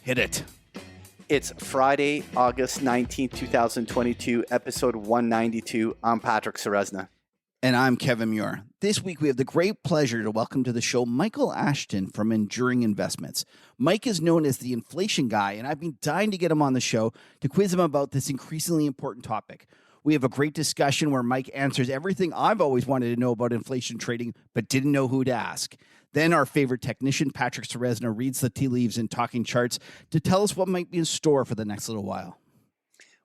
Hit it. It's Friday, August 19th, 2022, episode 192. I'm Patrick Ceresna. And I'm Kevin Muir. This week, we have the great pleasure to welcome to the show Michael Ashton from Enduring Investments. Mike is known as the inflation guy, and I've been dying to get him on the show to quiz him about this increasingly important topic. We have a great discussion where Mike answers everything I've always wanted to know about inflation trading, but didn't know who to ask. Then our favorite technician, Patrick Ceresna, reads the tea leaves and talking charts to tell us what might be in store for the next little while.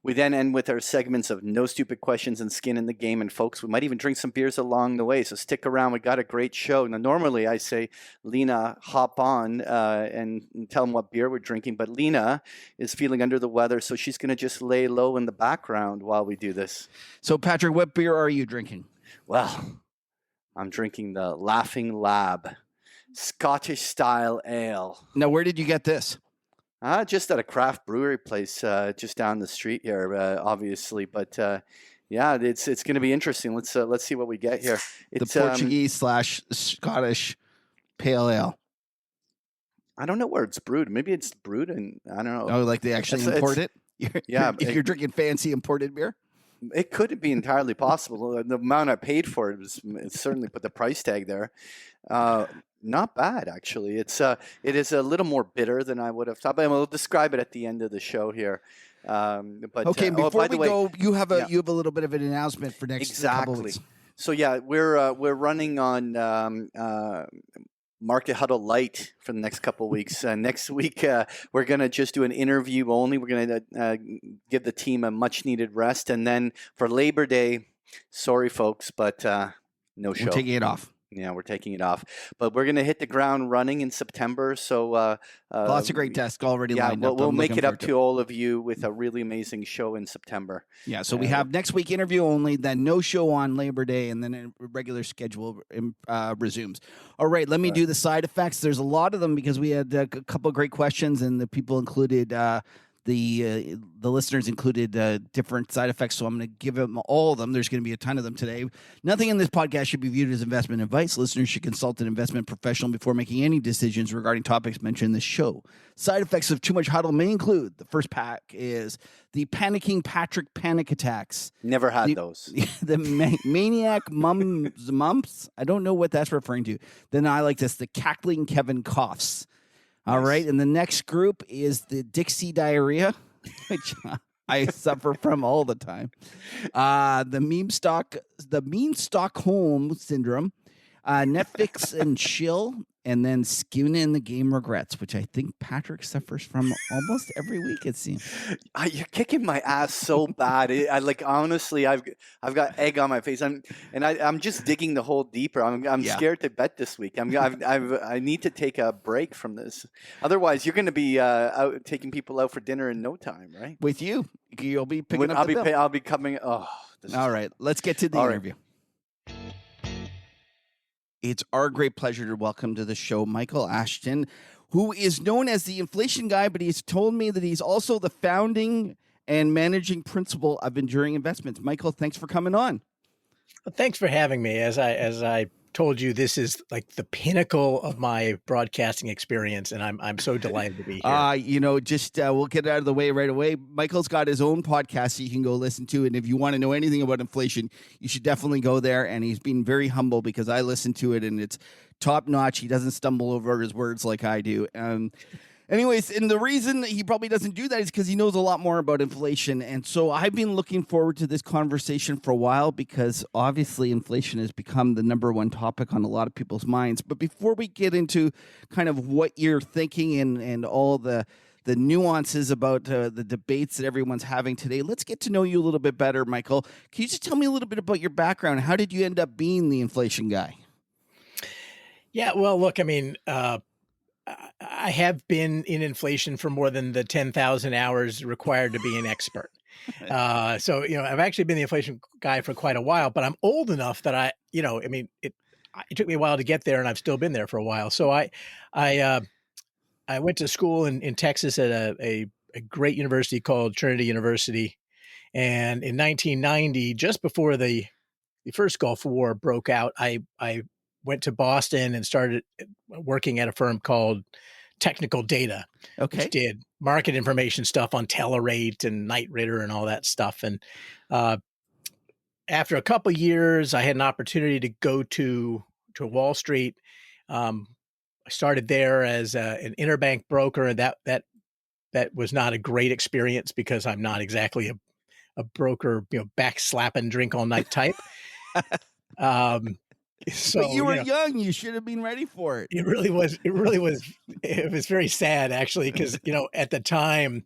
We then end with our segments of No Stupid Questions and Skin in the Game. And folks, we might even drink some beers along the way. So stick around. We got a great show. Now, normally I say, Lena, hop on and tell them what beer we're drinking. But Lena is feeling under the weather, so she's going to just lay low in the background while we do this. So, Patrick, what beer are you drinking? Well, I'm drinking the Laughing Lab Scottish style ale. Now, where did you get this? Just at a craft brewery place just down the street here, obviously. But yeah, it's going to be interesting. Let's see what we get here. It's the Portuguese/Scottish pale ale. I don't know where it's brewed. Maybe it's brewed in, I don't know. Oh, like they actually import it? If you're drinking fancy imported beer? It could be entirely possible. The amount I paid for it certainly put the price tag there. Not bad, actually. It is a little more bitter than I would have thought, but we'll describe it at the end of the show here. But okay, before we go, you have a little bit of an announcement for next couple of weeks. So yeah, we're running on Market Huddle Light for the next couple of weeks. Next week, we're going to just do an interview only. We're going to give the team a much needed rest, and then for Labor Day, sorry folks, but no show. We're taking it off. Yeah, we're taking it off. But we're going to hit the ground running in September. So lots of great tests already lined up. We'll make it up to all of you with a really amazing show in September. Yeah, so we have next week interview only, then no show on Labor Day, and then a regular schedule resumes. All right, let me do the side effects. There's a lot of them because we had a couple of great questions, and the people included the listeners included different side effects, so I'm going to give them all of them. There's going to be a ton of them today. Nothing in this podcast should be viewed as investment advice. Listeners should consult an investment professional before making any decisions regarding topics mentioned in this show. Side effects of too much huddle may include, the first pack is the panicking Patrick panic attacks. Never had those. The maniac mumps. I don't know what that's referring to. Then I like this, the cackling Kevin coughs. All right, and the next group is the Dixie diarrhea, which I suffer from all the time. The mean Stockholm syndrome, Netflix and chill, and then skin in the game regrets, which I think Patrick suffers from almost every week. It seems you're kicking my ass so bad. Honestly, I've got egg on my face. I'm just digging the hole deeper. I'm scared to bet this week. I need to take a break from this. Otherwise, you're going to be out taking people out for dinner in no time, right? With you'll be picking up the bill. I'll be coming. Oh, all right. Let's get to the interview. It's our great pleasure to welcome to the show Michael Ashton, who is known as the inflation guy, but he's told me that he's also the founding and managing principal of Enduring Investments. Michael, thanks for coming on. Well, thanks for having me. As I told you, this is like the pinnacle of my broadcasting experience, and I'm so delighted to be here. We'll get it out of the way right away. Michael's got his own podcast so you can go listen to, and if you want to know anything about inflation, you should definitely go there. And he's been very humble because I listen to it, and it's top notch. He doesn't stumble over his words like I do. Anyways, and the reason he probably doesn't do that is because he knows a lot more about inflation. And so I've been looking forward to this conversation for a while because obviously inflation has become the number one topic on a lot of people's minds. But before we get into kind of what you're thinking and all the nuances about the debates that everyone's having today, let's get to know you a little bit better, Michael. Can you just tell me a little bit about your background? How did you end up being the inflation guy? Yeah, well, look, I mean, I have been in inflation for more than the 10,000 hours required to be an expert. So, I've actually been the inflation guy for quite a while, but I'm old enough that it took me a while to get there, and I've still been there for a while. So I went to school in Texas at a great university called Trinity University. And in 1990, just before the first Gulf War broke out, I went to Boston and started working at a firm called Technical Data, which did market information stuff on Telerate and Knight Ridder and all that stuff. And after a couple years, I had an opportunity to go to Wall Street. I started there as an interbank broker, and that was not a great experience because I'm not exactly a broker, back slapping, drink all night type. So but you were young; you should have been ready for it. It really was. It was very sad, actually, because at the time,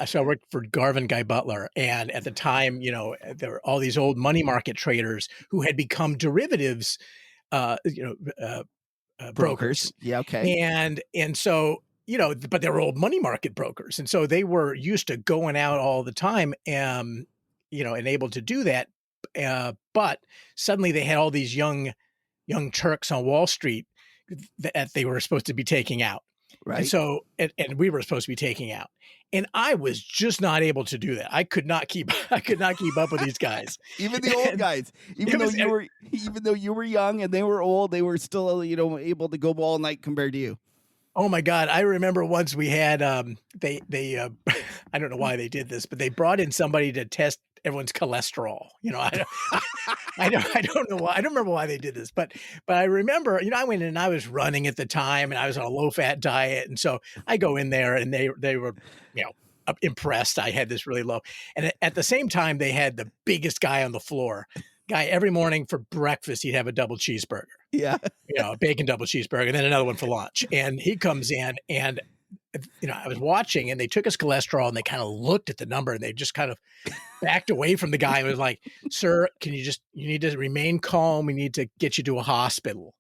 so I worked for Garvin Guy Butler, and at the time, there were all these old money market traders who had become derivatives, brokers. Yeah, okay. And so but they were old money market brokers, and so they were used to going out all the time, and able to do that. But suddenly they had all these young Turks on Wall Street that they were supposed to be taking out. Right. And so, and we were supposed to be taking out. And I was just not able to do that. I could not keep up with these guys. Even the old guys, even though you were young and they were old, they were still, able to go all night compared to you. Oh my God. I remember once we had, they I don't know why they did this, but they brought in somebody to test everyone's cholesterol. I don't know why. I don't remember why they did this, but I remember, I went in and I was running at the time and I was on a low fat diet. And so I go in there and they were, impressed. I had this really low. And at the same time, they had the biggest guy on the floor. Guy, every morning for breakfast, he'd have a double cheeseburger. Yeah. A bacon double cheeseburger, and then another one for lunch. And he comes in and, I was watching and they took his cholesterol and they kind of looked at the number and they just kind of backed away from the guy and was like, "Sir, you need to remain calm. We need to get you to a hospital."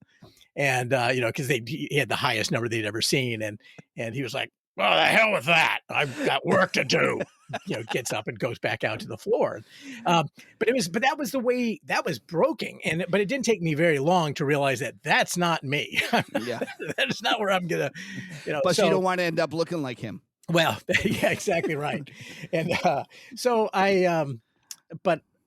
And, because he had the highest number they'd ever seen. And he was like, "Well, the hell with that. I've got work to do." Gets up and goes back out to the floor. But that was the way that was broken. But it didn't take me very long to realize that that's not me. Yeah. That is not where I'm going to, Plus, you don't want to end up looking like him. Well, yeah, exactly right. And so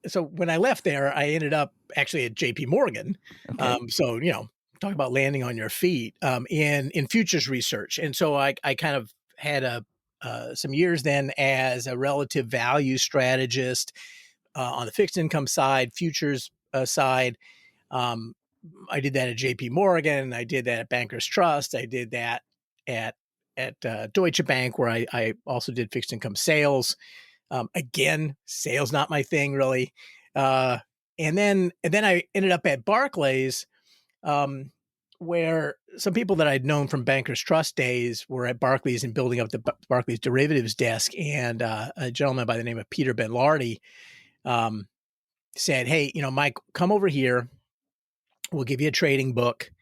so when I left there, I ended up actually at JP Morgan. Okay. Talk about landing on your feet in futures research. And so I kind of had some years then as a relative value strategist on the fixed income side, futures side. I did that at JP Morgan. I did that at Bankers Trust. I did that at Deutsche Bank, where I also did fixed income sales. Again, sales not my thing really. And then I ended up at Barclays, where some people that I'd known from Bankers Trust days were at Barclays and building up the Barclays derivatives desk. And a gentleman by the name of Peter Benlardi said, "Hey, Mike, come over here. We'll give you a trading book.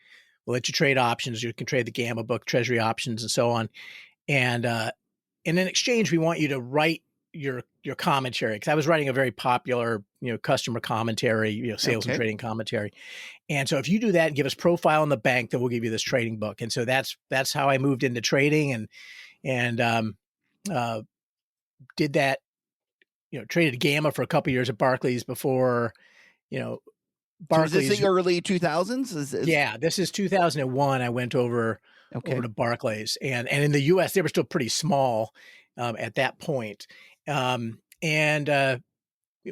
We'll let you trade options. You can trade the Gamma book, Treasury options, and so on. And in exchange, we want you to write your commentary," because I was writing a very popular, customer commentary, sales and trading commentary. And so if you do that and give us profile in the bank, then we'll give you this trading book. And so that's how I moved into trading and did that, traded Gamma for a couple of years at Barclays before, Barclays. So is this the early 2000s? Yeah, this is 2001. I went over to Barclays, and in the U.S. they were still pretty small at that point. And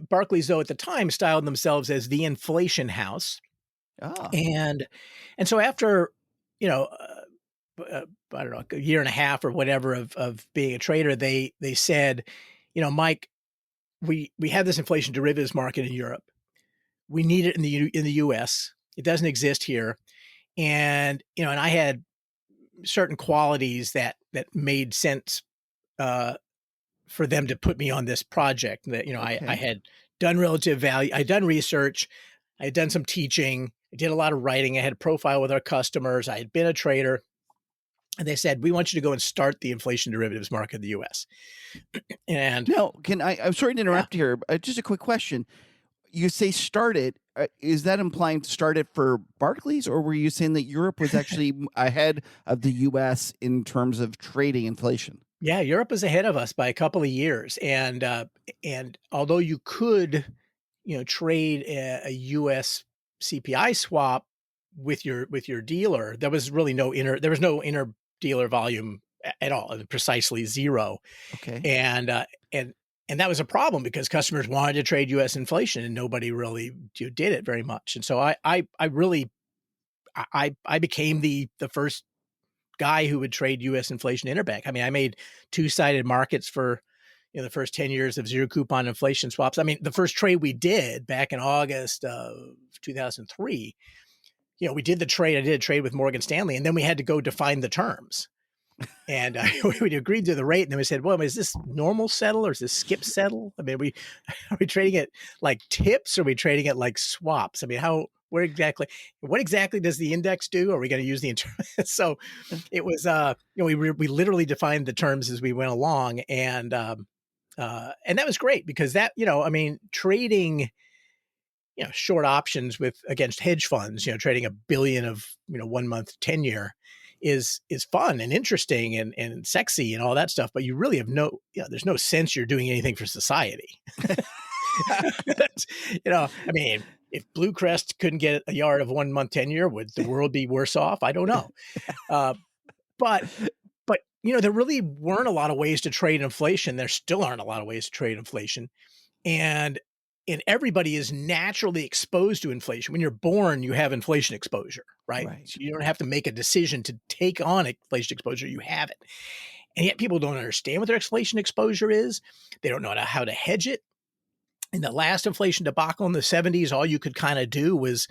Barclays, though, at the time styled themselves as the inflation house. Oh. And so after I don't know, a year and a half or whatever of being a trader, they said, "Mike, we have this inflation derivatives market in Europe. We need it in the U.S. It doesn't exist here." And and I had certain qualities that made sense for them to put me on this project. That I had done relative value, I'd done research, I had done some teaching, I did a lot of writing, I had a profile with our customers, I had been a trader, and they said, "We want you to go and start the inflation derivatives market in the U.S." And now, I'm sorry to interrupt here. Just a quick question. You say start it. Is that implying to start it for Barclays, or were you saying that Europe was actually ahead of the U.S. in terms of trading inflation? Yeah, Europe is ahead of us by a couple of years, and although you could, trade a U.S. CPI swap with your dealer, there was really no inter dealer volume at all, precisely zero. Okay. And that was a problem because customers wanted to trade U.S. inflation and nobody really did it very much. And so I became the first guy who would trade U.S. inflation interbank. I mean, I made two-sided markets for the first 10 years of zero coupon inflation swaps. I mean, the first trade we did back in August of 2003, we did the trade. I did a trade with Morgan Stanley, and then we had to go define the terms. And we agreed to the rate, and then we said, well, is this normal settle or is this skip settle? I mean, are we trading it like tips or are we trading it like swaps? I mean, what exactly does the index do? Are we going to use the so it was we literally defined the terms as we went along, and that was great because that I mean, trading short options against hedge funds, trading $1 billion of 1 month 10-year is fun and interesting and sexy and all that stuff, but you really have there's no sense you're doing anything for society. I mean, if Blue Crest couldn't get a yard of 1 month 10-year, would the world be worse off? I don't know. But there really weren't a lot of ways to trade inflation. There still aren't a lot of ways to trade inflation. And everybody is naturally exposed to inflation. When you're born, you have inflation exposure, right? So you don't have to make a decision to take on inflation exposure. You have it. And yet people don't understand what their inflation exposure is. They don't know how to hedge it. In the last inflation debacle in the 70s, all you could kind of do was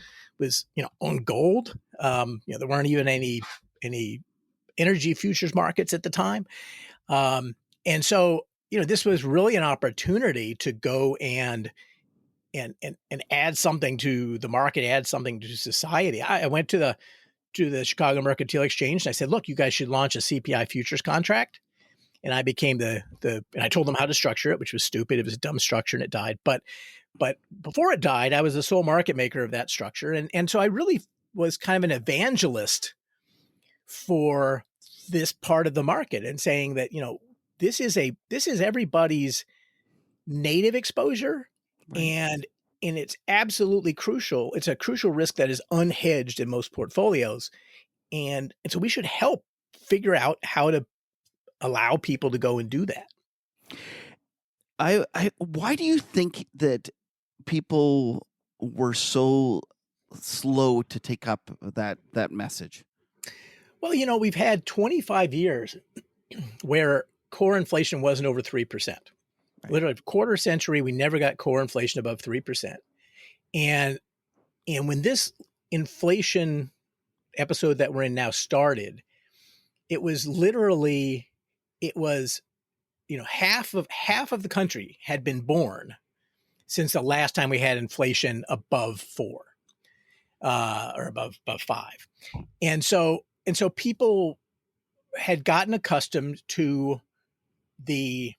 own gold. There weren't even any energy futures markets at the time. And so, this was really an opportunity to go and add something to the market, add something to society. I went to the Chicago Mercantile Exchange and I said, look, you guys should launch a CPI futures contract. And I became and I told them how to structure it, which was stupid. It was a dumb structure and it died. But before it died, I was the sole market maker of that structure. And so I really was kind of an evangelist for this part of the market and saying that, this is everybody's native exposure. Right. And it's absolutely crucial. It's a crucial risk that is unhedged in most portfolios. And so we should help figure out how to allow people to go and do that. Why do you think that people were so slow to take up that message? Well, we've had 25 years where core inflation wasn't over 3%. Right. Literally quarter century, we never got core inflation above 3%. And when this inflation episode that we're in now started, it was half of the country had been born since the last time we had inflation above 4 or above 5. And so people had gotten accustomed to the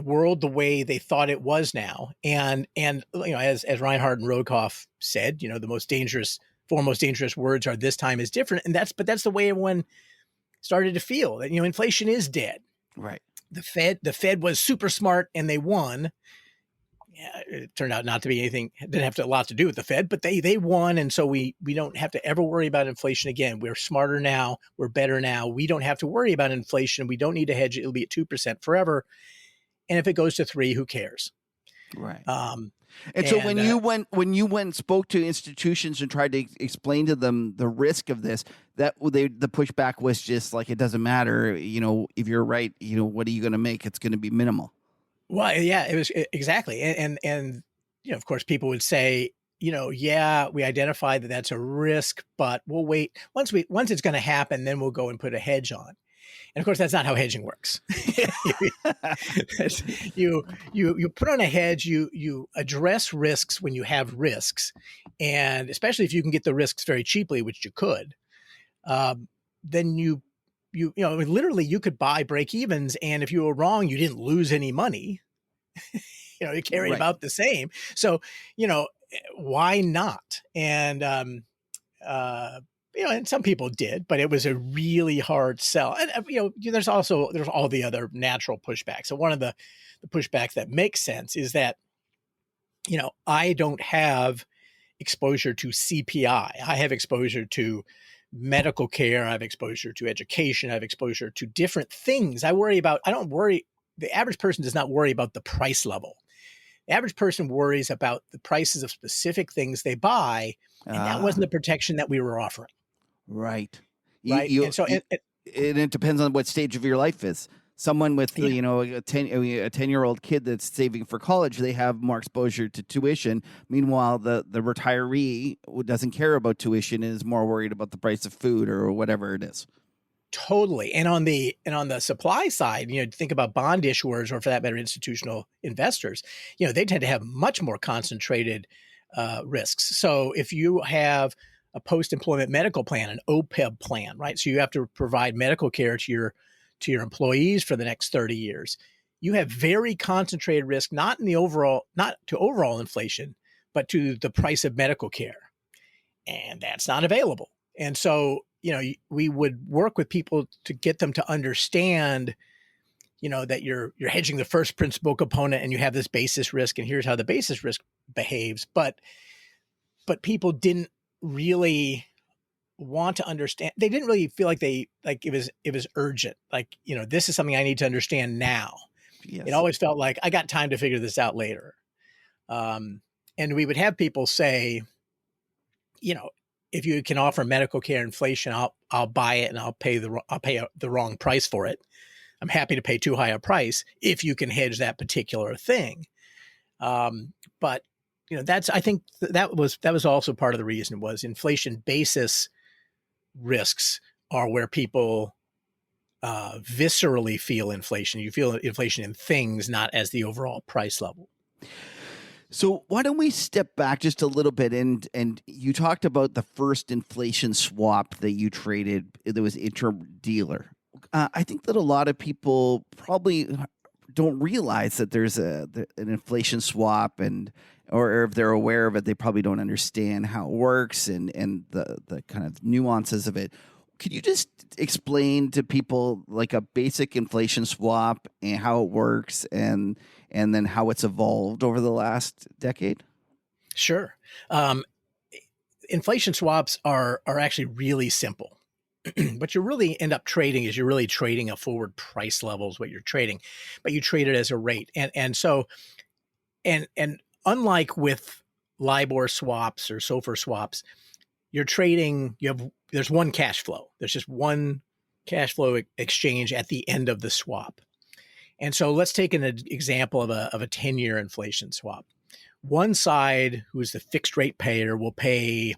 world the way they thought it was now. And as Reinhardt and Rogoff said, the four most dangerous words are "this time is different." And that's the way everyone started to feel that, inflation is dead. Right. The Fed was super smart and they won. Yeah, it turned out not to be anything, didn't have a lot to do with the Fed, but they won. And so we don't have to ever worry about inflation again. We're smarter now. We're better now. We don't have to worry about inflation. We don't need to hedge it. It'll be at 2% forever. And if it goes to 3, who cares? Right. So when you went and spoke to institutions and tried to explain to them the risk of this, the pushback was just like, it doesn't matter. If you're right, what are you going to make? It's going to be minimal. Well, yeah, it was exactly. And of course, people would say, yeah, we identified that that's a risk, but we'll wait. Once it's going to happen, then we'll go and put a hedge on. And of course, that's not how hedging works. You put on a hedge, you address risks when you have risks. And especially if you can get the risks very cheaply, which you could, then you literally you could buy break evens. And if you were wrong, you didn't lose any money. You carried about the same. So, why not? And, and some people did, but it was a really hard sell. And, there's all the other natural pushbacks. So one of the pushbacks that makes sense is that, I don't have exposure to CPI. I have exposure to medical care. I have exposure to education. I have exposure to different things. The average person does not worry about the price level. The average person worries about the prices of specific things they buy, and that wasn't the protection that we were offering. Right. Right. You, And so, and it depends on what stage of your life is. Someone with, Yeah. a 10-year-old kid that's saving for college, they have more exposure to tuition. Meanwhile, the retiree who doesn't care about tuition and is more worried about the price of food or whatever it is. Totally. And on the supply side, think about bond issuers, or for that matter, institutional investors, they tend to have much more concentrated risks. So if you have a post-employment medical plan, an OPEB plan, right? So you have to provide medical care to your employees for the next 30 years. You have very concentrated risk, not to overall inflation, but to the price of medical care. And that's not available. And so, we would work with people to get them to understand, that you're hedging the first principal component and you have this basis risk, and here's how the basis risk behaves. But people didn't really want to understand. They didn't really feel like it was urgent. Like, this is something I need to understand now. Yes. It always felt like I got time to figure this out later. And we would have people say, if you can offer medical care inflation, I'll buy it, and I'll pay the wrong price for it. I'm happy to pay too high a price if you can hedge that particular thing. But I think that was also part of the reason was inflation basis risks are where people viscerally feel inflation. You feel inflation in things, not as the overall price level. So why don't we step back just a little bit, and you talked about the first inflation swap that you traded. That was inter-dealer. I think that a lot of people probably don't realize that there's an inflation swap, or if they're aware of it, they probably don't understand how it works and the kind of nuances of it. Could you just explain to people like a basic inflation swap and how it works, and then how it's evolved over the last decade? Sure. Inflation swaps are actually really simple. What you really end up trading is you're really trading a forward price level is what you're trading, but you trade it as a rate. And so unlike with LIBOR swaps or SOFR swaps, you're trading, there's one cash flow. There's just one cash flow exchange at the end of the swap. And so let's take an example of a 10-year inflation swap. One side, who's the fixed rate payer, will pay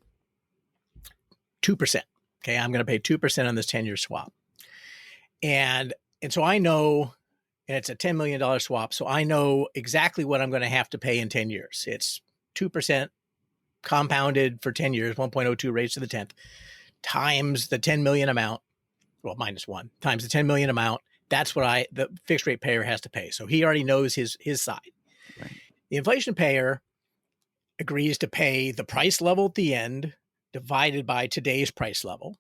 2%. Okay, I'm going to pay 2% on this 10-year swap. And so I know, and it's a $10 million swap, so I know exactly what I'm going to have to pay in 10 years. It's 2% compounded for 10 years, 1.02 raised to the 10th, times the 10 million amount, well, minus 1, times the 10 million amount. That's what the fixed rate payer has to pay. So he already knows his side. Right. The inflation payer agrees to pay the price level at the end divided by today's price level,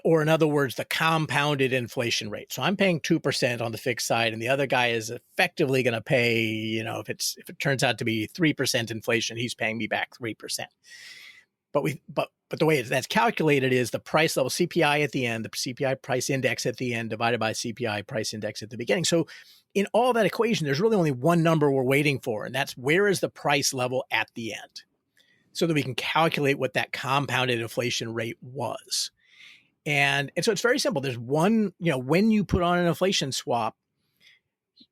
or in other words, the compounded inflation rate. So I'm paying 2% on the fixed side, and the other guy is effectively going to pay, if it turns out to be 3% inflation, he's paying me back 3%. But the way that's calculated is the price level CPI at the end, the CPI price index at the end divided by CPI price index at the beginning. So in all that equation, there's really only one number we're waiting for, and that's where is the price level at the end, so that we can calculate what that compounded inflation rate was. And so it's very simple. There's one, when you put on an inflation swap,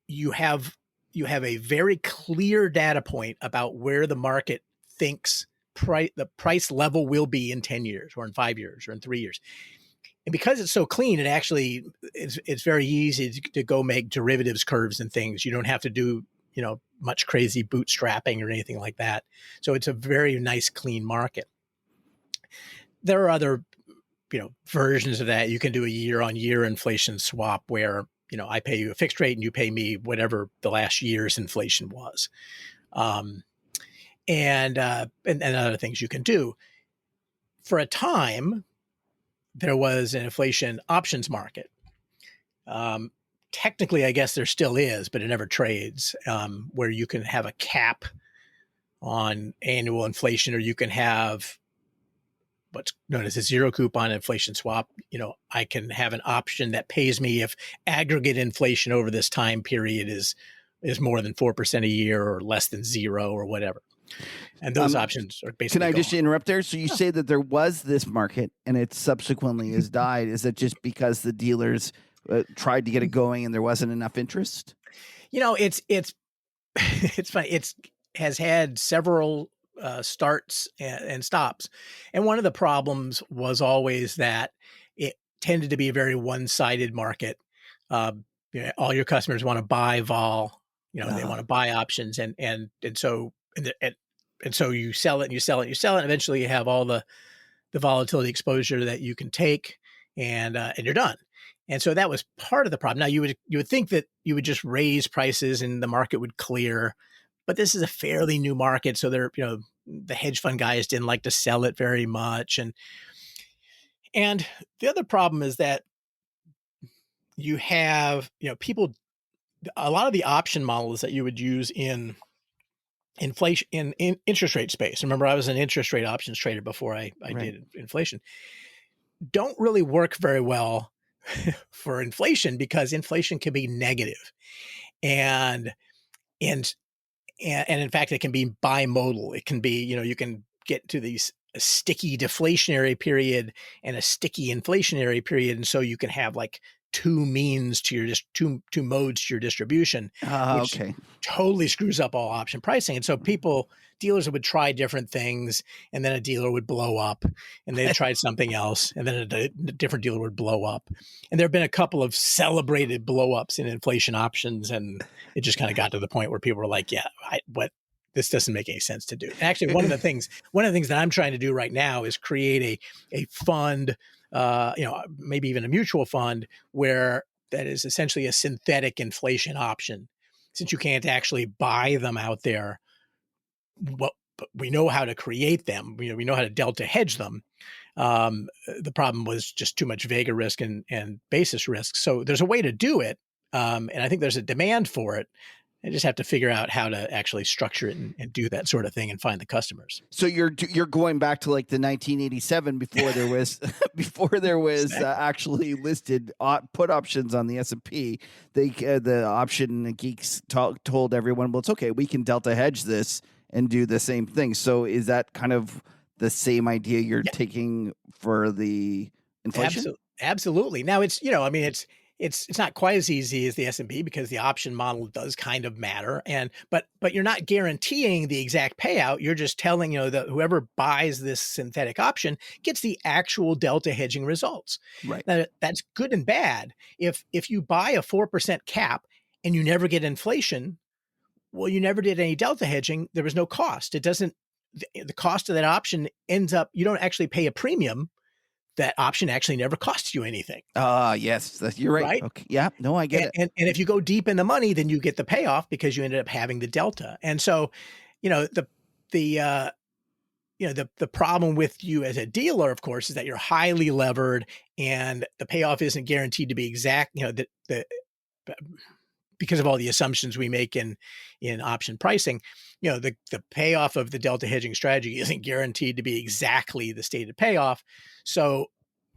you have a very clear data point about where the market thinks the price level will be in 10 years or in 5 years or in 3 years. And because it's so clean, it's very easy to go make derivatives curves and things. You don't have to do, much crazy bootstrapping or anything like that. So it's a very nice, clean market. There are other, versions of that. You can do a year-on-year inflation swap where, I pay you a fixed rate and you pay me whatever the last year's inflation was. And other things you can do. For a time, there was an inflation options market. Technically, I guess there still is, but it never trades, where you can have a cap on annual inflation, or you can have what's known as a zero coupon inflation swap, I can have an option that pays me if aggregate inflation over this time period is more than 4% a year or less than zero or whatever. And those options are basically Can I just gone. interrupt there? So you say that there was this market and it subsequently has died. Is it just because the dealers tried to get it going and there wasn't enough interest? It's it's funny. It's has had several starts and stops, and one of the problems was always that it tended to be a very one-sided market. Uh, all your customers want to buy vol. They want to buy options, and so and so you sell it and you sell it and you sell it. And eventually, you have all the volatility exposure that you can take, and you're done. And so that was part of the problem. Now you would think that you would just raise prices and the market would clear, but this is a fairly new market, so the hedge fund guys didn't like to sell it very much, and the other problem is that you have people, a lot of the option models that you would use in inflation in interest rate space. Remember, I was an interest rate options trader before I Right. did inflation. Don't really work very well for inflation because inflation can be negative, and in fact it can be bimodal. It can be you can get to these a sticky deflationary period and a sticky inflationary period, and so you can have like two means to your two modes to your distribution, which Okay. totally screws up all option pricing. And so dealers would try different things, and then a dealer would blow up, and they tried something else, and then a different dealer would blow up. And there have been a couple of celebrated blow ups in inflation options, and it just kind of got to the point where people were like, yeah, this doesn't make any sense to do. And actually, one of the things that I'm trying to do right now is create a fund, maybe even a mutual fund where that is essentially a synthetic inflation option. Since you can't actually buy them out there, but we know how to create them. We know how to delta hedge them. The problem was just too much vega risk and basis risk. So there's a way to do it, and I think there's a demand for it. I just have to figure out how to actually structure it and do that sort of thing and find the customers. So you're going back to like the 1987 before there was Exactly. Actually listed put options on the S&P. The option geeks told everyone, well, it's okay, we can delta hedge this and do the same thing. So is that kind of the same idea you're taking for the inflation? Absolutely. Now it's it's not quite as easy as the S&P because the option model does kind of matter, but you're not guaranteeing the exact payout. You're just telling that whoever buys this synthetic option gets the actual delta hedging results. Right. Now that's good and bad. If you buy a 4% cap and you never get inflation, well, you never did any delta hedging. There was no cost. The cost of that option ends up, you don't actually pay a premium. That option actually never costs you anything. Yes, you're right. Right? Okay. Yeah. No, I get it. And if you go deep in the money, then you get the payoff because you ended up having the delta. And so, the problem with you as a dealer, of course, is that you're highly levered and the payoff isn't guaranteed to be exact. Because of all the assumptions we make in option pricing, the payoff of the delta hedging strategy isn't guaranteed to be exactly the stated payoff. So,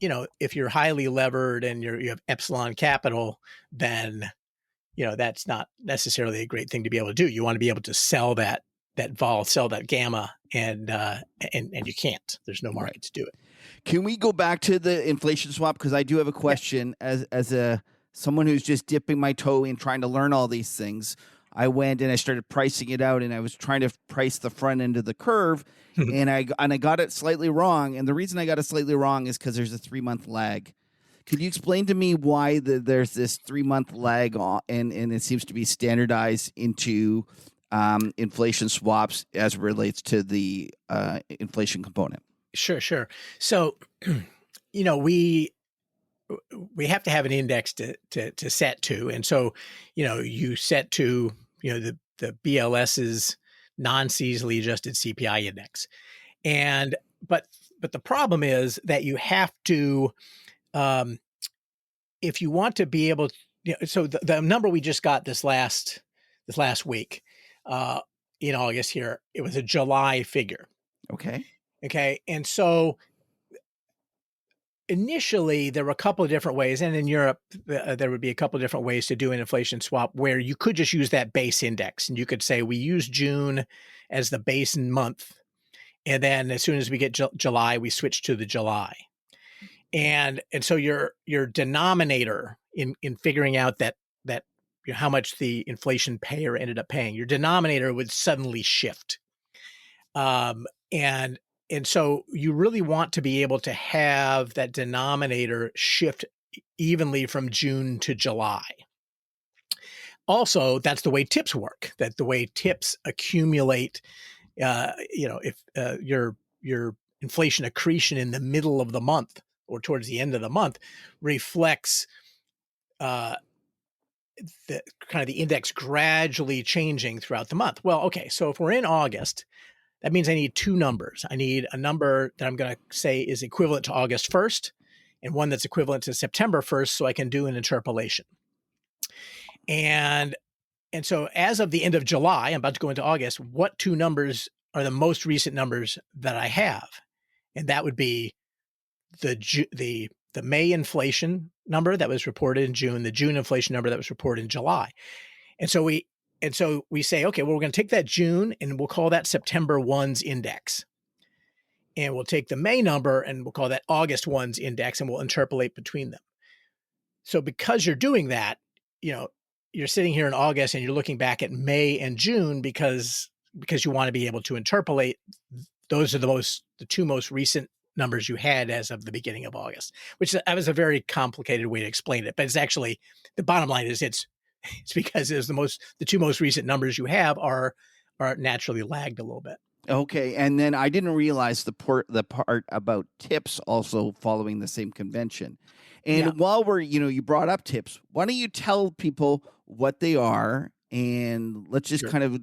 if you're highly levered and you have epsilon capital, then, that's not necessarily a great thing to be able to do. You want to be able to sell that vol, sell that gamma, and you can't. There's no market to do it. Can we go back to the inflation swap? Because I do have a question as someone who's just dipping my toe in trying to learn all these things. I went and I started pricing it out, and I was trying to price the front end of the curve, and I got it slightly wrong. And the reason I got it slightly wrong is because there's a 3-month lag. Could you explain to me why there's this 3-month lag and it seems to be standardized into inflation swaps as it relates to the inflation component? Sure. So, we have to have an index to set to. And so, you set to, the BLS's non-seasonally adjusted CPI index. But the problem is that you have to, if you want to be able to, so the number we just got this last week, in August here, it was a July figure. Okay. Okay. And so initially there were a couple of different ways, and in Europe there would be a couple of different ways to do an inflation swap where you could just use that base index, and you could say we use June as the base month, and then as soon as we get July, we switch to the July, and so your denominator in figuring out that how much the inflation payer ended up paying, your denominator would suddenly shift, and so you really want to be able to have that denominator shift evenly from June to July. Also, that's the way tips work. That the way tips accumulate, if your inflation accretion in the middle of the month or towards the end of the month reflects the kind of the index gradually changing throughout the month. Well, okay, so if we're in August, that means I need two numbers. I need a number that I'm going to say is equivalent to August 1st and one that's equivalent to September 1st, so I can do an interpolation. And so as of the end of July, I'm about to go into August, what two numbers are the most recent numbers that I have? And that would be the May inflation number that was reported in June, the June inflation number that was reported in July. And so we say, okay, well, we're going to take that June and we'll call that September 1's index. And we'll take the May number and we'll call that August 1's index, and we'll interpolate between them. So because you're doing that, you're sitting here in August and you're looking back at May and June because you want to be able to interpolate. Those are the two most recent numbers you had as of the beginning of August, which that was a very complicated way to explain it. But it's actually, the bottom line is it's because the two most recent numbers you have are naturally lagged a little bit. Okay, and then I didn't realize the part about tips also following the same convention. And while we're, you brought up tips, why don't you tell people what they are, and let's just kind of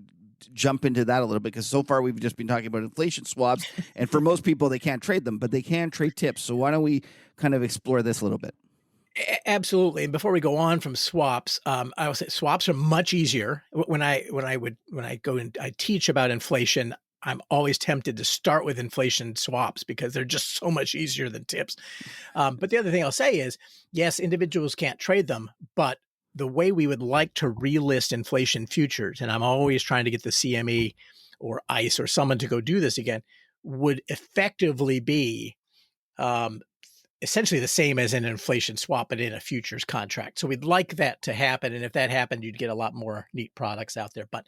jump into that a little bit, because so far we've just been talking about inflation swaps, and for most people they can't trade them, but they can trade tips. So why don't we kind of explore this a little bit? Absolutely. And before we go on from swaps, I will say swaps are much easier. When I go and I teach about inflation, I'm always tempted to start with inflation swaps because they're just so much easier than tips. But the other thing I'll say is, yes, individuals can't trade them, but the way we would like to relist inflation futures, and I'm always trying to get the CME or ICE or someone to go do this again, would effectively be essentially the same as an inflation swap, but in a futures contract. So we'd like that to happen. And if that happened, you'd get a lot more neat products out there. But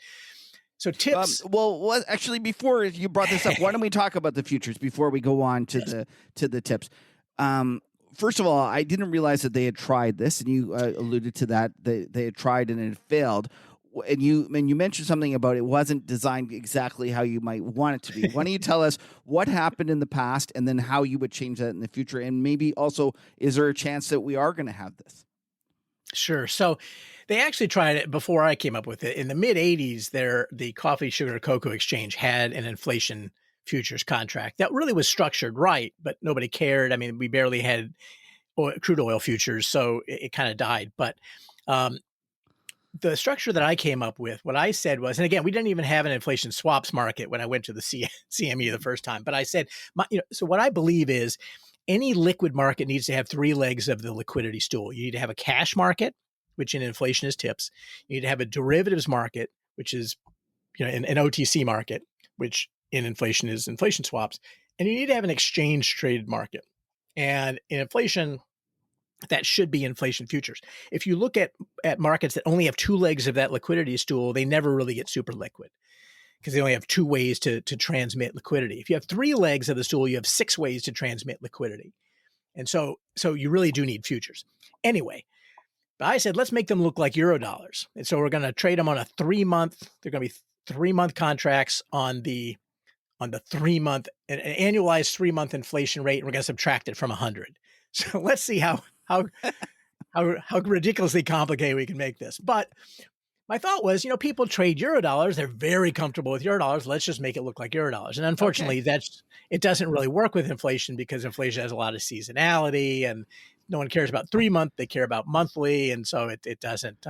so tips. Well, actually, before you brought this up, why don't we talk about the futures before we go on to the tips? First of all, I didn't realize that they had tried this, and you alluded to that. They had tried and it failed. And you mentioned something about it wasn't designed exactly how you might want it to be. Why don't you tell us what happened in the past and then how you would change that in the future? And maybe also, is there a chance that we are going to have this? Sure. So they actually tried it before I came up with it. In the mid-'80s, the Coffee, Sugar, Cocoa Exchange had an inflation futures contract that really was structured right, but nobody cared. I mean, we barely had crude oil futures, so it kind of died. But the structure that I came up with, what I said was, and again, we didn't even have an inflation swaps market when I went to the CME the first time, but I said, so what I believe is any liquid market needs to have three legs of the liquidity stool. You need to have a cash market, which in inflation is tips. You need to have a derivatives market, which is, an OTC market, which in inflation is inflation swaps. And you need to have an exchange traded market. And in inflation, that should be inflation futures. If you look at markets that only have two legs of that liquidity stool, they never really get super liquid because they only have two ways to transmit liquidity. If you have three legs of the stool, you have six ways to transmit liquidity. And so you really do need futures. Anyway, but I said, let's make them look like Eurodollars. And so we're going to trade them on a 3-month. They're going to be 3-month contracts on the 3-month, an annualized 3-month inflation rate, and we're going to subtract it from 100. So let's see how ridiculously complicated we can make this. But my thought was, people trade Eurodollars. They're very comfortable with Eurodollars. Let's just make it look like Eurodollars. And unfortunately, it doesn't really work with inflation because inflation has a lot of seasonality and no one cares about 3-month. They care about monthly. And so it doesn't,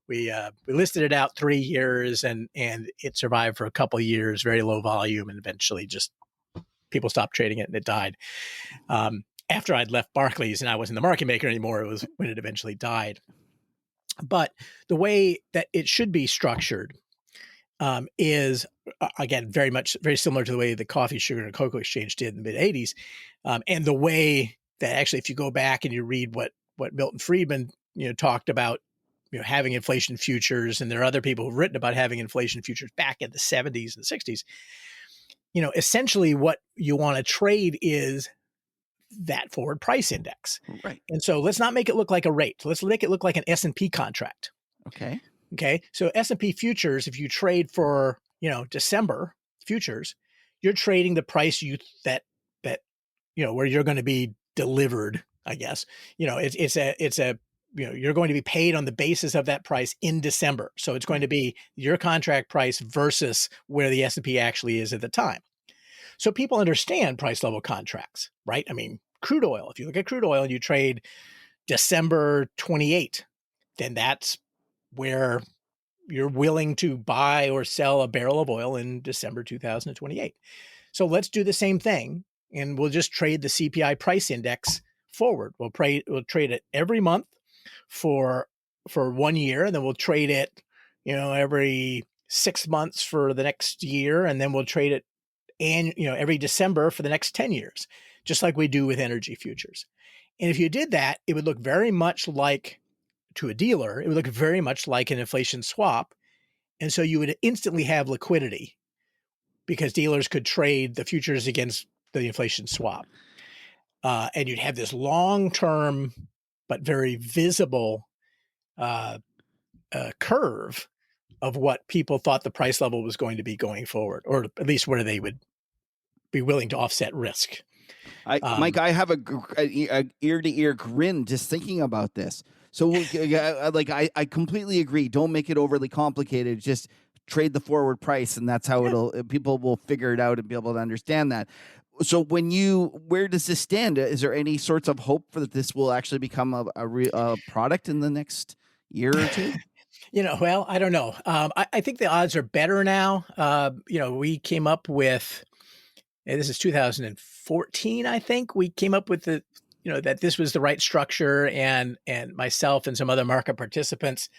we listed it out 3 years and it survived for a couple of years, very low volume, and eventually just people stopped trading it and it died. after I'd left Barclays and I wasn't the market maker anymore. It was when it eventually died. But the way that it should be structured is, again, very similar to the way the coffee, sugar, and cocoa exchange did in the mid 80s. And the way that actually, if you go back and you read what Milton Friedman, talked about, having inflation futures, and there are other people who've written about having inflation futures back in the 70s and 60s, essentially what you want to trade is that forward price index. Right. And so let's not make it look like a rate. Let's make it look like an S&P contract. Okay. Okay. So S&P futures, if you trade for, December futures, you're trading the price that where you're going to be delivered, I guess. You're going to be paid on the basis of that price in December. So it's going to be your contract price versus where the S&P actually is at the time. So people understand price level contracts, right? I mean, crude oil, if you look at crude oil and you trade December 28, then that's where you're willing to buy or sell a barrel of oil in December 2028. So let's do the same thing, and we'll just trade the CPI price index forward. We'll trade it every month for 1 year, and then we'll trade it, every 6 months for the next year, and then we'll trade it every December for the next 10 years, just like we do with energy futures. And if you did that, it would look very much like, to a dealer, it would look very much like an inflation swap. And so you would instantly have liquidity because dealers could trade the futures against the inflation swap. And you'd have this long-term, but very visible curve of what people thought the price level was going to be going forward, or at least where they would be willing to offset risk. Mike, I have a ear-to-ear grin just thinking about this. So, I completely agree. Don't make it overly complicated. Just trade the forward price, and that's how people will figure it out and be able to understand that. So, where does this stand? Is there any sorts of hope for that this will actually become a product in the next year or two? Well, I don't know. I think the odds are better now. We came up with, this is 2014, I think. We came up with that this was the right structure, and myself and some other market participants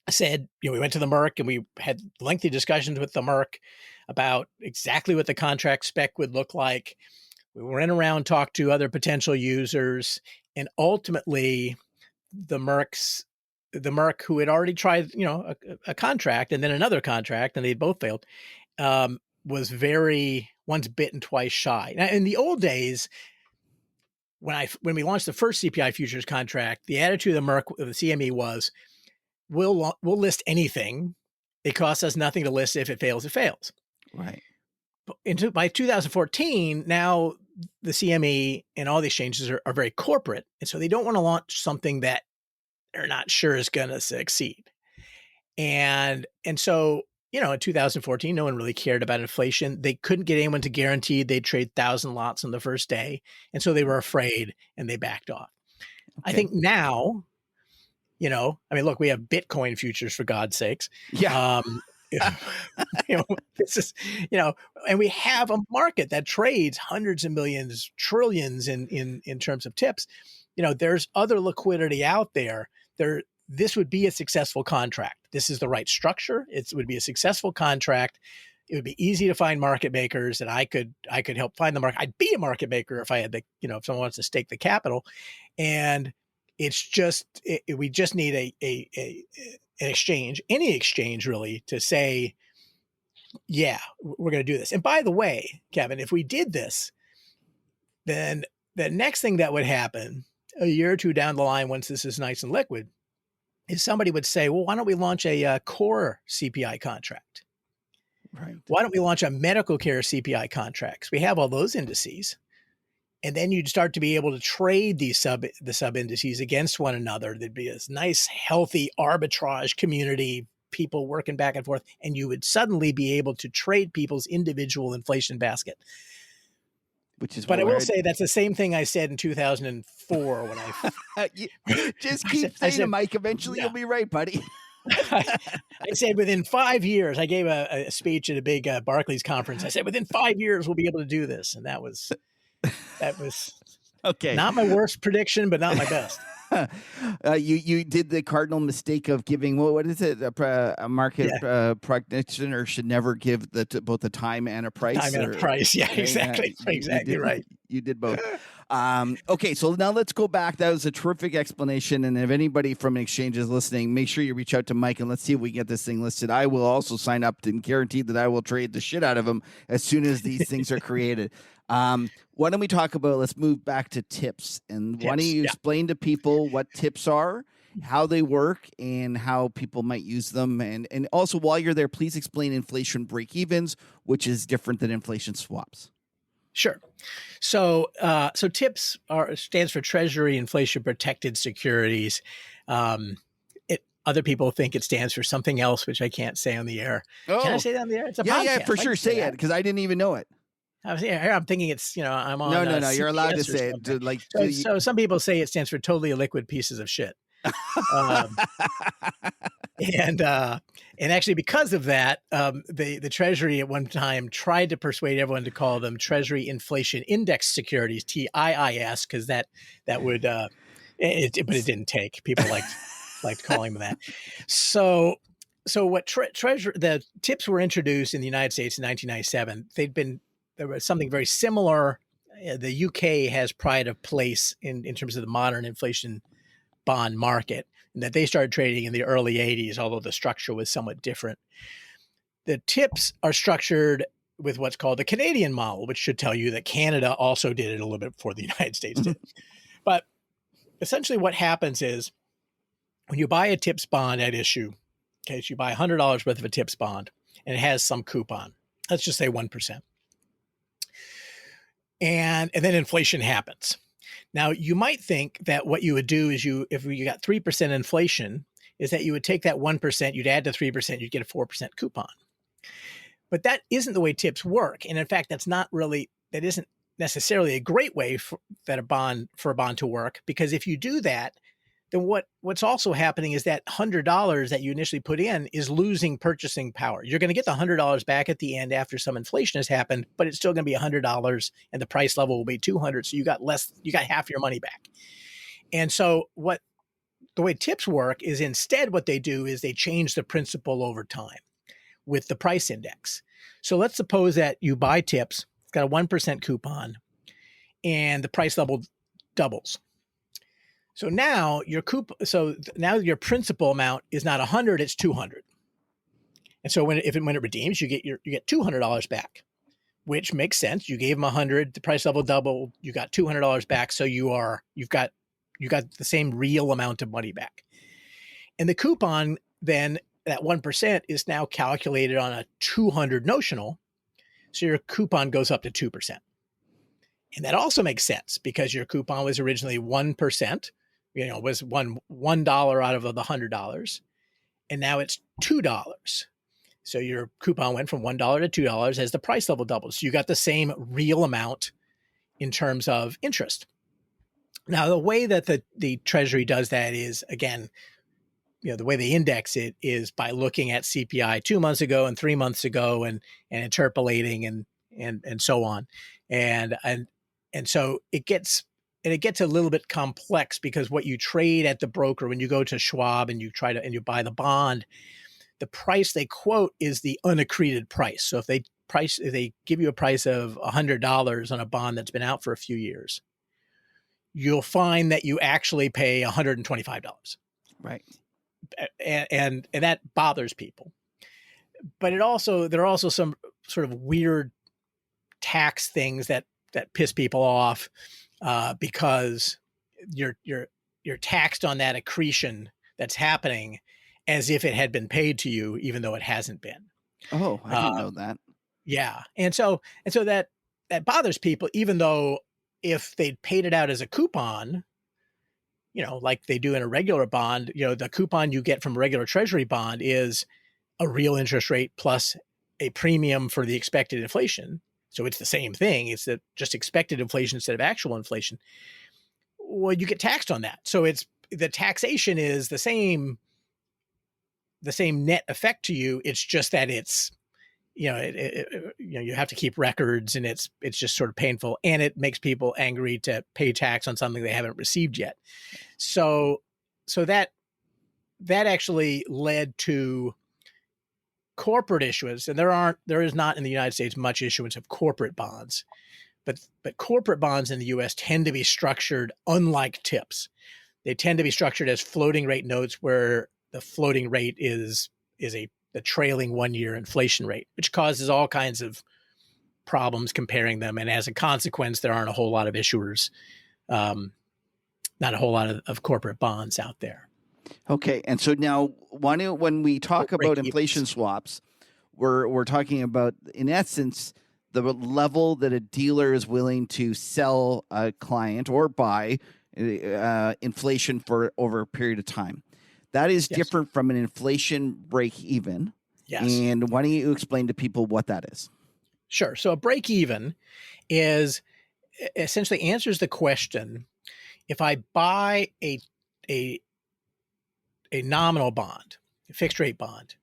said, we went to the Merc and we had lengthy discussions with the Merc about exactly what the contract spec would look like. We went around, talked to other potential users, and ultimately the Merc who had already tried, a contract and then another contract, and they both failed, was very once bitten, twice shy. Now, in the old days, when we launched the first CPI futures contract, the attitude of the Merc, the CME, was, we'll list anything. It costs us nothing to list. If it fails, it fails. Right. By 2014, now the CME and all the exchanges are very corporate, and so they don't want to launch something that they're not sure is going to succeed. And so, in 2014, no one really cared about inflation. They couldn't get anyone to guarantee they'd trade 1,000 lots on the first day. And so they were afraid and they backed off. Okay. I think now, look, we have Bitcoin futures, for God's sakes. Yeah. This is, and we have a market that trades hundreds of millions, trillions in terms of tips. There's other liquidity out there. This would be a successful contract. This is the right structure. It would be a successful contract. It would be easy to find market makers, and I could help find the market. I'd be a market maker if I had if someone wants to stake the capital. And it's just, we just need an exchange, any exchange really, to say, yeah, we're going to do this. And by the way, Kevin, if we did this, then the next thing that would happen a year or two down the line, once this is nice and liquid, is somebody would say, well, why don't we launch a core CPI contract? Right. Why don't we launch a medical care CPI contracts? We have all those indices. And then you'd start to be able to trade the sub indices against one another. There'd be this nice, healthy arbitrage community, people working back and forth, and you would suddenly be able to trade people's individual inflation basket. But I will say that's the same thing I said in 2004 when I just keep saying it, Mike. Eventually, you'll be right, buddy. I said within 5 years. I gave a speech at a big Barclays conference. I said within 5 years we'll be able to do this, and that was Okay. Not my worst prediction, but not my best. You did the cardinal mistake of giving what is it, a market practitioner should never give both the time and a price. Time and a price. Yeah, exactly. Exactly right. You did both. Okay, so now let's go back. That was a terrific explanation. And if anybody from Exchange is listening, make sure you reach out to Mike and let's see if we get this thing listed. I will also sign up and guarantee that I will trade the shit out of him as soon as these things are created. Why don't we talk about, let's move back to tips. And why don't you explain to people what tips are, how they work, and how people might use them. And also, while you're there, please explain inflation break-evens, which is different than inflation swaps. Sure. So TIPS stands for Treasury Inflation Protected Securities. Other people think it stands for something else, which I can't say on the air. Oh. Can I say that on the air? It's a podcast. Yeah, for sure. Say it, because I didn't even know it. I'm thinking it's, I'm on. No. You're allowed to say it. So some people say it stands for totally illiquid pieces of shit. And actually, because of that, the Treasury at one time tried to persuade everyone to call them Treasury Inflation Index Securities, TIIS, because that would, but it didn't take. People liked calling them that. So what the TIPS were introduced in the United States in 1997. There was something very similar. The UK has pride of place in terms of the modern inflation bond market, and that they started trading in the early 80s, although the structure was somewhat different. The TIPS are structured with what's called the Canadian model, which should tell you that Canada also did it a little bit before the United States did. But essentially what happens is when you buy a TIPS bond at issue, okay, so you buy $100 worth of a TIPS bond and it has some coupon, let's just say 1%. And then inflation happens. Now, you might think that what you would do is if you got 3% inflation, is that you would take that 1%, you'd add to 3%, you'd get a 4% coupon. But that isn't the way TIPS work. And in fact, that isn't necessarily a great way for a bond to work, because if you do that, then what's also happening is that $100 that you initially put in is losing purchasing power. You're going to get the $100 back at the end after some inflation has happened, but it's still going to be $100 and the price level will be $200. So you got half your money back. And so the way TIPS work is instead what they do is they change the principal over time with the price index. So let's suppose that you buy TIPS, it's got a 1% coupon, and the price level doubles. So now your principal amount is not 100, it's 200. And so when it redeems, you get $200 back, which makes sense. You gave them 100, the price level doubled, you got $200 back, so you've got the same real amount of money back. And the coupon then, that 1% is now calculated on a 200 notional, so your coupon goes up to 2%. And that also makes sense because your coupon was originally 1%. Was $1 out of the $100, and now it's $2. So your coupon went from $1 to $2 as the price level doubles. So you got the same real amount in terms of interest. Now, the way that the Treasury does that is, again, the way they index it is by looking at CPI 2 months ago and 3 months ago and interpolating and so on. And so it gets a little bit complex because what you trade at the broker when you go to Schwab and you buy the bond, the price they quote is the unaccreted price. So if they give you a price of $100 on a bond that's been out for a few years, you'll find that you actually pay $125. Right. And that bothers people. But there are also some sort of weird tax things that piss people off. Because you're taxed on that accretion that's happening as if it had been paid to you, even though it hasn't been. Oh, I didn't know that. Yeah. And so that bothers people, even though if they paid it out as a coupon, like they do in a regular bond, the coupon you get from a regular Treasury bond is a real interest rate plus a premium for the expected inflation. So it's the same thing. It's just expected inflation instead of actual inflation. Well, you get taxed on that. So the taxation is the same net effect to you. It's just that it's you have to keep records, and it's just sort of painful, and it makes people angry to pay tax on something they haven't received yet. So that actually led to corporate issuance, and there is not in the United States much issuance of corporate bonds, but corporate bonds in the U.S. tend to be structured unlike TIPS. They tend to be structured as floating rate notes, where the floating rate is the trailing 1-year inflation rate, which causes all kinds of problems comparing them. And as a consequence, there aren't a whole lot of issuers, not a whole lot of corporate bonds out there. Okay, and so now when we talk about inflation swaps, we're talking about, in essence, the level that a dealer is willing to sell a client or buy inflation for over a period of time. That is different from an inflation break even. Yes. And why don't you explain to people what that is? Sure. So a break even is essentially answers the question: if I buy a nominal bond, a fixed rate bond,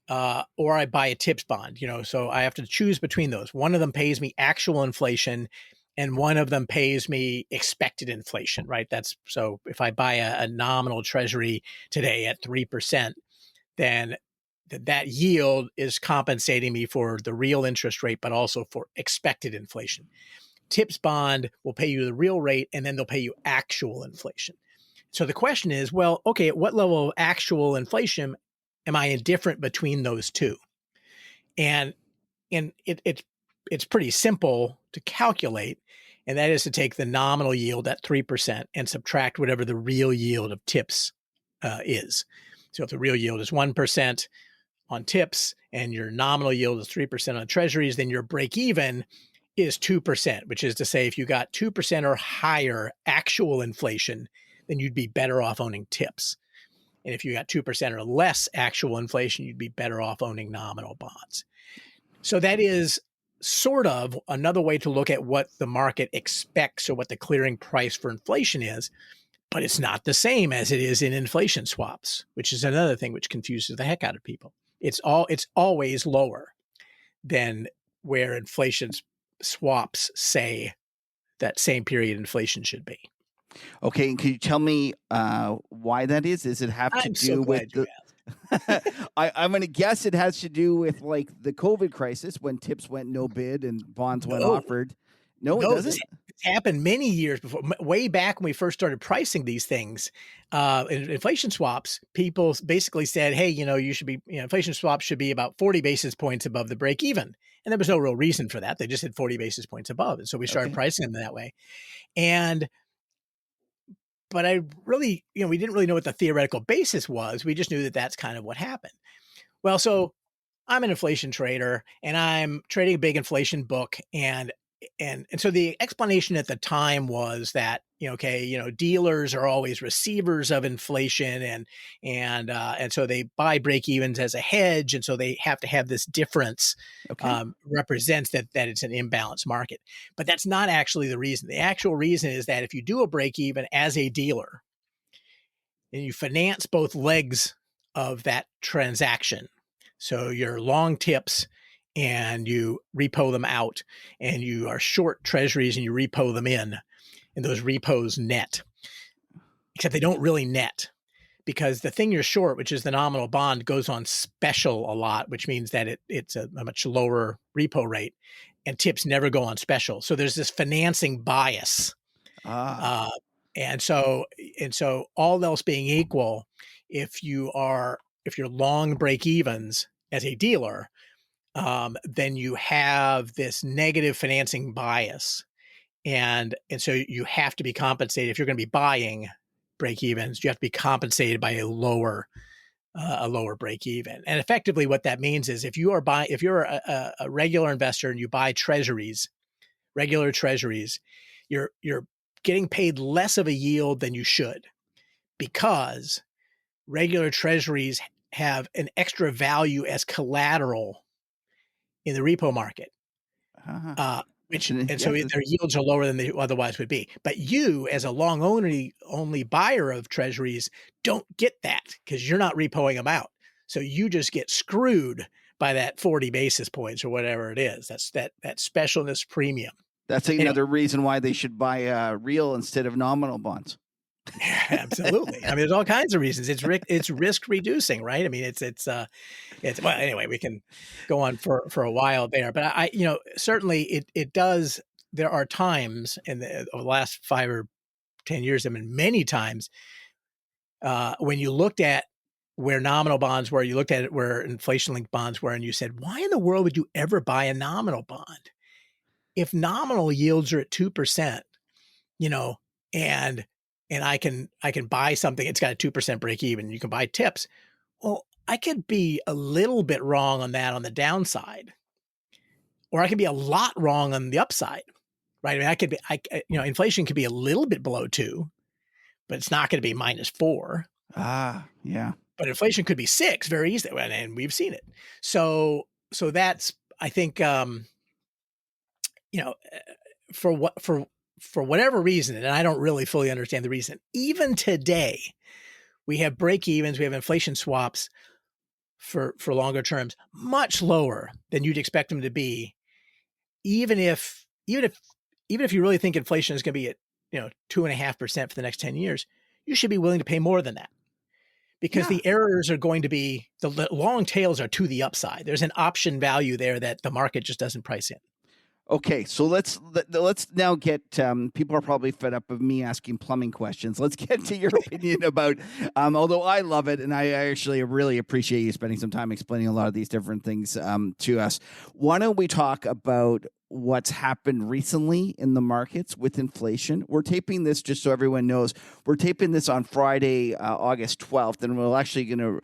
or I buy a TIPS bond, so I have to choose between those. One of them pays me actual inflation, and one of them pays me expected inflation, right? So if I buy a nominal treasury today at 3%, then that yield is compensating me for the real interest rate, but also for expected inflation. TIPS bond will pay you the real rate, and then they'll pay you actual inflation. So the question is, well, okay, at what level of actual inflation am I indifferent between those two? And it's pretty simple to calculate, and that is to take the nominal yield at 3% and subtract whatever the real yield of TIPS is. So if the real yield is 1% on TIPS and your nominal yield is 3% on treasuries, then your break even is 2%, which is to say, if you got 2% or higher actual inflation, then you'd be better off owning TIPS. And if you got 2% or less actual inflation, you'd be better off owning nominal bonds. So that is sort of another way to look at what the market expects or what the clearing price for inflation is, but it's not the same as it is in inflation swaps, which is another thing which confuses the heck out of people. It's always lower than where inflation swaps say that same period inflation should be. Okay, and can you tell me why that is? Does it have to do with the? I'm going to guess it has to do with like the COVID crisis when TIPS went no bid and bonds went offered. No, it doesn't. It's happened many years before. Way back when we first started pricing these things, in inflation swaps, people basically said, "Hey, you should be inflation swaps should be about 40 basis points above the break even," and there was no real reason for that. They just had 40 basis points above, and so we started pricing them that way. But I really, we didn't really know what the theoretical basis was. We just knew that that's kind of what happened. Well, so I'm an inflation trader, and I'm trading a big inflation book, and so the explanation at the time was that dealers are always receivers of inflation, and so they buy break evens as a hedge, and so they have to have this difference represents that it's an imbalanced market. But that's not actually the reason. The actual reason is that if you do a break even as a dealer, and you finance both legs of that transaction, so you're long TIPS and you repo them out, and you are short treasuries and you repo them in, and those repos net, except they don't really net, because the thing you're short, which is the nominal bond, goes on special a lot, which means that it's a much lower repo rate, and TIPS never go on special. So there's this financing bias. And so all else being equal, if you're long break evens as a dealer, then you have this negative financing bias. And so you have to be compensated. If you're going to be buying break evens, you have to be compensated by a lower break even. And effectively what that means is if you're a regular investor and you buy regular treasuries, you're getting paid less of a yield than you should, because regular treasuries have an extra value as collateral in the repo market, so their yields are lower than they otherwise would be. But you, as a long only buyer of treasuries, don't get that because you're not repoing them out. So you just get screwed by that 40 basis points or whatever it is. That's that specialness premium. That's another reason why they should buy real instead of nominal bonds. Absolutely. I mean, there's all kinds of reasons. It's risk reducing, right? I mean, it's well, anyway, we can go on for a while there, but I certainly it does. There are times in the last 5 or 10 years, I mean, many times when you looked at where nominal bonds were, you looked at it where inflation-linked bonds were, and you said, why in the world would you ever buy a nominal bond? If nominal yields are at 2%, and I can buy something, it's got a 2% break even, you can buy tips. Well, I could be a little bit wrong on that on the downside, or I can be a lot wrong on the upside, right? I mean, inflation could be a little bit below 2, but it's not going to be -4. Yeah. But inflation could be 6 very easily, and we've seen it. So that's, I think, for whatever reason, and I don't really fully understand the reason, even today, we have break evens, we have inflation swaps for longer terms, much lower than you'd expect them to be, even if you really think inflation is going to be at 2.5% for the next 10 years, you should be willing to pay more than that. Because the errors are going to be, the long tails are to the upside. There's an option value there that the market just doesn't price in. Okay, so let's now get. People are probably fed up of me asking plumbing questions. Let's get to your opinion about. Although I love it, and I actually really appreciate you spending some time explaining a lot of these different things to us. Why don't we talk about what's happened recently in the markets with inflation? We're taping this, just so everyone knows, we're taping this on Friday, August 12th, and we're actually going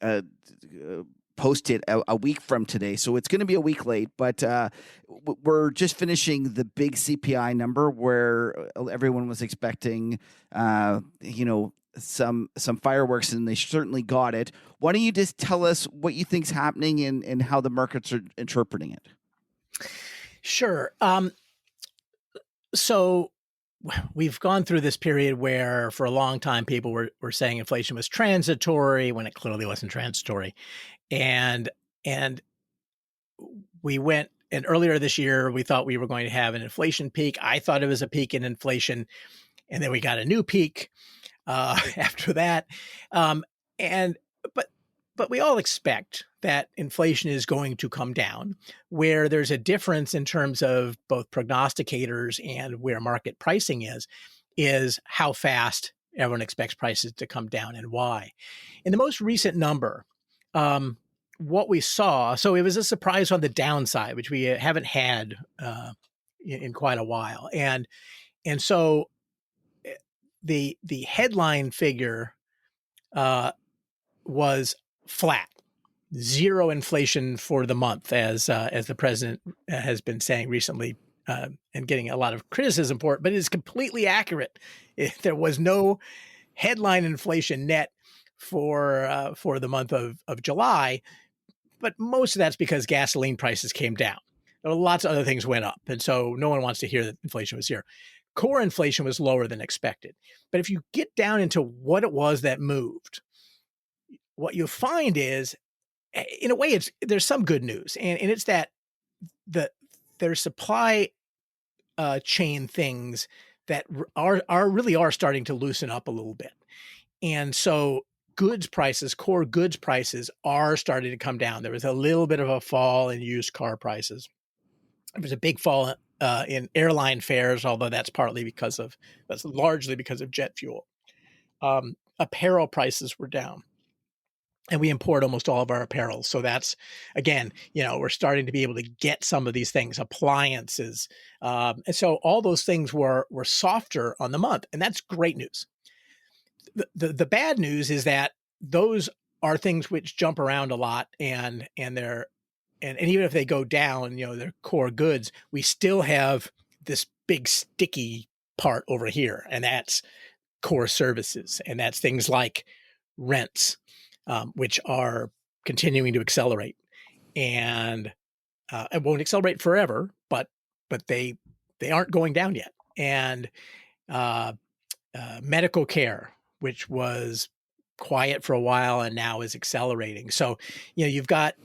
to post it a week from today. So it's going to be a week late, but we're just finishing the big CPI number where everyone was expecting, some fireworks, and they certainly got it. Why don't you just tell us what you think's happening and how the markets are interpreting it? Sure. So we've gone through this period where for a long time people were saying inflation was transitory when it clearly wasn't transitory. And we went, and earlier this year, we thought we were going to have an inflation peak. I thought it was a peak in inflation. And then we got a new peak after that. But we all expect that inflation is going to come down. Where there's a difference in terms of both prognosticators and where market pricing is how fast everyone expects prices to come down and why. In the most recent number, what we saw, so it was a surprise on the downside, which we haven't had in quite a while. And so the headline figure was flat, 0 inflation for the month, as the president has been saying recently, and getting a lot of criticism for it, but it is completely accurate. There was no headline inflation net for the month of July, but most of that's because gasoline prices came down. Lots of other things went up, and so no one wants to hear that inflation was here. Core inflation was lower than expected. But if you get down into what it was that moved, what you find is, in a way, there's some good news, and it's that there's supply chain things that are starting to loosen up a little bit, and so goods prices, core goods prices, are starting to come down. There was a little bit of a fall in used car prices. There was a big fall in airline fares, although that's largely because of jet fuel. Apparel prices were down, and we import almost all of our apparel. So that's, again, we're starting to be able to get some of these things, appliances. And so all those things were softer on the month, and that's great news. The bad news is that those are things which jump around a lot, and even if they go down, they're core goods, we still have this big sticky part over here, and that's core services, and that's things like rents, which are continuing to accelerate, and it won't accelerate forever, but they aren't going down yet, and medical care, which was quiet for a while and now is accelerating. So, you've got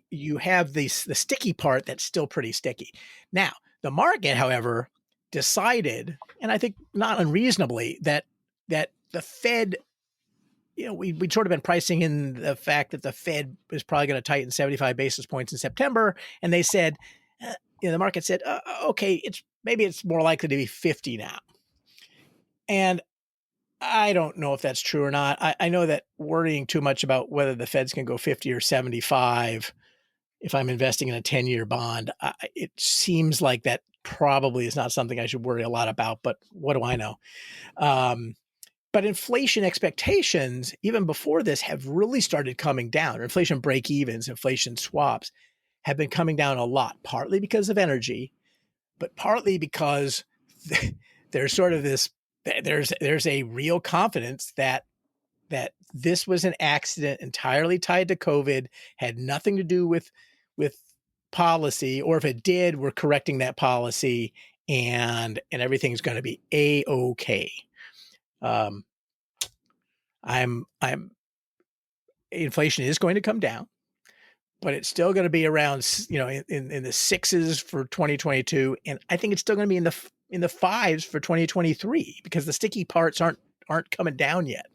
you have the sticky part that's still pretty sticky. Now, the market, however, decided, and I think not unreasonably, that the Fed, we'd sort of been pricing in the fact that the Fed was probably going to tighten 75 basis points in September, and they said, the market said, okay, maybe it's more likely to be 50 now. And I don't know if that's true or not. I know that worrying too much about whether the Fed's can go 50 or 75, if I'm investing in a 10-year bond, it seems like that probably is not something I should worry a lot about, but what do I know? But inflation expectations, even before this, have really started coming down. Inflation break-evens, inflation swaps have been coming down a lot, partly because of energy, but partly because there's sort of this, there's a real confidence that this was an accident entirely tied to COVID, had nothing to do with policy, or if it did, we're correcting that policy, and everything's going to be a-okay. Inflation is going to come down, but it's still going to be around, in the sixes for 2022, and I think it's still going to be in the fives for 2023 because the sticky parts aren't coming down yet.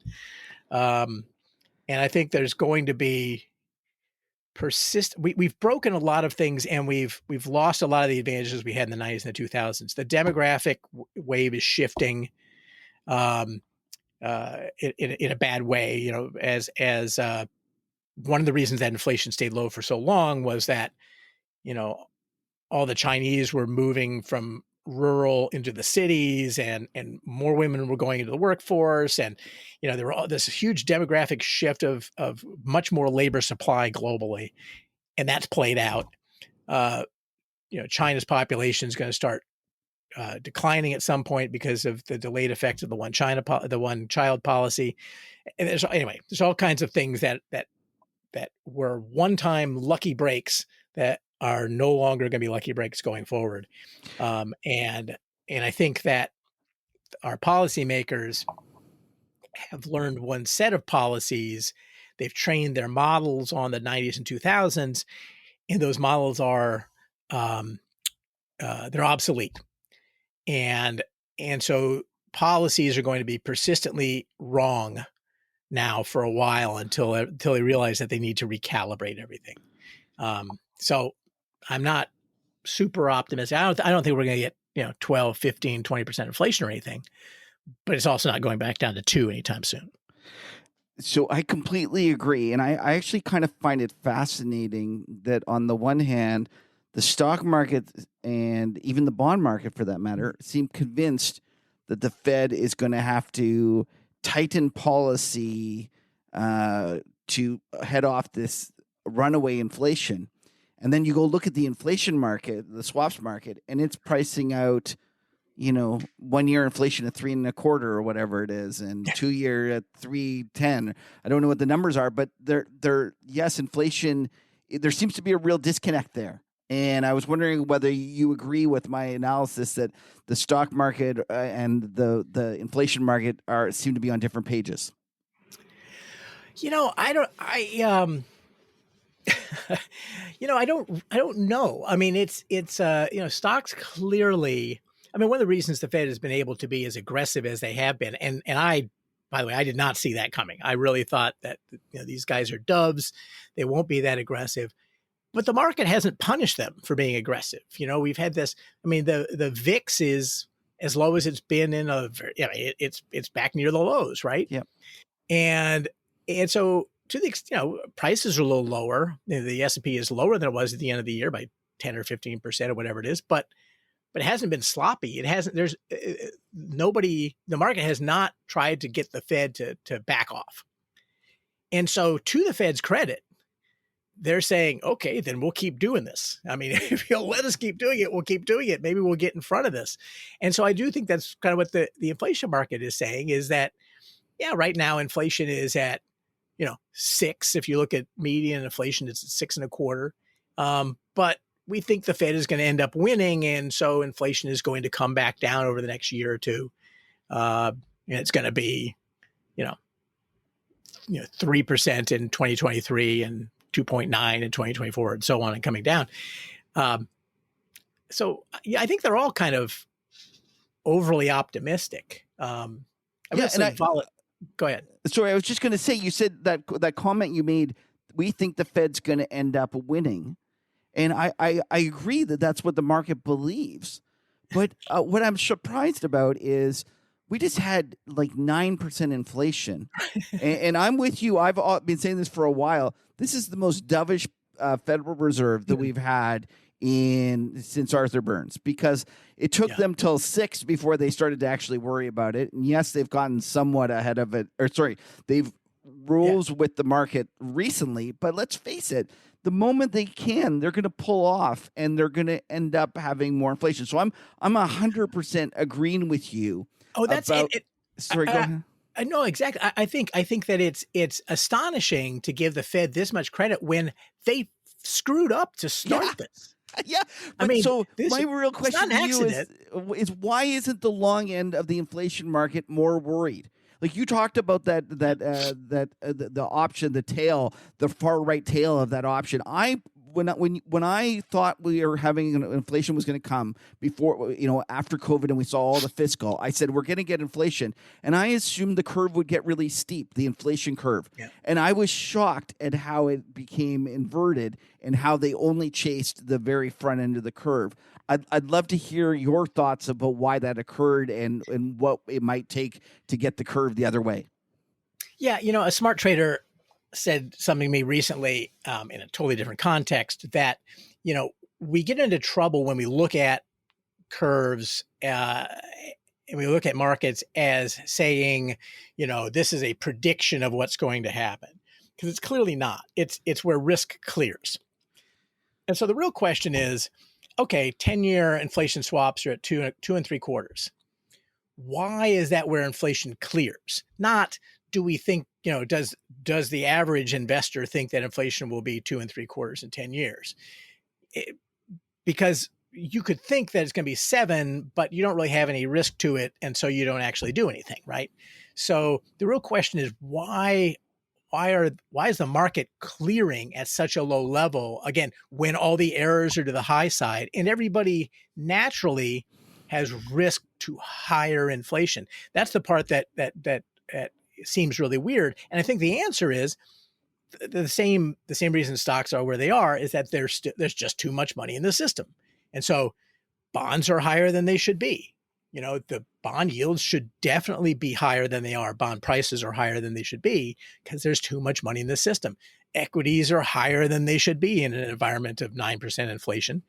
And I think there's going to be we've broken a lot of things, and we've lost a lot of the advantages we had in the 90s and the 2000s. The demographic wave is shifting in a bad way, as one of the reasons that inflation stayed low for so long was that, all the Chinese were moving from rural into the cities, and more women were going into the workforce. And, there were this huge demographic shift of much more labor supply globally. And that's played out. China's population is going to start declining at some point because of the delayed effect of the one child policy. And there's all kinds of things that were one-time lucky breaks that are no longer going to be lucky breaks going forward. And I think that our policymakers have learned one set of policies. They've trained their models on the 90s and 2000s, and those models are they're obsolete. And so policies are going to be persistently wrong now for a while until they realize that they need to recalibrate everything. So I'm not super optimistic. I don't think we're going to get 12, 15, 20% inflation or anything, but it's also not going back down to 2 anytime soon. So I completely agree. And I actually kind of find it fascinating that on the one hand, the stock market and even the bond market, for that matter, seem convinced that the Fed is going to have to tighten policy to head off this runaway inflation. And then you go look at the inflation market, the swaps market, and it's pricing out, 1 year inflation at 3.25 or whatever it is, and 2 year at 3.10. I don't know what the numbers are, but yes, inflation, there seems to be a real disconnect there. And I was wondering whether you agree with my analysis that the stock market and the inflation market seem to be on different pages. I don't know. I mean, it's stocks clearly. I mean, one of the reasons the Fed has been able to be as aggressive as they have been, and by the way, I did not see that coming. I really thought that these guys are doves; they won't be that aggressive. But the market hasn't punished them for being aggressive. We've had this. I mean, the VIX is as low as it's been in it's back near the lows, right? Yep. And so to the extent, prices are a little lower. The S&P is lower than it was at the end of the year by 10 or 15% or whatever it is, but it hasn't been sloppy. It hasn't. There's nobody. The market has not tried to get the Fed to back off. And so, to the Fed's credit, they're saying, okay, then we'll keep doing this. I mean, if you'll let us keep doing it, we'll keep doing it. Maybe we'll get in front of this. And so I do think that's kind of what the inflation market is saying, is that, right now inflation is at, 6. If you look at median inflation, it's at 6.25. But we think the Fed is going to end up winning. And so inflation is going to come back down over the next year or two. And it's going to be, 3% in 2023 and 2.9 in 2024 and so on and coming down. So yeah, I think they're all kind of overly optimistic. Go ahead. Sorry, I was just going to say, you said that comment you made, we think the Fed's going to end up winning. And I agree that that's what the market believes. But what I'm surprised about is we just had like 9% inflation. and I'm with you. I've been saying this for a while. This is the most dovish Federal Reserve that we've had since Arthur Burns, because it took them till 6 before they started to actually worry about it. And yes, they've gotten somewhat ahead of it, they've rules with the market recently, but let's face it, the moment they can, they're going to pull off and they're going to end up having more inflation. So I'm 100% agreeing with you. Oh, that's about, it. Sorry, go ahead. I know exactly. I think that it's astonishing to give the Fed this much credit when they screwed up to start this. Yeah, but my real question to you is why isn't the long end of the inflation market more worried? Like you talked about the option, the tail, the far right tail of that option. When I thought we were having inflation was going to come before, after COVID, and we saw all the fiscal, I said we're going to get inflation, and I assumed the curve would get really steep, the inflation curve, and I was shocked at how it became inverted and how they only chased the very front end of the curve. I'd love to hear your thoughts about why that occurred and what it might take to get the curve the other way. Yeah, a smart trader said something to me recently in a totally different context that, we get into trouble when we look at curves and we look at markets as saying, this is a prediction of what's going to happen, because it's clearly not. It's where risk clears. And so the real question is, okay, 10-year inflation swaps are at 2 3/4. Why is that where inflation clears? Not do we think, does the average investor think that inflation will be 2 3/4 in 10 years? Because you could think that it's going to be 7, but you don't really have any risk to it, and so you don't actually do anything, right? So the real question is why is the market clearing at such a low level, again, when all the errors are to the high side and everybody naturally has risk to higher inflation? That's the part that seems really weird. And I think the answer is the same reason stocks are where they are, is that there's just too much money in the system. And so bonds are higher than they should be. The bond yields should definitely be higher than they are. Bond prices are higher than they should be because there's too much money in the system. Equities are higher than they should be in an environment of 9% inflation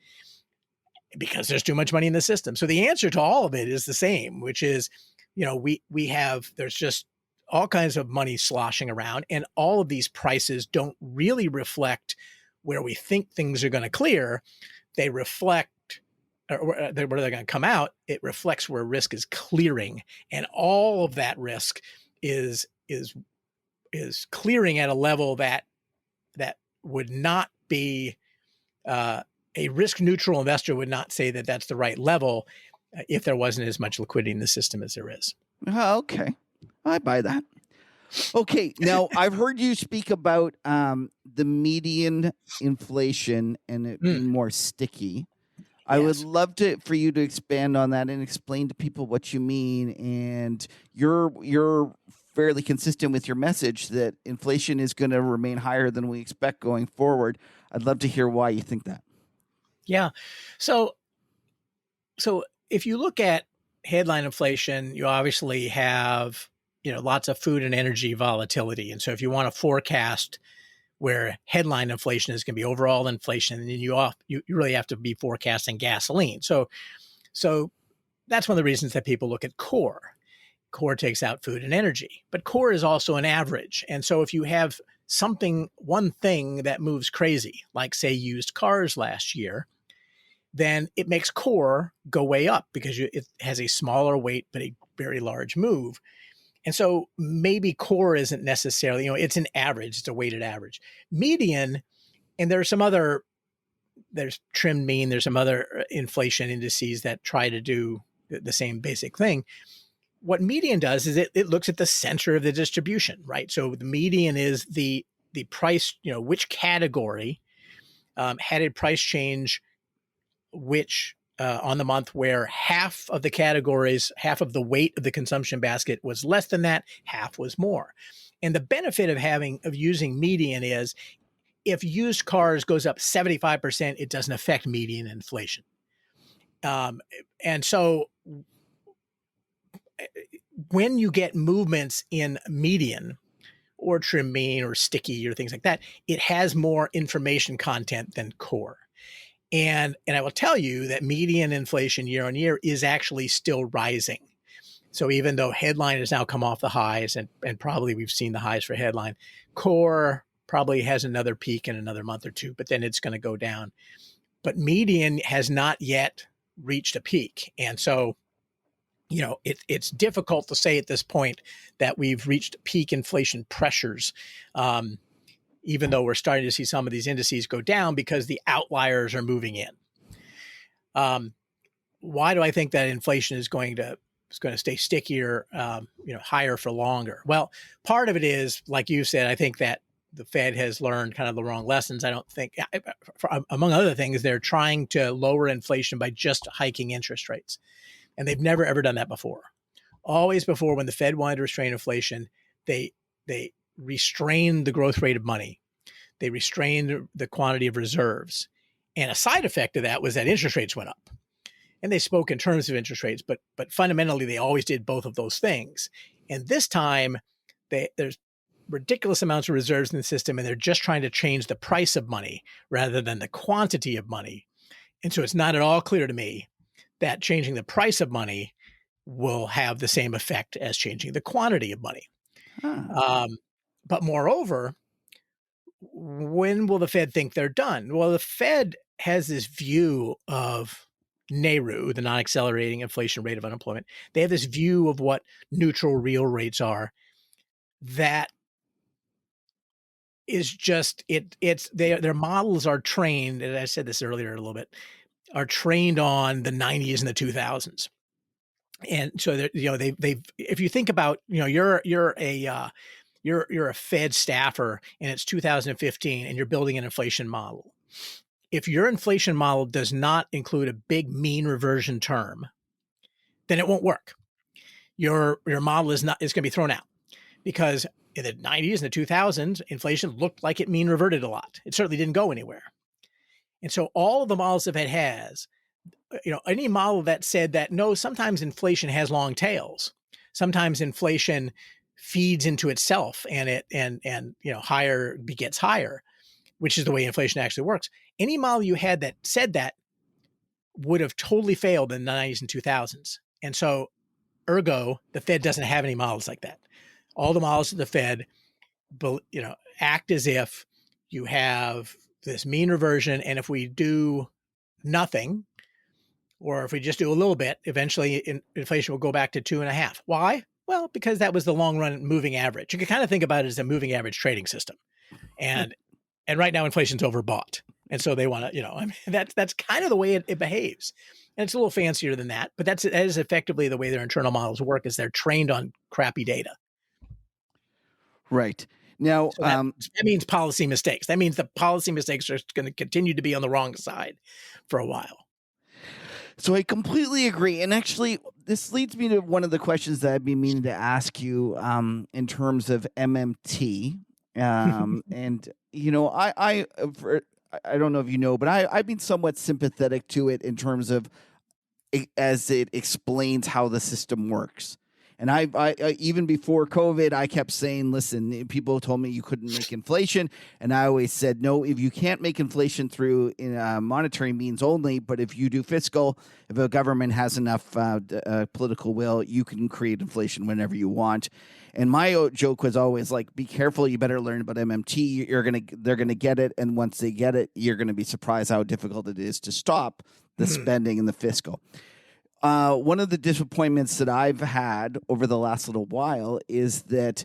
because there's too much money in the system. So the answer to all of it is the same, which is, there's just all kinds of money sloshing around, and all of these prices don't really reflect where we think things are going to clear. They reflect where they're going to come out. It reflects where risk is clearing, and all of that risk is clearing at a level that would not be a risk neutral investor would not say that that's the right level if there wasn't as much liquidity in the system as there is. Okay, I buy that. Okay, now I've heard you speak about the median inflation and it being more sticky. I would love for you to expand on that and explain to people what you mean. And you're fairly consistent with your message that inflation is going to remain higher than we expect going forward. I'd love to hear why you think that. Yeah. So if you look at headline inflation, you obviously have, lots of food and energy volatility. And so if you want to forecast where headline inflation is going to be overall inflation, and you really have to be forecasting gasoline. So that's one of the reasons that people look at core. Core takes out food and energy, but core is also an average. And so if you have one thing that moves crazy, like say used cars last year, then it makes core go way up because it has a smaller weight, but a very large move. And so maybe core isn't necessarily, it's an average, it's a weighted average. Median, and there's trimmed mean, there's some other inflation indices that try to do the same basic thing. What median does is it looks at the center of the distribution, right? So the median is the the price, which category had a price change, which on the month where half of the categories, half of the weight of the consumption basket was less than that, half was more. And the benefit of using median is if used cars goes up 75%, it doesn't affect median inflation. And so when you get movements in median or trim mean or sticky or things like that, it has more information content than core. And I will tell you that median inflation year on year is actually still rising. So even though headline has now come off the highs, and probably we've seen the highs for headline, core probably has another peak in another month or two, but then it's going to go down. But median has not yet reached a peak. And so, it's difficult to say at this point that we've reached peak inflation pressures, even though we're starting to see some of these indices go down because the outliers are moving in. Why do I think that inflation is going to stay stickier, higher for longer? Well, part of it is, like you said, I think that the Fed has learned kind of the wrong lessons. I don't think, among other things, they're trying to lower inflation by just hiking interest rates. And they've never, ever done that before. Always before, when the Fed wanted to restrain inflation, they restrained the growth rate of money. They restrained the quantity of reserves. And a side effect of that was that interest rates went up. And they spoke in terms of interest rates, but fundamentally, they always did both of those things. And this time, there's ridiculous amounts of reserves in the system, and they're just trying to change the price of money rather than the quantity of money. And so it's not at all clear to me that changing the price of money will have the same effect as changing the quantity of money. But moreover, when will the Fed think they're done? Well, the Fed has this view of NAIRU, the non-accelerating inflation rate of unemployment. They have this view of what neutral real rates are. That is just their models are trained, and I said this earlier a little bit, are trained on the 90s and the 2000s. And so they've if you think about, you're a Fed staffer and it's 2015 and you're building an inflation model. If your inflation model does not include a big mean reversion term, then it won't work. Your model is going to be thrown out, because in the 90s and the 2000s, inflation looked like it mean reverted a lot. It certainly didn't go anywhere. And so all of the models the Fed has, any model that said that, no, sometimes inflation has long tails. Sometimes inflation feeds into itself and higher begets higher, which is the way inflation actually works. Any model you had that said that would have totally failed in the 90s and 2000s. And so, ergo, the Fed doesn't have any models like that. All the models of the Fed, act as if you have this mean reversion, and if we do nothing, or if we just do a little bit, eventually inflation will go back to 2.5. Why? Well, because that was the long run moving average. You can kind of think about it as a moving average trading system, and right now inflation's overbought, and so they want to, that's kind of the way it behaves, and it's a little fancier than that, but that is effectively the way their internal models work. Is they're trained on crappy data. Right. Now, so that means policy mistakes. That means the policy mistakes are going to continue to be on the wrong side for a while. So I completely agree. And actually, this leads me to one of the questions that I've been meaning to ask you in terms of MMT. And, I don't know if you know, but I've been somewhat sympathetic to it in terms of as it explains how the system works. And I even before COVID, I kept saying, listen, people told me you couldn't make inflation. And I always said, no, if you can't make inflation through monetary means only, but if you do fiscal, if a government has enough political will, you can create inflation whenever you want. And my joke was always like, be careful, you better learn about MMT. They're gonna get it. And once they get it, you're gonna be surprised how difficult it is to stop the spending and the fiscal. One of the disappointments that I've had over the last little while is that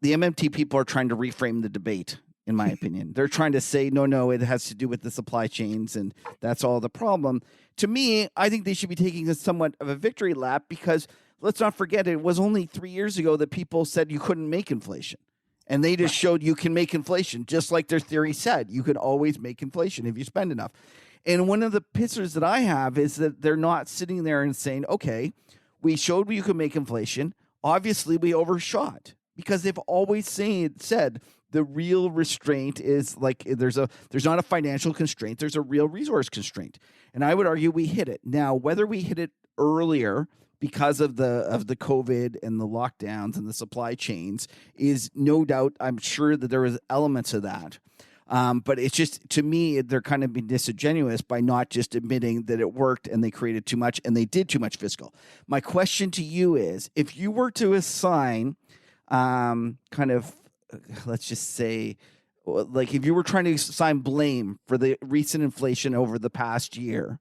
the MMT people are trying to reframe the debate, in my opinion. They're trying to say, no, it has to do with the supply chains, and that's all the problem. To me, I think they should be taking a somewhat of a victory lap, because let's not forget, it was only 3 years ago that people said you couldn't make inflation. And they just showed you can make inflation, just like their theory said. You can always make inflation if you spend enough. And one of the pissers that I have is that they're not sitting there and saying, okay, we showed you can make inflation. Obviously, we overshot, because they've always said the real restraint is like there's not a financial constraint. There's a real resource constraint. And I would argue we hit it. Now, whether we hit it earlier because of the COVID and the lockdowns and the supply chains is no doubt, I'm sure that there was elements of that. But it's just, to me, they're kind of being disingenuous by not just admitting that it worked and they created too much and they did too much fiscal. My question to you is, if you were to assign let's just say, like if you were trying to assign blame for the recent inflation over the past year,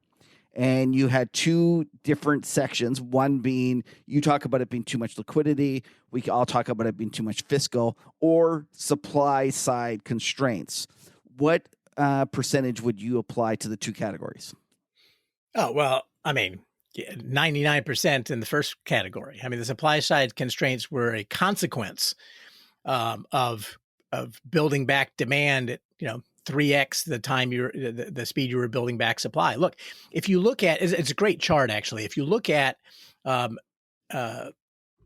and you had two different sections, one being you talk about it being too much liquidity, we all talk about it being too much fiscal, or supply side constraints, what percentage would you apply to the two categories? Oh, well, I mean, 99% in the first category. I mean, the supply side constraints were a consequence of building back demand at 3x the time the speed you were building back supply. Look, if you look at, it's a great chart actually. If you look at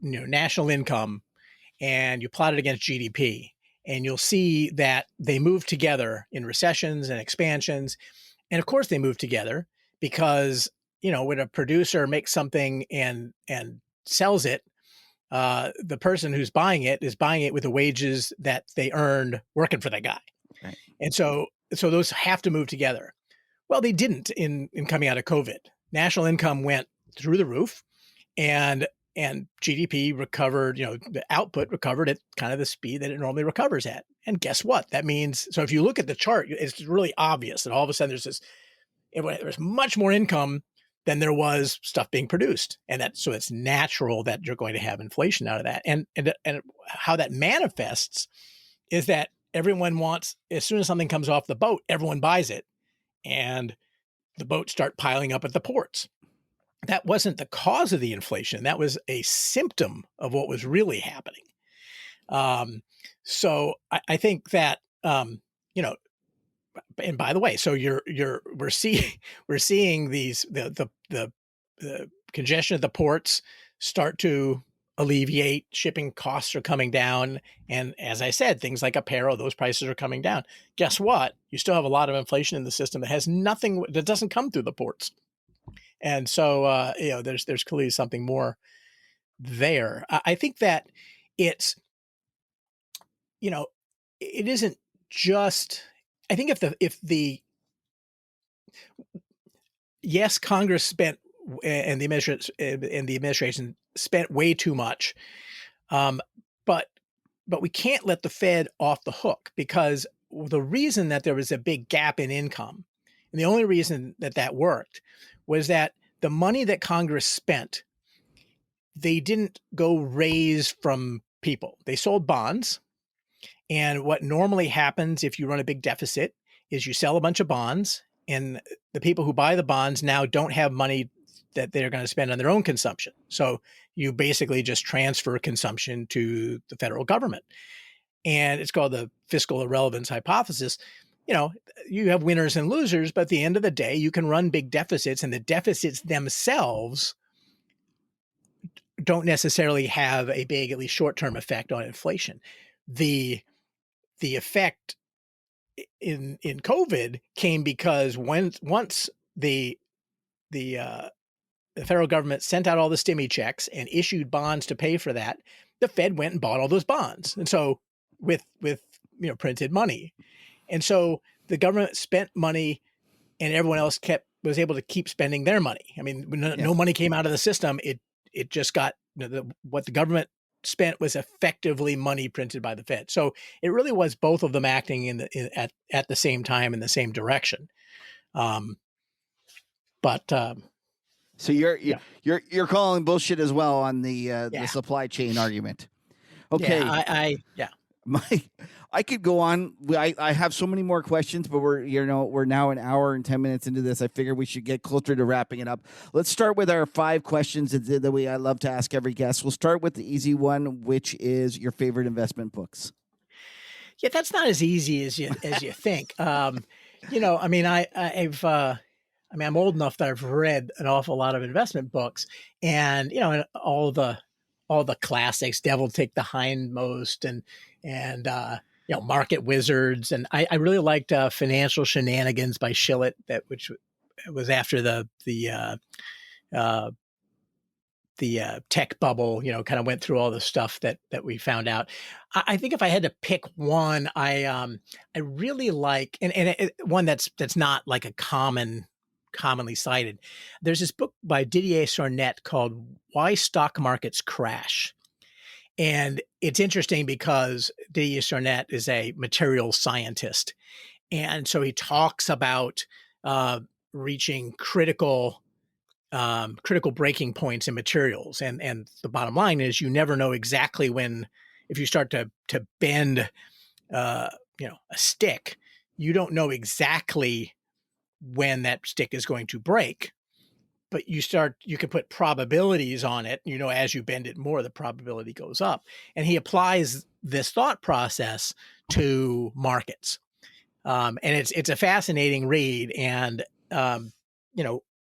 national income and you plot it against GDP, and you'll see that they move together in recessions and expansions, and of course they move together because when a producer makes something and sells it, the person who's buying it is buying it with the wages that they earned working for that guy. Right. And so those have to move together. Well, they didn't in coming out of COVID. National income went through the roof, and GDP recovered, the output recovered at kind of the speed that it normally recovers at. And guess what? That means, so if you look at the chart, it's really obvious that all of a sudden there's much more income than there was stuff being produced. And so it's natural that you're going to have inflation out of that. And how that manifests is that everyone wants, as soon as something comes off the boat, everyone buys it. And the boats start piling up at the ports. That wasn't the cause of the inflation. That was a symptom of what was really happening. So I think that, and by the way, so we're seeing these the congestion at the ports start to alleviate. Shipping costs are coming down, and as I said, things like apparel, those prices are coming down. Guess what? You still have a lot of inflation in the system that has nothing, that doesn't come through the ports, and so there's clearly something more there. I think that it's it isn't just. I think yes, Congress spent and the administration spent way too much, but we can't let the Fed off the hook, because the reason that there was a big gap in income, and the only reason that worked, was that the money that Congress spent, they didn't go raise from people. They sold bonds. And what normally happens if you run a big deficit is you sell a bunch of bonds, and the people who buy the bonds now don't have money that they're going to spend on their own consumption. So you basically just transfer consumption to the federal government. And it's called the fiscal irrelevance hypothesis. You have winners and losers, but at the end of the day, you can run big deficits, and the deficits themselves don't necessarily have a big, at least short-term effect on inflation. The effect in COVID came because once the federal government sent out all the stimmy checks and issued bonds to pay for that, the Fed went and bought all those bonds, and so with printed money, and so the government spent money, and everyone else was able to keep spending their money. I mean, no money came out of the system. It just got what the government spent was effectively money printed by the Fed. So it really was both of them acting at the same time in the same direction. So you're calling bullshit as well on the supply chain argument. Okay. Yeah, I could go on. I have so many more questions, but we're now an hour and 10 minutes into this. I figure we should get closer to wrapping it up. Let's start with our 5 questions that I love to ask every guest. We'll start with the easy one, which is your favorite investment books. Yeah, that's not as easy as you think. I mean, I'm old enough that I've read an awful lot of investment books, and and all the classics, "Devil Take the Hindmost," and Market Wizards, and I really liked "Financial Shenanigans" by Shillett, which was after uh, the tech bubble, kind of went through all the stuff that we found out. I think if I had to pick one, I really like, one that's not like a commonly cited. There's this book by Didier Sornet called "Why Stock Markets Crash," and it's interesting because Didier Sornet is a materials scientist, and so he talks about reaching critical breaking points in materials. And the bottom line is you never know exactly when, if you start to bend, a stick, you don't know exactly when that stick is going to break, but you can put probabilities on it. As you bend it more, the probability goes up. And he applies this thought process to markets. And it's a fascinating read. And,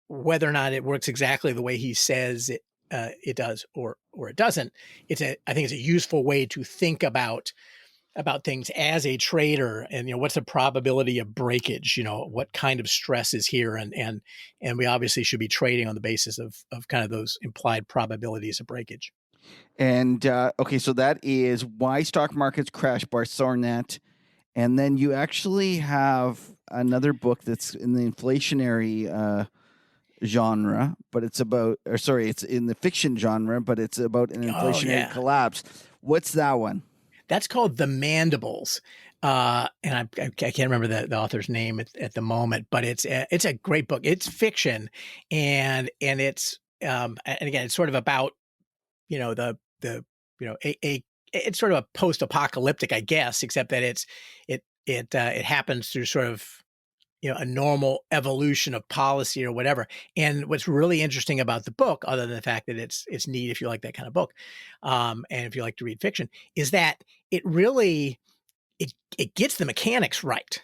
whether or not it works exactly the way he says it does or it doesn't, I think it's a useful way to think about things as a trader. And what's the probability of breakage? What kind of stress is here, and we obviously should be trading on the basis of kind of those implied probabilities of breakage. And okay, so that is "Why Stock Markets Crash" by Sornet. And then you actually have another book that's in the inflationary genre, but it's in the fiction genre, but it's about an inflationary collapse. What's that one? That's called "The Mandibles." And I can't remember the author's name at the moment, but it's a great book. It's fiction, and it's and again, it's sort of about it's sort of a post-apocalyptic, I guess, except that it happens through sort of a normal evolution of policy or whatever. And what's really interesting about the book, other than the fact that it's neat if you like that kind of book, and if you like to read fiction, is that it really it gets the mechanics right.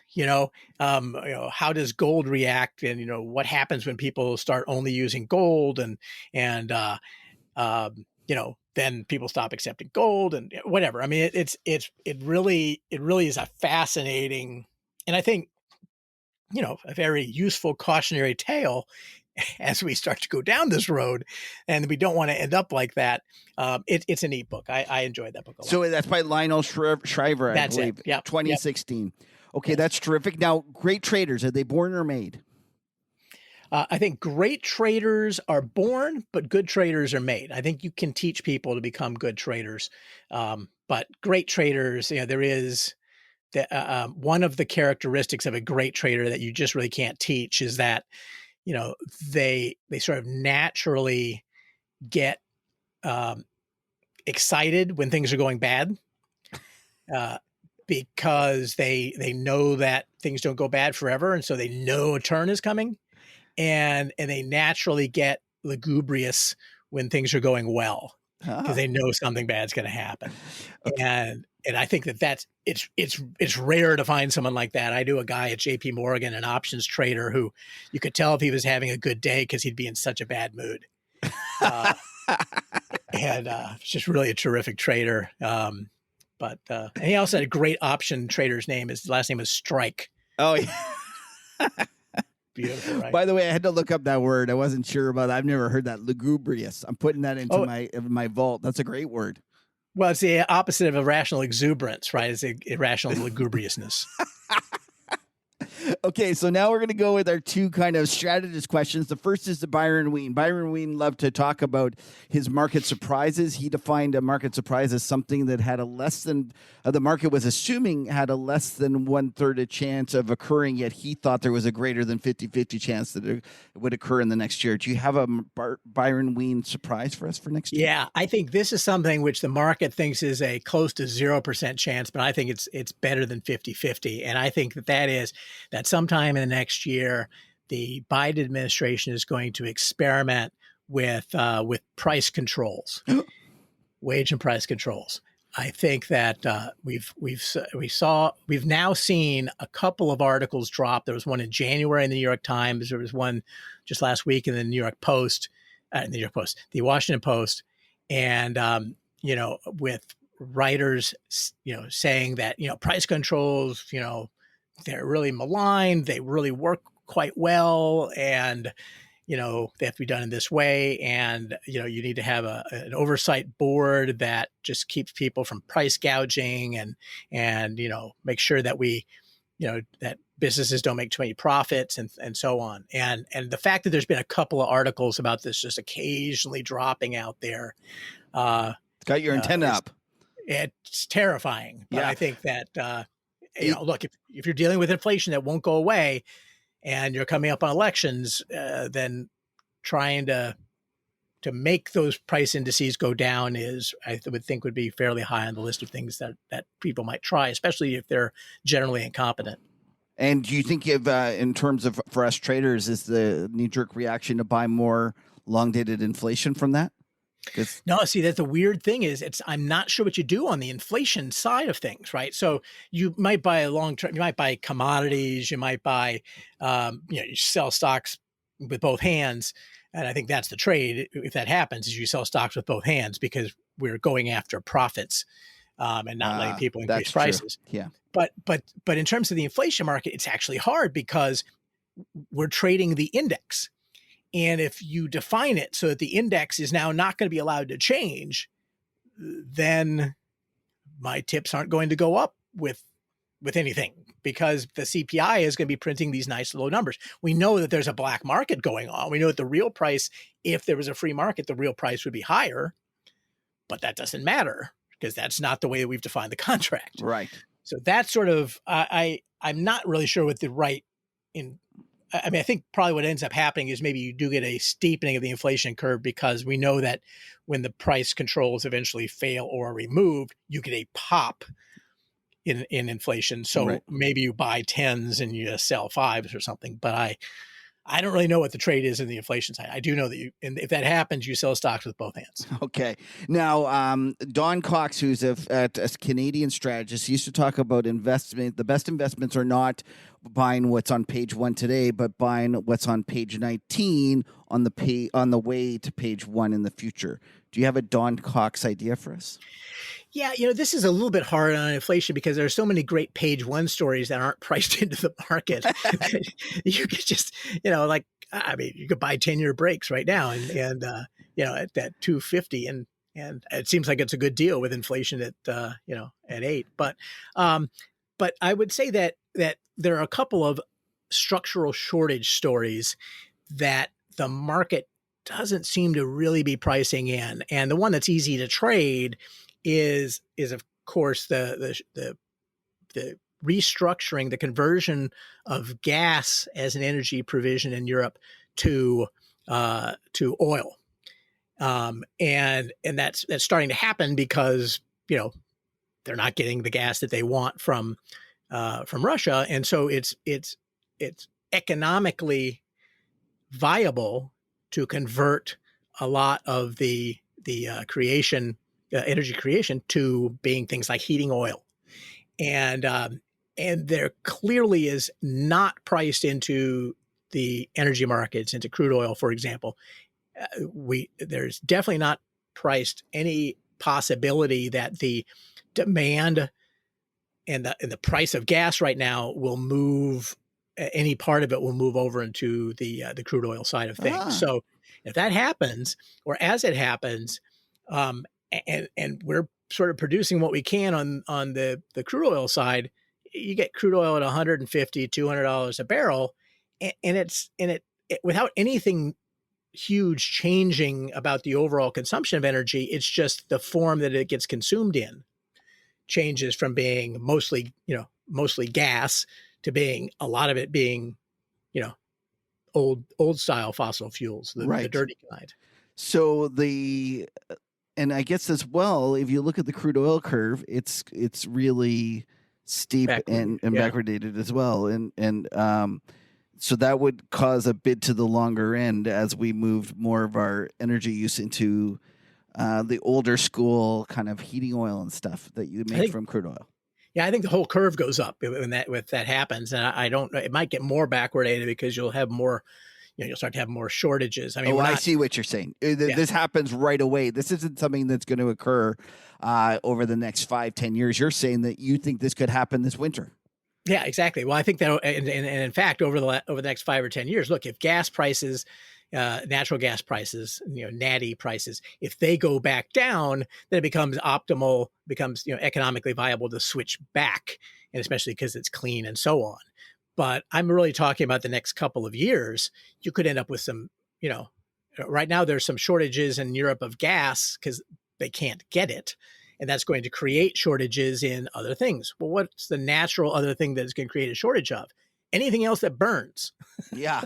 How does gold react, and what happens when people start only using gold, and then people stop accepting gold and whatever. I mean, it really is a fascinating, and I think, a very useful cautionary tale as we start to go down this road, and we don't want to end up like that. It's a neat book. I enjoyed that book a lot. So that's by Lionel Shriver, I believe. Yep. 2016. Yep. Okay, that's terrific. Now, great traders, are they born or made? I think great traders are born, but good traders are made. I think you can teach people to become good traders, but great traders, there is one of the characteristics of a great trader that you just really can't teach is that they sort of naturally get excited when things are going bad, because they know that things don't go bad forever, and so they know a turn is coming, and they naturally get lugubrious when things are going well, because they know something bad's going to happen. Okay. And I think it's rare to find someone like that. I knew a guy at JP Morgan, an options trader, who you could tell if he was having a good day because he'd be in such a bad mood. And just really a terrific trader. But and he also had a great option trader's name. His last name was Strike. Oh, yeah. Beautiful, right? By the way, I had to look up that word. I wasn't sure about that. I've never heard that. Lugubrious. I'm putting that into my vault. That's a great word. Well, it's the opposite of irrational exuberance, right? It's irrational lugubriousness. Okay, so now we're going to go with our two kind of strategist questions. The first is to Byron Wien. Byron Wien loved to talk about his market surprises. He defined a market surprise as something that had a less than, the market was assuming had a less than 1/3 chance of occurring, yet he thought there was a greater than 50-50 chance that it would occur in the next year. Do you have a Byron Wien surprise for us for next year? Yeah, I think this is something which the market thinks is a close to 0% chance, but I think it's better than 50-50. And I think that is that sometime in the next year, the Biden administration is going to experiment with price controls, wage and price controls. I think that we've now seen a couple of articles drop. There was one in January in the New York Times. There was one just last week in the New York Post, the Washington Post, and with writers, saying that price controls, they're really maligned. They really work quite well, and they have to be done in this way. And, you need to have an oversight board that just keeps people from price gouging and make sure that that businesses don't make too many profits and so on. And the fact that there's been a couple of articles about this just occasionally dropping out there. It's got your antenna up. It's terrifying. But Yeah. I think that, look, if you're dealing with inflation that won't go away, and you're coming up on elections, then trying to make those price indices go down I would think would be fairly high on the list of things that people might try, especially if they're generally incompetent. And do you think in terms of, for us traders, is the knee-jerk reaction to buy more long-dated inflation from that? No, see, that's the weird thing is I'm not sure what you do on the inflation side of things, right? So you might buy you might buy commodities, you might buy, you sell stocks with both hands. And I think that's the trade. If that happens, is you sell stocks with both hands because we're going after profits and not letting people increase prices. True. Yeah. But in terms of the inflation market, it's actually hard because we're trading the index. And if you define it so that the index is now not going to be allowed to change, then my tips aren't going to go up with anything because the CPI is going to be printing these nice low numbers. We know that there's a black market going on. We know that the real price, if there was a free market, the real price would be higher, but that doesn't matter because that's not the way that we've defined the contract. Right. So that's sort of, I'm not really sure what the right I think probably what ends up happening is maybe you do get a steepening of the inflation curve because we know that when the price controls eventually fail or are removed, you get a pop in inflation. So maybe you buy 10s and you sell 5s or something. But I don't really know what the trade is in the inflation side. I do know that and if that happens, you sell stocks with both hands. Okay. Now, Don Cox, who's a Canadian strategist, used to talk about investment. The best investments are not buying what's on page 1 today, but buying what's on page 19 on the way to page 1 in the future. Do you have a Don Cox idea for us? Yeah, this is a little bit hard on inflation because there are so many great page 1 stories that aren't priced into the market. You could just, you could buy 10-year breaks right now and at that 250 and it seems like it's a good deal with inflation at, at 8. But I would say that there are a couple of structural shortage stories that the market doesn't seem to really be pricing in. And the one that's easy to trade is of course the restructuring, the conversion of gas as an energy provision in Europe to oil, and that's starting to happen because they're not getting the gas that they want from Russia, and so it's economically viable to convert a lot of the energy creation to being things like heating oil. And there clearly is not priced into the energy markets, into crude oil, for example. There's definitely not priced any possibility that the demand and the price of gas right now will move, any part of it will move over into the crude oil side of things. So if that happens, or as it happens, and we're sort of producing what we can on the crude oil side, you get crude oil at $150, $200 a barrel, and it without anything huge changing about the overall consumption of energy. It's just the form that it gets consumed in changes from being mostly gas to being a lot of it being, old style fossil fuels, the dirty kind. So and I guess as well, if you look at the crude oil curve, it's really steep and backwardated as well. And so that would cause a bid to the longer end as we moved more of our energy use into the older school kind of heating oil and stuff that you make from crude oil. Yeah, I think the whole curve goes up when that happens, and I don't know. It might get more backwardated because you'll have more. You'll start to have more shortages. I mean, I see what you're saying. This happens right away. This isn't something that's going to occur over the next 5-10 years. You're saying that you think this could happen this winter. Yeah, exactly. Well, I think that, and in fact, over the next 5 or 10 years, look, if gas prices, natural gas prices, natty prices, if they go back down, then it becomes optimal, becomes economically viable to switch back, and especially because it's clean and so on. But I'm really talking about the next couple of years. You could end up with some, right now there's some shortages in Europe of gas because they can't get it. And that's going to create shortages in other things. Well, what's the natural other thing that is going to create a shortage of? Anything else that burns. Yeah.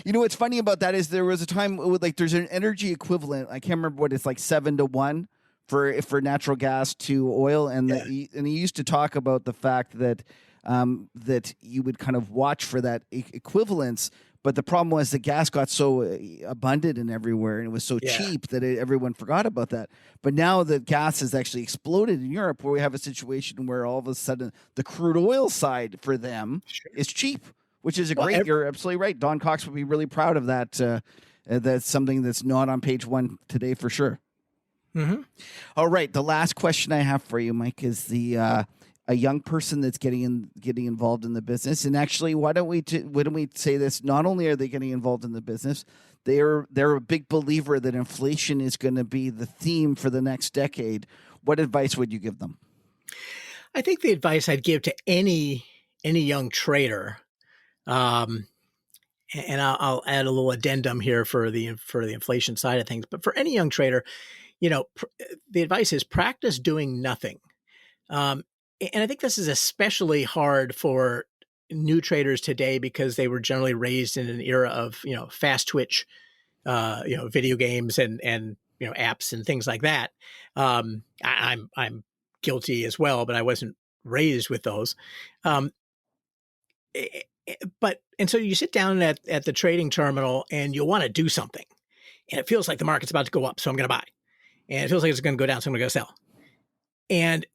What's funny about that is there was a time with there's an energy equivalent. I can't remember what it's 7 to 1 for natural gas to oil. And he used to talk about the fact that that you would kind of watch for that equivalence. But the problem was the gas got so abundant and everywhere, and it was so cheap that everyone forgot about that. But now the gas has actually exploded in Europe, where we have a situation where all of a sudden the crude oil side for them is cheap, which is great. You're absolutely right. Don Cox would be really proud of that. That's something that's not on page 1 today for sure. Mm-hmm. All right. The last question I have for you, Mike, is a young person that's getting involved in the business. And actually, why don't we say this? Not only are they getting involved in the business, they're a big believer that inflation is going to be the theme for the next decade. What advice would you give them? I think the advice I'd give to any young trader, and I'll add a little addendum here for the inflation side of things. But for any young trader, the advice is practice doing nothing. And I think this is especially hard for new traders today because they were generally raised in an era of, fast twitch, video games and apps and things like that. I'm guilty as well, but I wasn't raised with those. And so you sit down at the trading terminal and you'll want to do something, and it feels like the market's about to go up, so I'm going to buy, and it feels like it's going to go down, so I'm going to go sell. And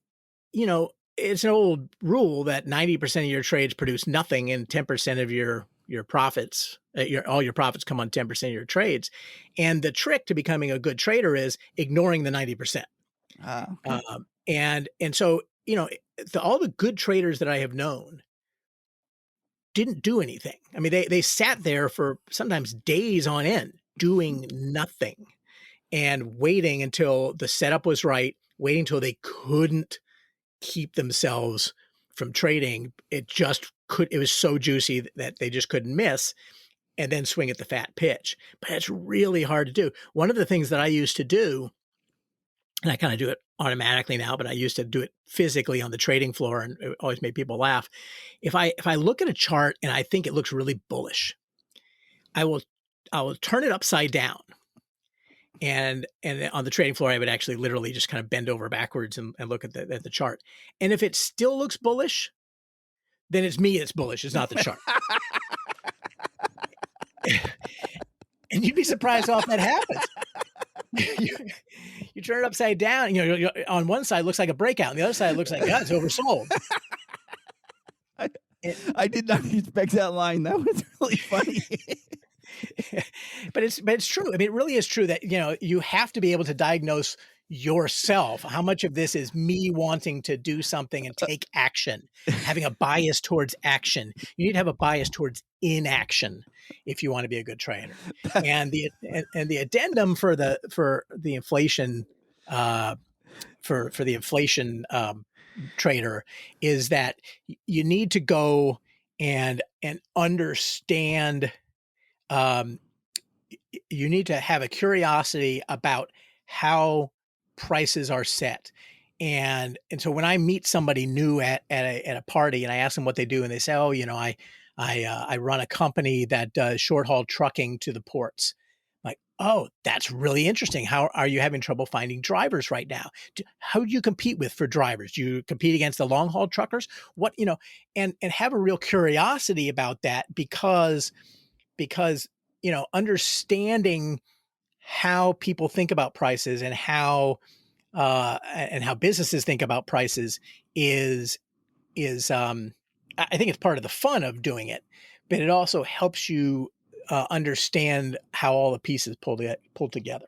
it's an old rule that 90% of your trades produce nothing, and 10% of your profits, all your profits come on 10% of your trades. And the trick to becoming a good trader is ignoring the 90%. Okay. And so, all the good traders that I have known didn't do anything. I mean, they sat there for sometimes days on end doing nothing and waiting until the setup was right, waiting until they couldn't keep themselves from trading. It was so juicy that they just couldn't miss, and then swing at the fat pitch. But it's really hard to do. One of the things that I used to do, and I kind of do it automatically now, but I used to do it physically on the trading floor, and it always made people laugh. If I look at a chart and I think it looks really bullish, I will turn it upside down. And on the trading floor, I would actually literally just kind of bend over backwards and look at the chart. And if it still looks bullish, then it's me that's bullish. It's not the chart. And you'd be surprised how often that happens. You turn it upside down. On one side it looks like a breakout, and the other side looks like it's oversold. I did not expect that line. That was really funny. But it's true. I mean, it really is true that, you have to be able to diagnose yourself. How much of this is me wanting to do something and take action, having a bias towards action? You need to have a bias towards inaction if you want to be a good trader. And the addendum for the inflation, for the inflation trader is that you need to go and understand. You need to have a curiosity about how prices are set. And so when I meet somebody new at a party and I ask them what they do, and they say, I run a company that does short haul trucking to the ports. I'm like, oh, that's really interesting. How are you having trouble finding drivers right now? How do you compete for drivers? Do you compete against the long haul truckers? And have a real curiosity about that because understanding how people think about prices and how businesses think about prices is I think it's part of the fun of doing it, but it also helps you understand how all the pieces pull together.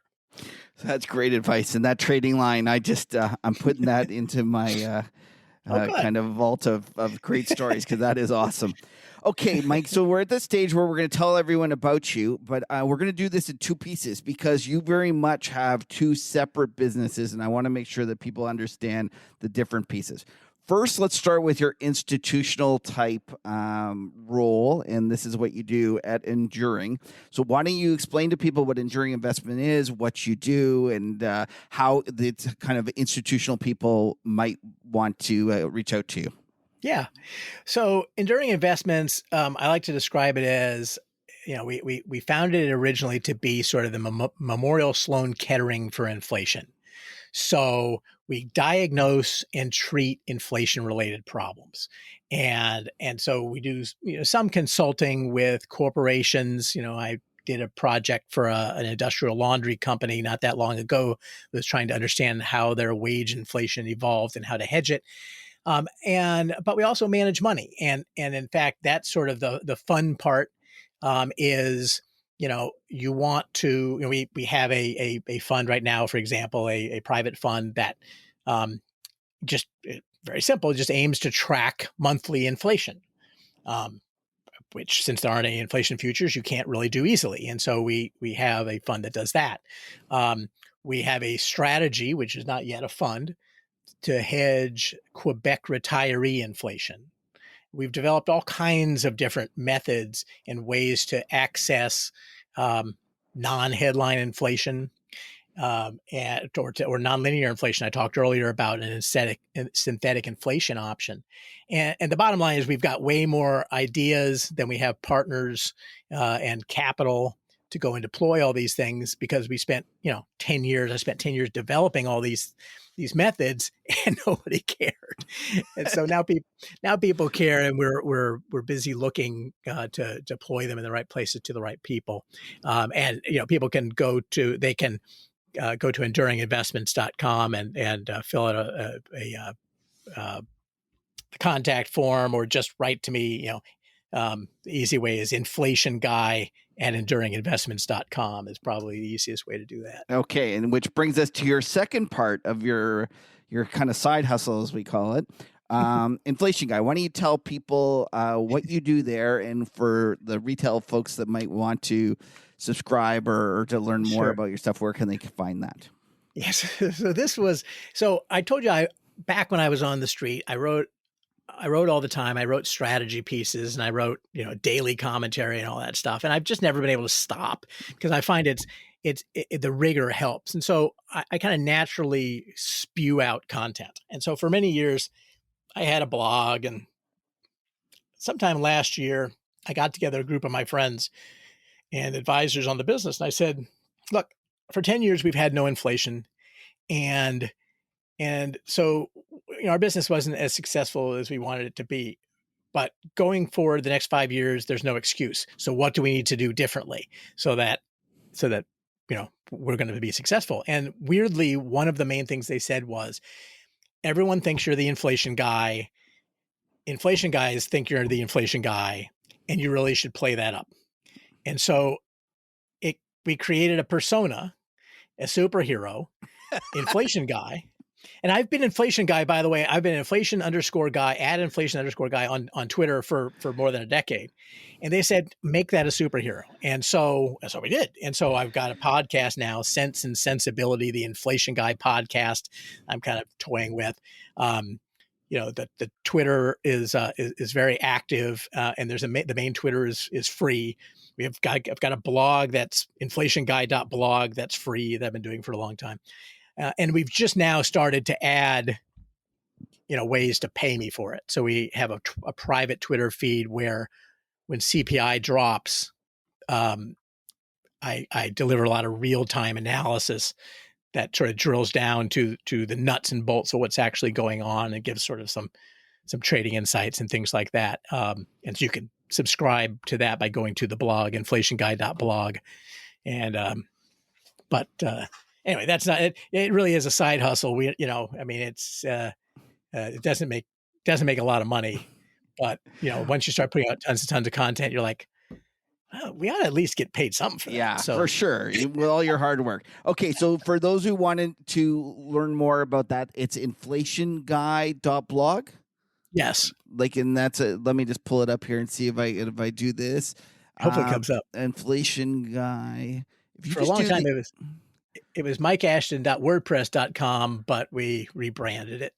So that's great advice. And that trading line, I'm putting that into my Oh, good. kind of vault of great stories, because that is awesome. Okay, Mike, so we're at the stage where we're going to tell everyone about you, but we're going to do this in two pieces because you very much have two separate businesses, and I want to make sure that people understand the different pieces. First, let's start with your institutional type role, and this is what you do at Enduring. So why don't you explain to people what Enduring Investment is, what you do, and how the kind of institutional people might want to reach out to you? Yeah. So Enduring Investments, I like to describe it as, we founded it originally to be sort of the Memorial Sloan Kettering for inflation. So we diagnose and treat inflation-related problems, and so we do some consulting with corporations. I did a project for an industrial laundry company not that long ago that was trying to understand how their wage inflation evolved and how to hedge it. But we also manage money, and in fact, that's sort of the fun part. Is you want to, we have a fund right now, for example, a private fund that just very simple, just aims to track monthly inflation, which, since there aren't any inflation futures, you can't really do easily. And so we have a fund that does that. We have a strategy, which is not yet a fund, to hedge Quebec retiree inflation. We've developed all kinds of different methods and ways to access non-headline inflation or nonlinear inflation. I talked earlier about an synthetic inflation option. And the bottom line is we've got way more ideas than we have partners and capital to go and deploy all these things, because we spent 10 years. I spent 10 years developing all these methods, and nobody cared. And so now people care, and we're busy looking to deploy them in the right places to the right people. And people can go to enduringinvestments.com and fill out a contact form, or just write to me. The easy way is inflationguy@enduringinvestments.com is probably the easiest way to do that. Okay, and which brings us to your second part of your kind of side hustle, as we call it, Inflation Guy. Why don't you tell people what you do there, and for the retail folks that might want to subscribe or to learn more about your stuff, where can they find that? Yes. So I told you, back when I was on the street, I wrote all the time. I wrote strategy pieces, and I wrote, daily commentary and all that stuff. And I've just never been able to stop, because I find the rigor helps. And so I kind of naturally spew out content. And so for many years I had a blog, and sometime last year I got together a group of my friends and advisors on the business. And I said, look, for 10 years we've had no inflation. And so, our business wasn't as successful as we wanted it to be, but going forward the next 5 years, there's no excuse. So what do we need to do differently so that we're going to be successful? And weirdly, one of the main things they said was, everyone thinks you're the inflation guy. Inflation guys think you're the inflation guy, and you really should play that up. And so we created a persona, a superhero, inflation guy. And I've been inflation guy, by the way. I've been inflation_guy on Twitter for more than a decade. And they said, make that a superhero. And so we did. And so I've got a podcast now, Sense and Sensibility, the Inflation Guy podcast. I'm kind of toying with. The Twitter is very active, and the main Twitter is free. I've got a blog that's inflationguy.blog that's free, that I've been doing for a long time. And we've just now started to add, ways to pay me for it. So we have a private Twitter feed where, when CPI drops, I deliver a lot of real-time analysis that sort of drills down to the nuts and bolts of what's actually going on, and gives sort of some trading insights and things like that. And so you can subscribe to that by going to the blog, inflationguy.blog. And But anyway, that's not it. It really is a side hustle. I mean, it's it doesn't make a lot of money, but once you start putting out tons and tons of content, you're like, well, we ought to at least get paid something for that. Yeah, So for sure. With all your hard work. Okay, so for those who wanted to learn more about that, it's inflationguy.blog. yes, And that's let me just pull it up here and see if I do this. hopefully it comes up. Inflation Guy. If you For a long time, it was mikeashton.wordpress.com, but we rebranded it.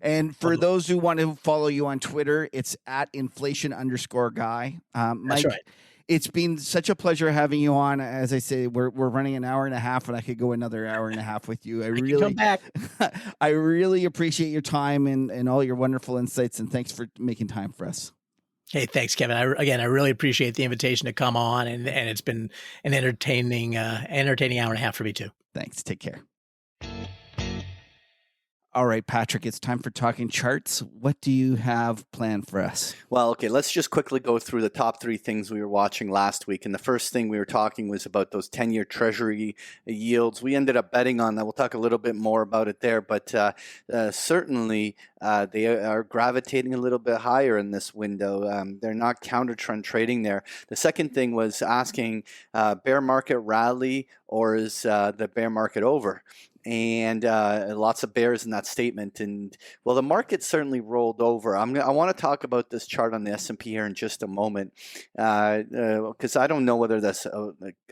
And for those who want to follow you on Twitter, it's at inflation_guy. Mike, That's right. It's been such a pleasure having you on. As I say, we're running an hour and a half, and I could go another hour and a half with you. Come back. I really appreciate your time and all your wonderful insights, and thanks for making time for us. Hey, thanks, Kevin. I really appreciate the invitation to come on, and it's been an entertaining hour and a half for me too. Thanks. Take care. All right, Patrick, it's time for talking charts. What do you have planned for us? Well, okay, let's just quickly go through the top 3 things we were watching last week. And the first thing we were talking was about those 10-year Treasury yields. We ended up betting on that. We'll talk a little bit more about it there, but certainly they are gravitating a little bit higher in this window. They're not counter-trend trading there. The second thing was asking bear market rally, or is the bear market over? And lots of bears in that statement. And well, the market certainly rolled over. I want to talk about this chart on the S&P here in just a moment, because I don't know whether that's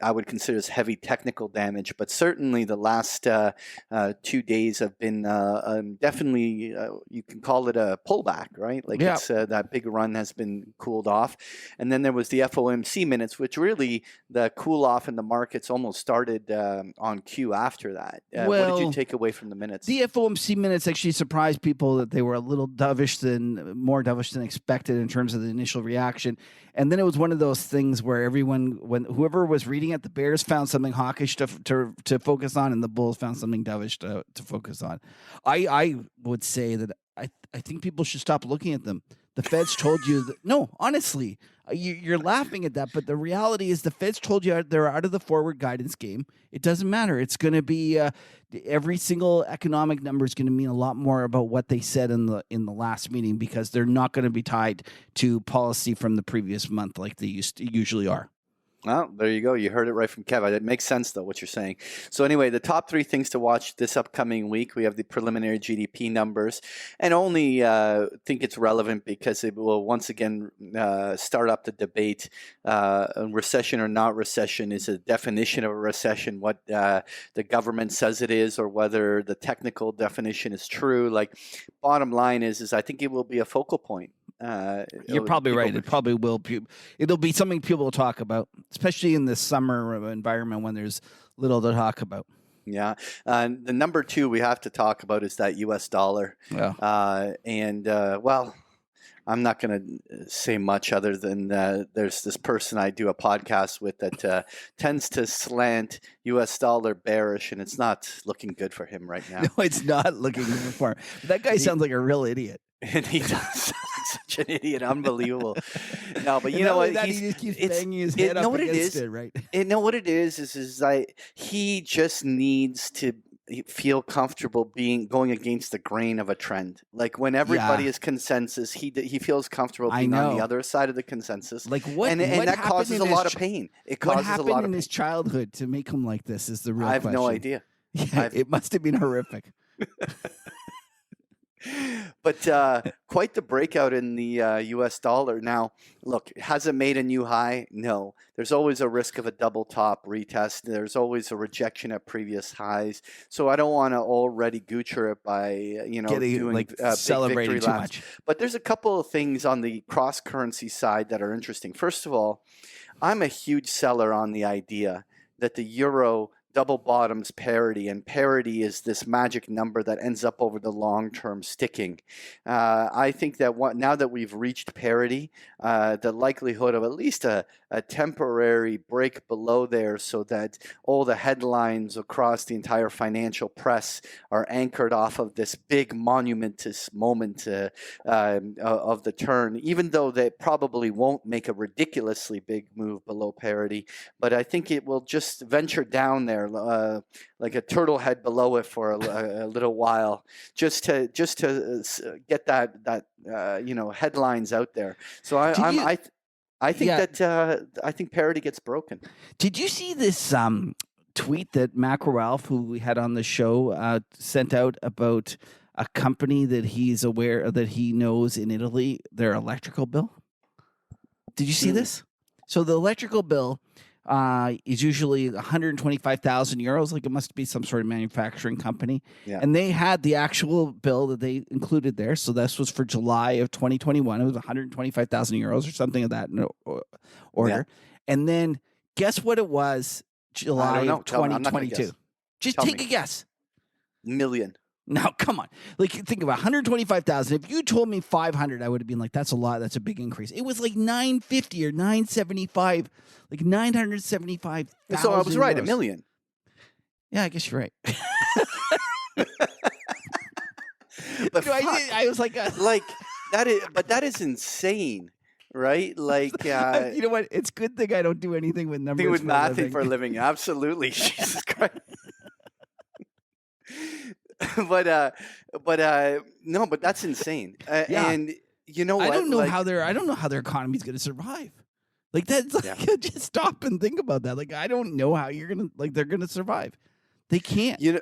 I would consider this heavy technical damage, but certainly the last 2 days have been definitely you can call it a pullback, right? It's that big run has been cooled off, and then there was the FOMC minutes, which really the cool off in the markets almost started on cue after that. What did you take away from the minutes? The FOMC minutes actually surprised people that they were a little more dovish than expected in terms of the initial reaction. And then it was one of those things where whoever was reading it, the bears found something hawkish to focus on, and the bulls found something dovish to focus on. I would say that I think people should stop looking at them. The Feds told you that, no, honestly, you're laughing at that, but the reality is the Feds told you they're out of the forward guidance game. It doesn't matter. It's going to be every single economic number is going to mean a lot more about what they said in the last meeting, because they're not going to be tied to policy from the previous month like they usually are. Well, there you go. You heard it right from Kev. It makes sense, though, what you're saying. So anyway, the top 3 things to watch this upcoming week, we have the preliminary GDP numbers, and only think it's relevant because it will once again start up the debate, recession or not recession. Is a definition of a recession what the government says it is, or whether the technical definition is true. Bottom line is I think it will be a focal point. You're probably right. It probably will. It'll be something people will talk about, especially in this summer environment when there's little to talk about. Yeah. The number 2 we have to talk about is that U.S. dollar. Yeah. Well, I'm not going to say much other than there's this person I do a podcast with that tends to slant U.S. dollar bearish, and it's not looking good for him right now. No, it's not looking good for him. That guy sounds like a real idiot. And he does sound like such an idiot. Unbelievable. No, but you know what? He just keeps banging his head up against it, right? What it is like he just needs to feel comfortable going against the grain of a trend. Like when everybody is consensus, he feels comfortable being on the other side of the consensus. And that causes a lot of pain. It causes a lot of pain. What happened in his childhood to make him like this is the real question. I have no idea. Yeah, it must have been horrific. But quite the breakout in the U.S. dollar. Now, look, has it made a new high? No. There's always a risk of a double top retest. There's always a rejection at previous highs. So I don't want to already goocher it by doing celebrating too much. But there's a couple of things on the cross currency side that are interesting. First of all, I'm a huge seller on the idea that the euro double bottoms parity, and parity is this magic number that ends up over the long term sticking. I think that now that we've reached parity, the likelihood of at least a temporary break below there, so that all the headlines across the entire financial press are anchored off of this big monumentous moment of the turn, even though they probably won't make a ridiculously big move below parity. But I think it will just venture down there there, like a turtle head below it for a little while, just to get that headlines out there. So I think I think parity gets broken. Did you see this tweet that Mac Ralph, who we had on the show, sent out about a company that he's aware that he knows in Italy, their electrical bill? Did you see this? So the electrical bill is usually 125,000 euros. Like, it must be some sort of manufacturing company. Yeah. And they had the actual bill that they included there. So this was for July of 2021. It was 125,000 euros or something of that order. Yeah. And then guess what it was July of 2022? Just take a guess. Million. Now, come on. Like, think about 125,000. If you told me 500, I would have been like, that's a lot. That's a big increase. It was like 950 or 975, like 975,000. So I was right, euros. $1 million. Yeah, I guess you're right. But I was like, that is insane. Right? Like, you know what? It's a good thing I don't do anything with numbers. With mathing for a living. Absolutely. Jesus Christ. But that's insane. Yeah. And you know what? I don't know how their economy is going to survive. Like, that's like, just stop and think about that. Like, I don't know how they're going to survive. They can't. You know,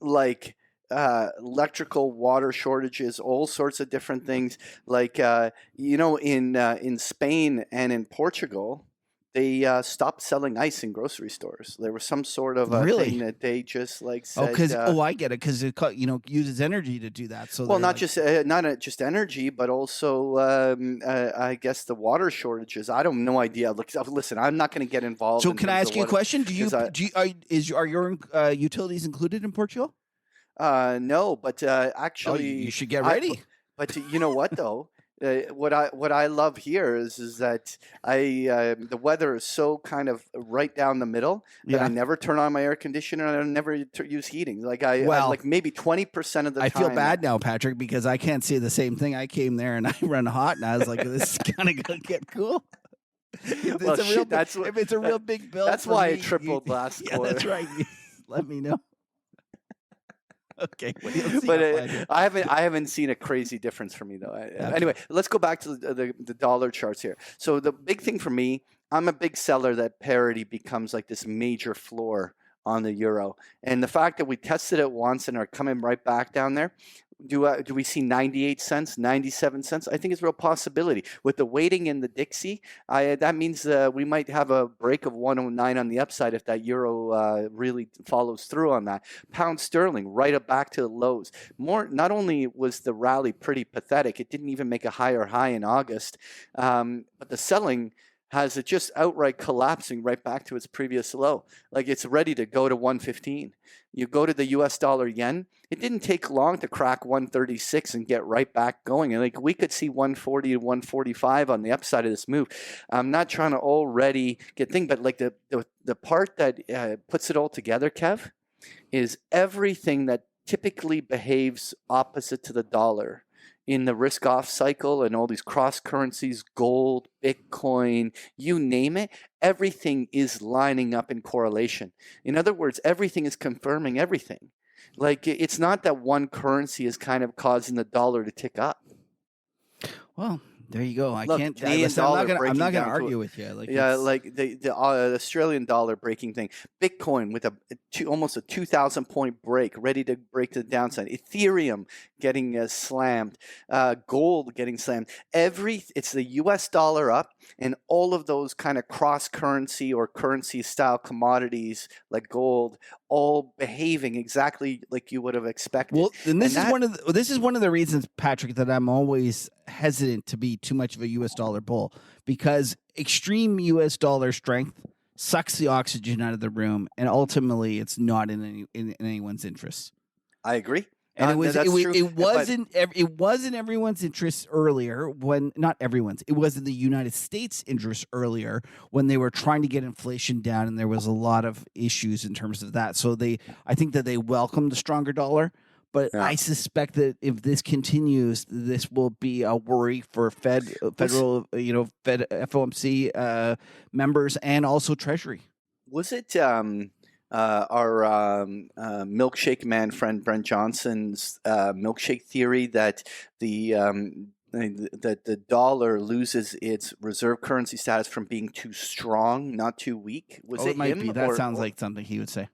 like, electrical, water shortages, all sorts of different things. Like, in Spain and in Portugal, they stopped selling ice in grocery stores. There was some sort of thing that they just said. I get it, because it uses energy to do that. So not just energy, but also I guess the water shortages. I don't no idea. Listen, I'm not going to get involved. So can I ask you a question? Are your utilities included in Portugal? No, but actually, you should get ready. But you know what though? What I love here is that the weather is so kind of right down the middle that I never turn on my air conditioner and I never use heating. Like I like maybe 20% of the time. I feel bad now, Patrick, because I can't say the same thing. I came there and I run hot, and I was like, "This is kind of gonna get cool." If it's a real big bill, that's why I tripled last quarter. That's right. Let me know. Okay, but I haven't seen a crazy difference for me though. Anyway, let's go back to the dollar charts here. So the big thing for me, I'm a big seller that parity becomes like this major floor on the euro, and the fact that we tested it once and are coming right back down there. Do we see 98 cents, 97 cents? I think it's a real possibility. With the weighting in the Dixie, that means we might have a break of 109 on the upside if that euro really follows through on that. Pound sterling right up back to the lows. Not only was the rally pretty pathetic, it didn't even make a higher high in August, but the selling has it just outright collapsing right back to its previous low. Like, it's ready to go to 115. You go to the US dollar yen, it didn't take long to crack 136 and get right back going. And like, we could see 140 to 145 on the upside of this move. I'm not trying to already get things, but like the part that puts it all together, Kev, is everything that typically behaves opposite to the dollar in the risk-off cycle and all these cross-currencies, gold, Bitcoin, you name it, everything is lining up in correlation. In other words, everything is confirming everything. Like, it's not that one currency is kind of causing the dollar to tick up. Well, there you go. I'm not going to argue with you. Like, the Australian dollar breaking thing. Bitcoin with almost a 2,000 point break, ready to break to the downside. Ethereum getting slammed. Gold getting slammed. It's the U.S. dollar up, and all of those kind of cross currency or currency style commodities like gold, all behaving exactly like you would have expected. Well, and this is one of the reasons, Patrick, that I'm always hesitant to be too much of a U.S. dollar bull, because extreme U.S. dollar strength sucks the oxygen out of the room, and ultimately, it's not in anyone's interest. I agree. And it wasn't everyone's interest earlier not everyone's. It was in the United States' interest earlier when they were trying to get inflation down, and there was a lot of issues in terms of that. So I think that they welcomed the stronger dollar. But I suspect that if this continues, this will be a worry for Fed FOMC members and also Treasury. Was it our milkshake man friend Brent Johnson's milkshake theory that that the dollar loses its reserve currency status from being too strong, not too weak. Was it might him be. That sounds or like something he would say.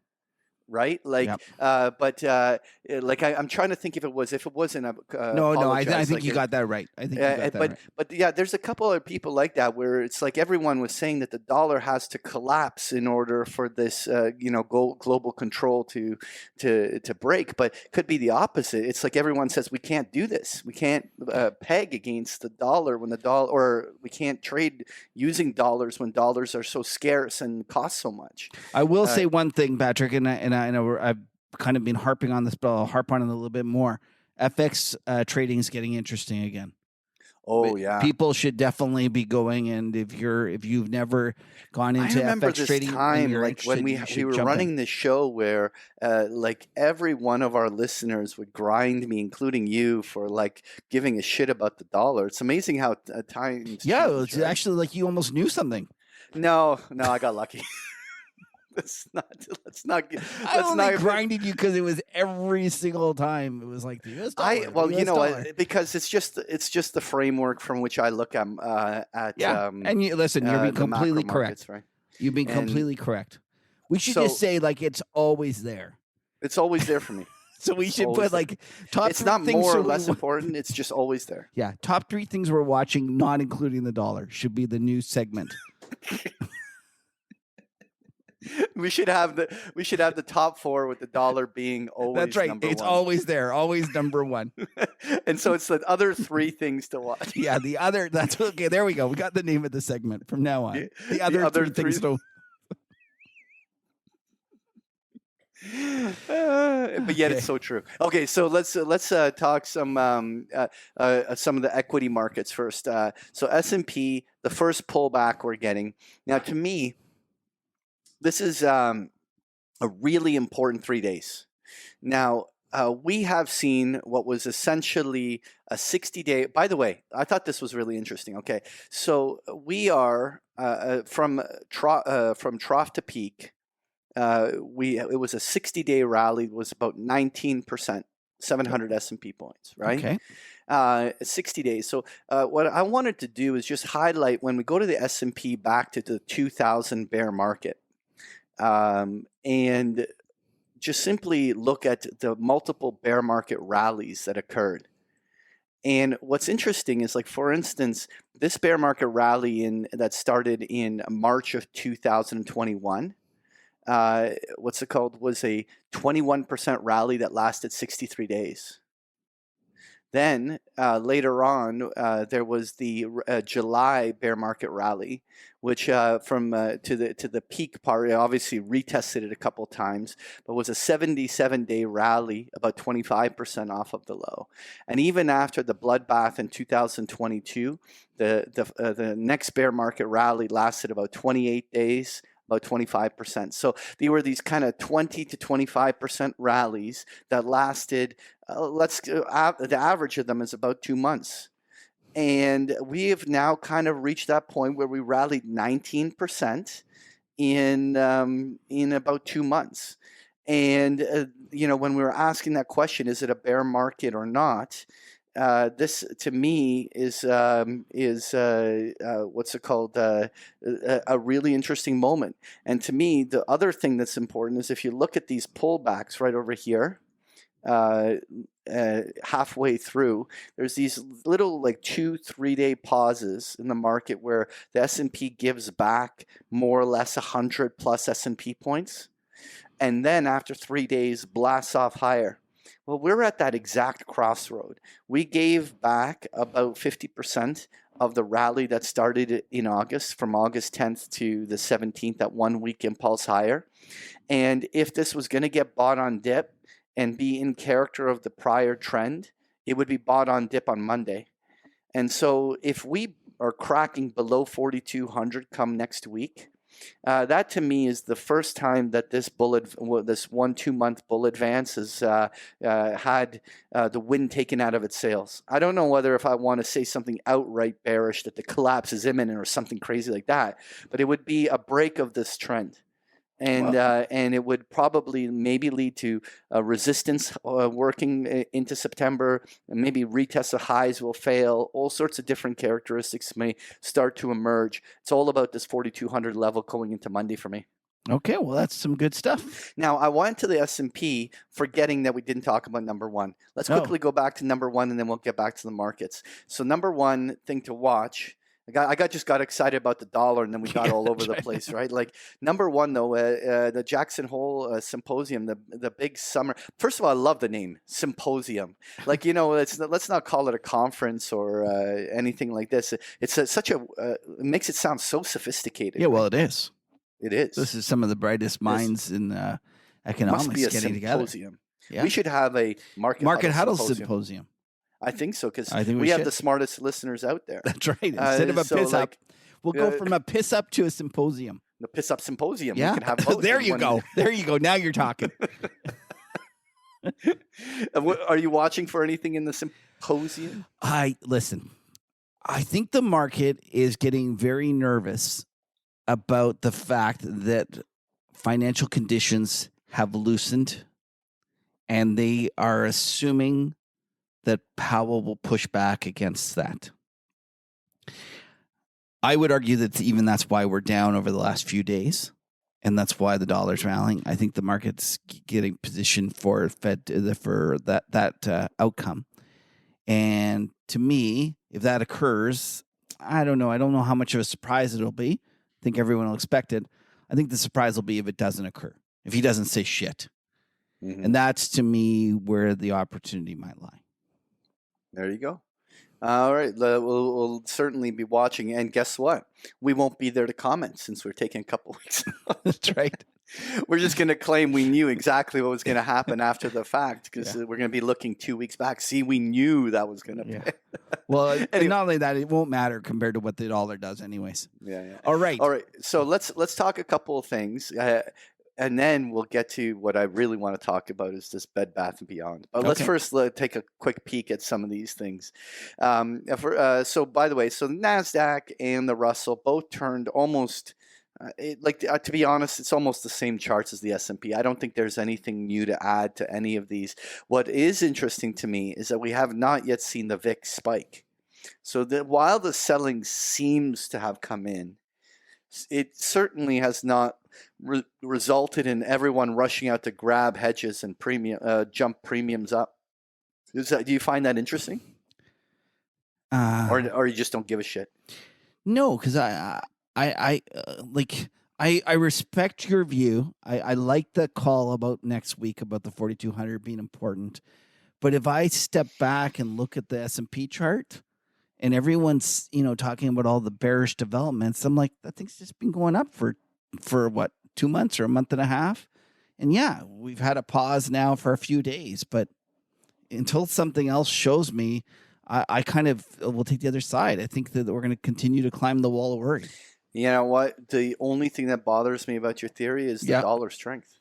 right? Like, Yep. like I'm trying to think if it wasn't. No, I apologize. think you got that right. I think you got that right. But yeah, there's a couple of people like that where it's like everyone was saying that the dollar has to collapse in order for this, global control to break. But could be the opposite. It's like everyone says we can't do this. We can't peg against the dollar when the dollar, or we can't trade using dollars when dollars are so scarce and cost so much. I will say one thing, Patrick, and I know I've kind of been harping on this, but I'll harp on it a little bit more. FX trading is getting interesting again. Oh yeah, people should definitely be going. And if you've never gone into FX trading, time like when we were running this show where like every one of our listeners would grind me, including you, for like giving a shit about the dollar. It's amazing how times. Yeah, it's actually like you almost knew something. No, I got lucky. Let's not. I only grinded you because it was every single time. It was like the US dollar. Because it's just the framework from which I look at. And you listen. You're being completely correct. Right? You've been completely correct. We should just say like it's always there. It's always there for me. So we should put like top. It's not more or less important. It's just always there. Yeah, top 3 things we're watching, not including the dollar, should be the new segment. We should have the top 4 with the dollar being always. That's right. It's always there, always number 1. And so it's the other 3 things to watch. Yeah, the other. That's okay. There we go. We got the name of the segment from now on. The other 3 things to. But yet it's so true. Okay, so let's talk some of the equity markets first. So S&P, the first pullback we're getting now. To me, this is a really important 3 days. Now, we have seen what was essentially a 60-day. By the way, I thought this was really interesting. Okay, so we are from trough to peak. It was a 60-day rally. It was about 19%, 700 S&P points, right? Okay. 60 days. So what I wanted to do is just highlight when we go to the S&P back to the 2000 bear market, and just simply look at the multiple bear market rallies that occurred. And what's interesting is, like, for instance, this bear market rally that started in March of 2021. What's it called? Was a 21% rally that lasted 63 days. Then later on, there was the July bear market rally, which from to the peak part, obviously retested it a couple times, but was a 77-day rally, about 25% off of the low. And even after the bloodbath in 2022, the next bear market rally lasted about 28 days. About 25%. So there were these kind of 20 to 25% rallies that lasted, the average of them is about 2 months. And we have now kind of reached that point where we rallied 19% in about 2 months. And, when we were asking that question, is it a bear market or not? This to me is what's it called? A really interesting moment. And to me, the other thing that's important is if you look at these pullbacks right over here, halfway through, there's these little like 2-3 day pauses in the market where the S&P gives back more or less 100 plus S&P points, and then after 3 days blasts off higher. Well, we're at that exact crossroad. We gave back about 50% of the rally that started in August, from August 10th to the 17th, that 1 week impulse higher. And if this was going to get bought on dip and be in character of the prior trend, it would be bought on dip on Monday. And so if we are cracking below 4,200 come next week, that to me is the first time that this 1-2 month bull advance has had the wind taken out of its sails. I don't know whether if I want to say something outright bearish that the collapse is imminent or something crazy like that, but it would be a break of this trend. and it would probably maybe lead to resistance working into September, and maybe retest of highs will fail. All sorts of different characteristics may start to emerge. It's all about this 4,200 level going into Monday for me. Okay, well, that's some good stuff. Now, I went to the S&P forgetting that we didn't talk about number one. Let's quickly go back to number one, and then we'll get back to the markets. So number one thing to watch, I just got excited about the dollar, and then we got all over the place, right? Like number one, though, the Jackson Hole Symposium, the big summer. First of all, I love the name, Symposium. Like, let's not call it a conference or anything like this. It's it makes it sound so sophisticated. Yeah, well, it is. It is. This is some of the brightest minds in economics Must be a getting together. Yeah. We should have a market huddle symposium. I think so, because we have the smartest listeners out there. That's right. Instead of a piss up, we'll go from a piss up to a symposium. The piss up symposium. Yeah. We can have both. There you go. There you go. Now you're talking. Are you watching for anything in the symposium? Listen, I think the market is getting very nervous about the fact that financial conditions have loosened, and they are assuming that Powell will push back against that. I would argue that even that's why we're down over the last few days, and that's why the dollar's rallying. I think the market's getting positioned for that outcome. And to me, if that occurs, I don't know. I don't know how much of a surprise it'll be. I think everyone will expect it. I think the surprise will be if it doesn't occur, if he doesn't say shit. Mm-hmm. And that's, to me, where the opportunity might lie. There you go. All right. We'll certainly be watching. And guess what? We won't be there to comment since we're taking a couple weeks. That's right. We're just going to claim we knew exactly what was going to happen after the fact, because we're going to be looking 2 weeks back. See, we knew that was going to be. Well, anyway. Not only that, it won't matter compared to what the dollar does anyways. Yeah. All right. So let's talk a couple of things. And then we'll get to what I really want to talk about is this Bed Bath & Beyond. But let's first take a quick peek at some of these things. So by the way, so the NASDAQ and the Russell both turned almost, to be honest, it's almost the same charts as the S&P. I don't think there's anything new to add to any of these. What is interesting to me is that we have not yet seen the VIX spike. So while the selling seems to have come in, it certainly has not resulted in everyone rushing out to grab hedges and jump premiums up. Do you find that interesting? Or you just don't give a shit? No, because I respect your view. I like the call about next week about the 4,200 being important. But if I step back and look at the S&P chart, and everyone's, talking about all the bearish developments, I'm like, that thing's just been going up for what, 2 months or a month and a half? And yeah, we've had a pause now for a few days, but until something else shows me, I kind of will take the other side. I think that we're going to continue to climb the wall of worry. You know what? The only thing that bothers me about your theory is the dollar strength.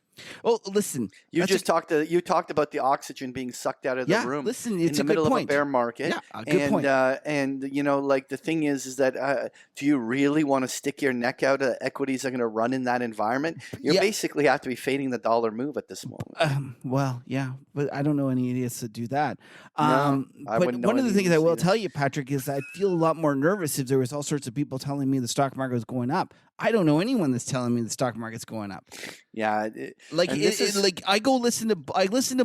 Oh, listen! You talked about the oxygen being sucked out of the room. Listen, it's in the middle of a bear market. Yeah, a good point. And the thing is that do you really want to stick your neck out? Equities are going to run in that environment. You basically have to be fading the dollar move at this moment. Well, yeah, but I don't know any idiots that do that. No, but one of the things I will tell you, Patrick, is I feel a lot more nervous if there was all sorts of people telling me the stock market was going up. I don't know anyone that's telling me the stock market's going up. Yeah, I listen to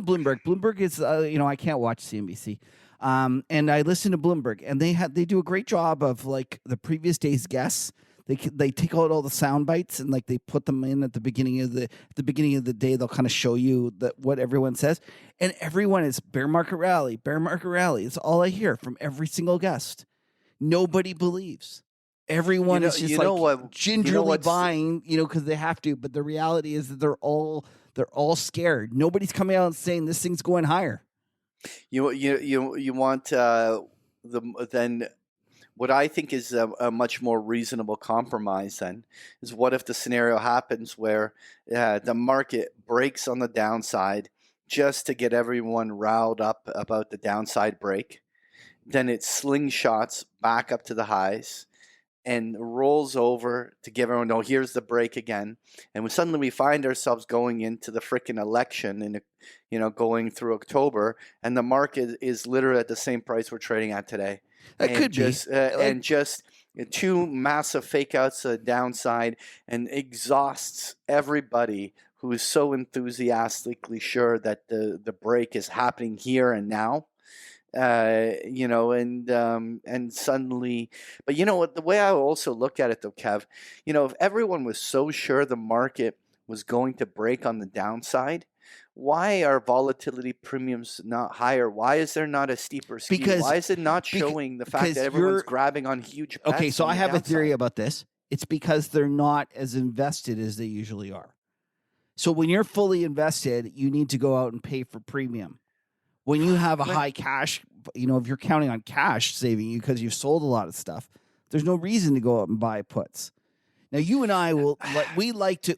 Bloomberg. Bloomberg is I can't watch CNBC, and I listen to Bloomberg, and they do a great job of the previous day's guests. They take out all the sound bites and they put them in at the beginning of the day. They'll kind of show you what everyone says, and everyone is bear market rally, bear market rally. It's all I hear from every single guest. Nobody believes. Everyone is just gingerly buying, because they have to. But the reality is that they're all scared. Nobody's coming out and saying this thing's going higher. You want then what I think is a much more reasonable compromise then is, what if the scenario happens where the market breaks on the downside just to get everyone riled up about the downside break, then it slingshots back up to the highs. and rolls over to give everyone, no, here's the break again. And suddenly we find ourselves going into the frickin' election and, going through October, and the market is literally at the same price we're trading at today. That could be. And just two massive fake outs to the downside, and exhausts everybody who is so enthusiastically sure that the break is happening here and now. And suddenly, but you know what, the way I also look at it though, Kev, if everyone was so sure the market was going to break on the downside, why are volatility premiums not higher? Why is there not a steeper skew? Why is it not showing the fact that everyone's grabbing on huge bets? Okay, so I have a theory about this. It's because they're not as invested as they usually are. So when you're fully invested, you need to go out and pay for premium. When you have a high cash, if you're counting on cash saving you because you've sold a lot of stuff, there's no reason to go out and buy puts. Now you and I we like to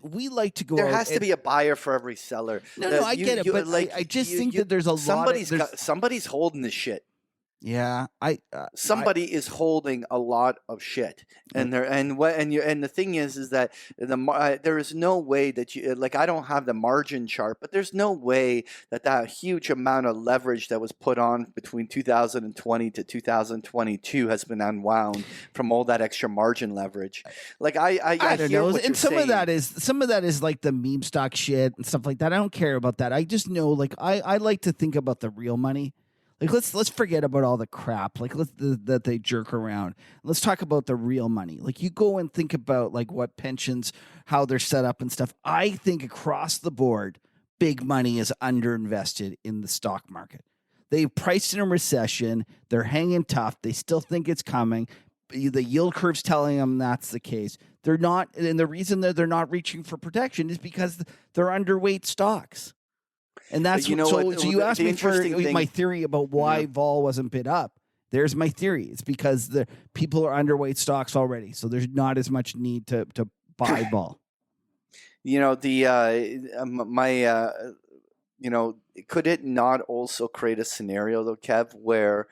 go. There has to be a buyer for every seller. No, I get it, but I just think that there's somebody's holding this shit. Yeah, somebody is holding a lot of shit, and the thing is that there is no way that you, like, I don't have the margin chart, but there's no way that huge amount of leverage that was put on between 2020 to 2022 has been unwound from all that extra margin leverage. Like I don't know, and some of that is like the meme stock shit and stuff like that. I don't care about that. I just know, like, I like to think about the real money. Like, let's forget about all the crap, like, that they jerk around. Let's talk about the real money. Like, you go and think about, like, what pensions, how they're set up and stuff. I think across the board, big money is underinvested in the stock market. They've priced in a recession. They're hanging tough. They still think it's coming. The yield curve's telling them that's the case. They're not, and the reason that they're not reaching for protection is because they're underweight stocks. And that's so you asked me for my theory about why vol wasn't bid up. There's my theory. It's because the people are underweight stocks already, so there's not as much need to buy vol. Could it not also create a scenario though, Kev, where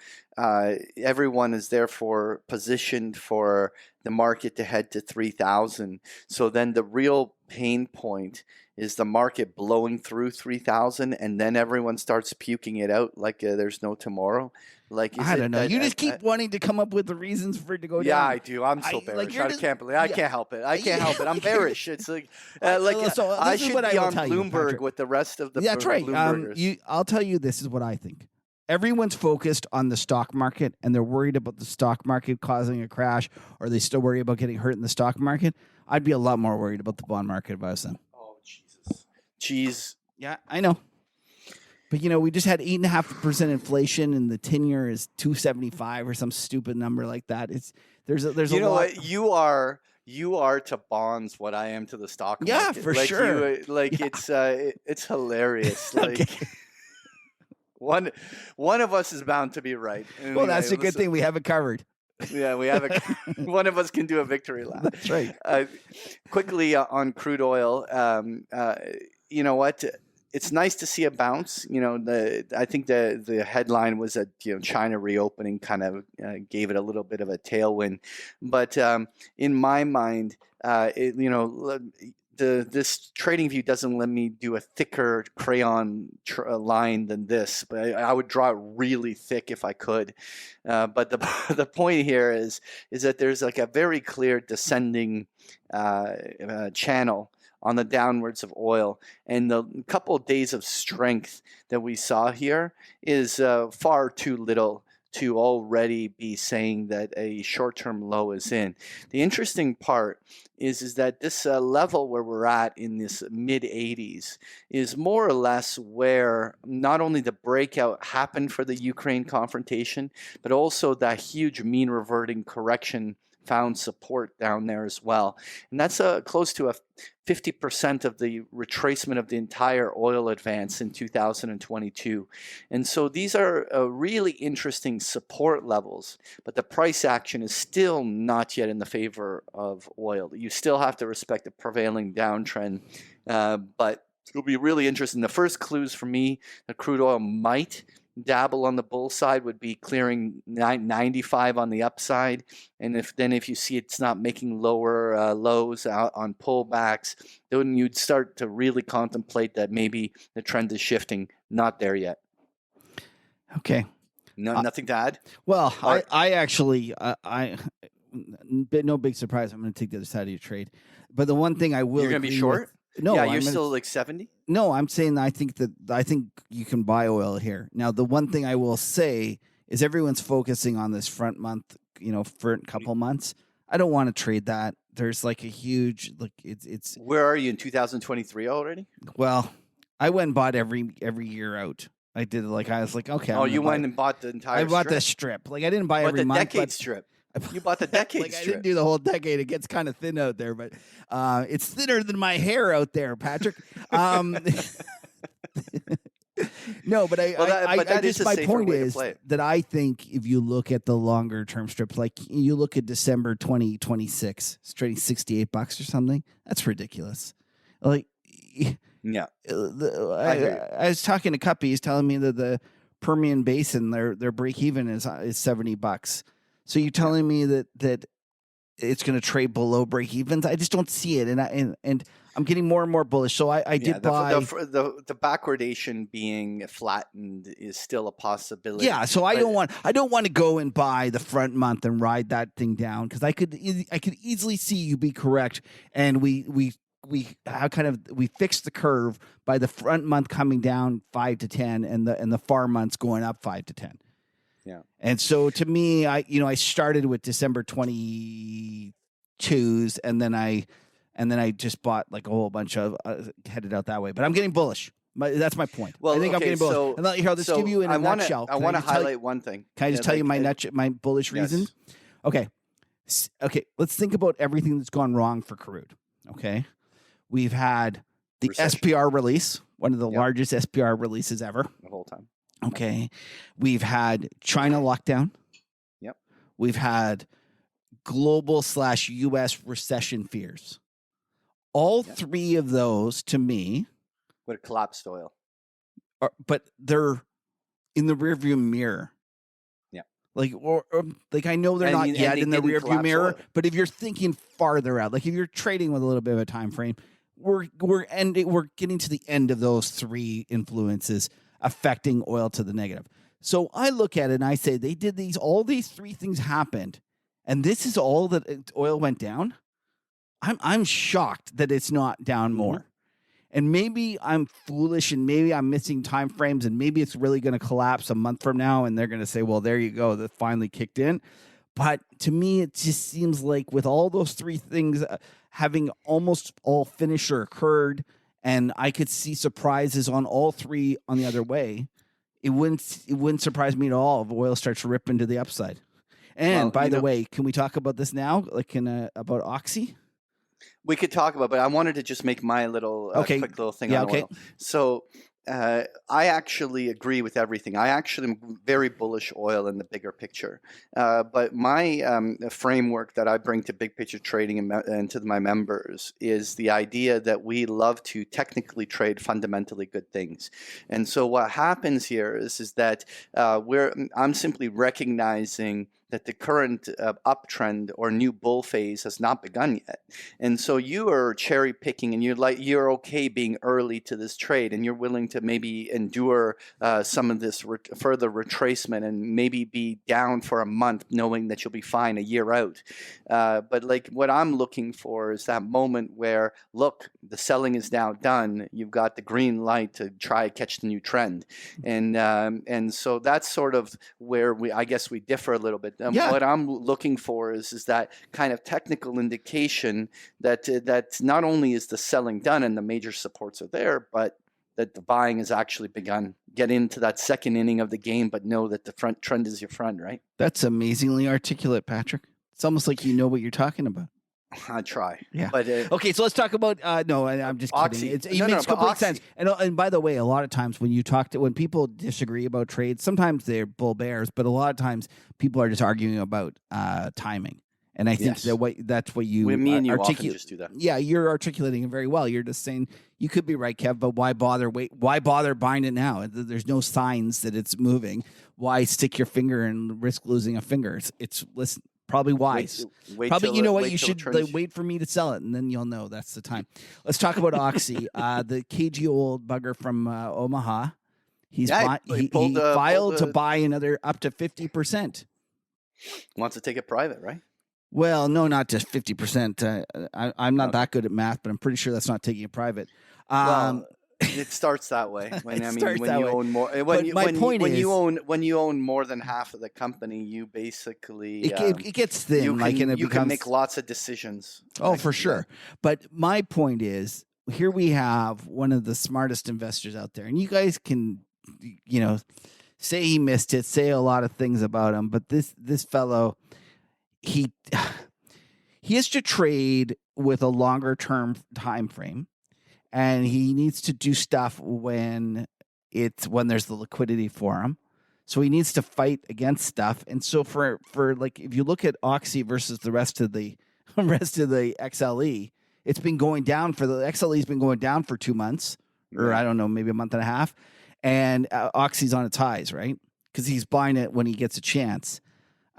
everyone is therefore positioned for the market to head to 3,000? So then the real pain point is the market blowing through 3,000, and then everyone starts puking it out like there's no tomorrow. Like, I don't know. You just keep wanting to come up with the reasons for it to go down. Yeah, I do. I'm so bearish. I can't believe. I can't help it. I can't help it. I'm bearish. It's like I should be on Bloomberg with the rest of the. That's right. I'll tell you, this is what I think. Everyone's focused on the stock market, and they're worried about the stock market causing a crash, or they still worry about getting hurt in the stock market. I'd be a lot more worried about the bond market if I was them. Oh, Jesus. Jeez. Yeah, I know. But, we just had 8.5% inflation, and the 10-year is 2.75 or some stupid number like that. There's a lot. What you are to bonds what I am to the stock market. Yeah, for sure. It's hilarious. Like, okay. One of us is bound to be right. Well, that's a good thing. We have it covered. Yeah, we have one of us can do a victory lap. That's right. Quickly on crude oil, you know what? It's nice to see a bounce. I think the headline was that China reopening kind of gave it a little bit of a tailwind, but in my mind, this trading view doesn't let me do a thicker crayon line than this, but I would draw it really thick if I could. But the point here is that there's like a very clear descending channel on the downwards of oil, and the couple of days of strength that we saw here is far too little to already be saying that a short-term low is in. The interesting part is that this level where we're at in this mid-80s is more or less where not only the breakout happened for the Ukraine confrontation, but also that huge mean reverting correction found support down there as well. And that's close to a 50% of the retracement of the entire oil advance in 2022. And so these are really interesting support levels, but the price action is still not yet in the favor of oil. You still have to respect the prevailing downtrend, but it'll be really interesting. The first clues for me that crude oil might dabble on the bull side would be clearing 95 on the upside. And if you see it's not making lower lows out on pullbacks, then you'd start to really contemplate that maybe the trend is shifting. Not there yet. Okay. No, nothing to add. Well, I actually, no big surprise. I'm going to take the other side of your trade. But the one thing I will, you're going to be short. No, yeah, you're still like 70. No, I'm saying I think you can buy oil here. Now, the one thing I will say is everyone's focusing on this front month, for a couple months. I don't want to trade that. There's like a huge it's. Where are you in 2023 already? Well, I went and bought every year out. I did I was like, okay. Oh, you went and bought the entire. I bought strip? the strip. I didn't buy every month. The decade strip. You bought the decade strip. I didn't do the whole decade. It gets kind of thin out there, but it's thinner than my hair out there, Patrick. No, but my point is that I think if you look at the longer term strips, like you look at December 2026, it's trading $68 or something. That's ridiculous. Yeah, I was talking to Cuppy. He's telling me that the Permian Basin, their break even is $70. So you're telling me that it's going to trade below break evens? I just don't see it, and I'm getting more and more bullish. So I did buy the backwardation being flattened is still a possibility. Yeah, so I don't want to go and buy the front month and ride that thing down because I could easily see you be correct, and we fixed the curve by the front month coming down 5 to 10 and the far months going up 5 to 10. Yeah. And so to me, I started with December 22s and then I just bought like a whole bunch of headed out that way. But I'm getting bullish. That's my point. Well, I think I'm getting bullish. So, and here, let's give you in a nutshell. I want to highlight one thing. Can I just tell you my bullish reasons? Okay. Okay. Let's think about everything that's gone wrong for crude. Okay. We've had the SPR release, one of the largest SPR releases ever. The whole time. Okay. We've had China lockdown. Yep. We've had global/US recession fears. All three of those, to me, would have collapsed oil. But they're in the rearview mirror. Yeah. Or I know they're not yet in the rearview mirror, but if you're thinking farther out, like if you're trading with a little bit of a time frame, we're getting to the end of those three influences affecting oil to the negative. So I look at it and I say they did all these three things happened, and this is all that oil went down. I'm shocked that it's not down more. Mm-hmm. And maybe I'm foolish and maybe I'm missing time frames and maybe it's really going to collapse a month from now and they're going to say, well, there you go, that finally kicked in. But to me, it just seems like with all those three things having almost all finished or occurred, and I could see surprises on all three on the other way, it wouldn't surprise me at all if oil starts to rip into the upside. And by the way, can we talk about this now, about Oxy? We could talk about, but I wanted to just make my little quick little thing on oil. So I actually agree with everything. I actually am very bullish oil in the bigger picture. But my framework that I bring to big picture trading and to my members is the idea that we love to technically trade fundamentally good things. And so what happens here is that I'm simply recognizing that the current uptrend or new bull phase has not begun yet. And so you are cherry picking and you're okay being early to this trade and you're willing to maybe endure some of this further retracement and maybe be down for a month knowing that you'll be fine a year out. But what I'm looking for is that moment where, look, the selling is now done. You've got the green light to try to catch the new trend. And so that's sort of where I guess we differ a little bit. What I'm looking for is that kind of technical indication that not only is the selling done and the major supports are there, but that the buying has actually begun. Get into that second inning of the game, but know that the front trend is your friend, right? That's amazingly articulate, Patrick. It's almost like you know what you're talking about. I try. Yeah. But okay, so let's talk about no, I'm just Oxy. kidding. It makes complete sense. And by the way, a lot of times when people disagree about trades, sometimes they're bull bears, but a lot of times people are just arguing about timing. And I think Yes. that's what you Me and you often articulate. just do that. Yeah, you're articulating it very well. You're just saying you could be right, Kev, but why bother? Why bother buying it now? There's no signs that it's moving. Why stick your finger and risk losing a finger? It's listen, probably wise. Probably, you know what? You should wait for me to sell it, and then you'll know that's the time. Let's talk about Oxy, the cagey old bugger from Omaha. He filed to buy another up to 50%. Wants to take it private, right? Well, no, not just 50%. I'm not that good at math, but I'm pretty sure that's not taking it private. Well, it starts that way. When you own more, when you own more than half of the company, you basically it gets thin. You can make lots of decisions. Oh, for sure. But my point is, here we have one of the smartest investors out there, and you guys can, say he missed it, say a lot of things about him, but this fellow. He has to trade with a longer term time frame, and he needs to do stuff when there's the liquidity for him. So he needs to fight against stuff. And so for like, if you look at Oxy versus the rest of the XLE, it's been going down the XLE's been going down for 2 months, or I don't know, maybe a month and a half, and Oxy's on its highs, right? Because he's buying it when he gets a chance.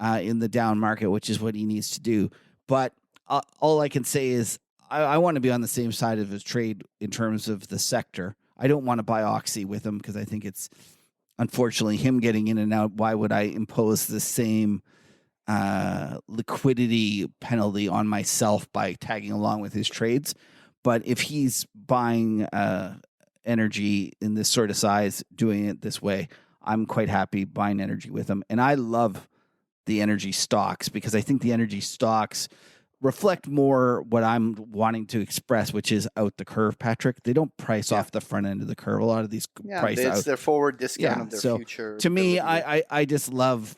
In the down market, which is what he needs to do. But all I can say is I want to be on the same side of his trade in terms of the sector. I don't want to buy Oxy with him because I think it's, unfortunately, him getting in and out. Why would I impose the same liquidity penalty on myself by tagging along with his trades? But if he's buying energy in this sort of size, doing it this way, I'm quite happy buying energy with him. And I love the energy stocks because I think the energy stocks reflect more what I'm wanting to express, which is out the curve, Patrick. They don't price off the front end of the curve. A lot of these price out. It's their forward discount of their future. To me, I just love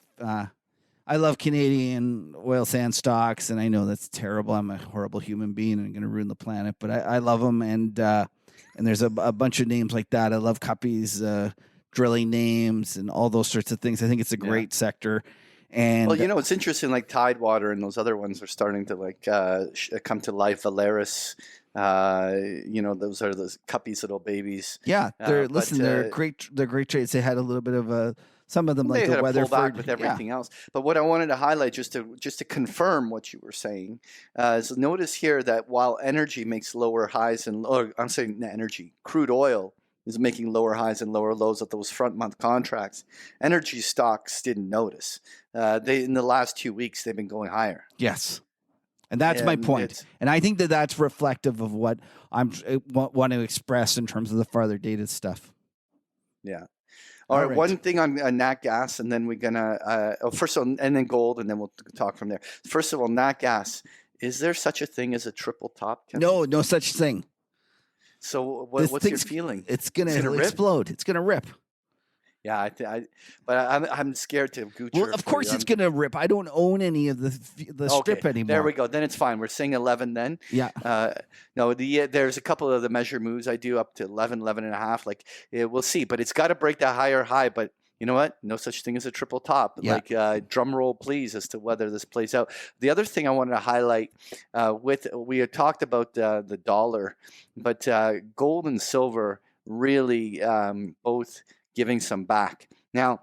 I love Canadian oil sand stocks, and I know that's terrible. I'm a horrible human being and I'm going to ruin the planet, but I love them, and there's a bunch of names like that. I love Cuppy's drilling names and all those sorts of things. I think it's a great sector. And well, it's interesting. Like Tidewater and those other ones are starting to come to life. Valaris, those are those Cuppy's little babies. Yeah, they're great. They're great trades. They had a little bit of some of them like the Weatherford with everything else. But what I wanted to highlight, just to confirm what you were saying, is notice here that while energy makes lower highs crude oil is making lower highs and lower lows of those front month contracts. Energy stocks didn't notice. In the last 2 weeks, they've been going higher. Yes. And that's my point. And I think that's reflective of what I want to express in terms of the farther dated stuff. Yeah. All right. One thing on nat gas, and then we're going to, first of all, and then gold, and then we'll talk from there. First of all, nat gas. Is there such a thing as a triple top? Kevin? No such thing. So what's your feeling? It's going to explode. It's going to rip. Yeah, but I'm scared to Gucci. Well, of course it's going to rip. I don't own any of the strip anymore. There we go. Then it's fine. We're saying 11 then. Yeah. No, there's a couple of the measure moves I do up to 11 and a half. Like we'll see, but it's got to break that higher high. But you know what? No such thing as a triple top. Yeah. Like drum roll, please, as to whether this plays out. The other thing I wanted to highlight, we had talked about the dollar, but gold and silver really both giving some back. Now,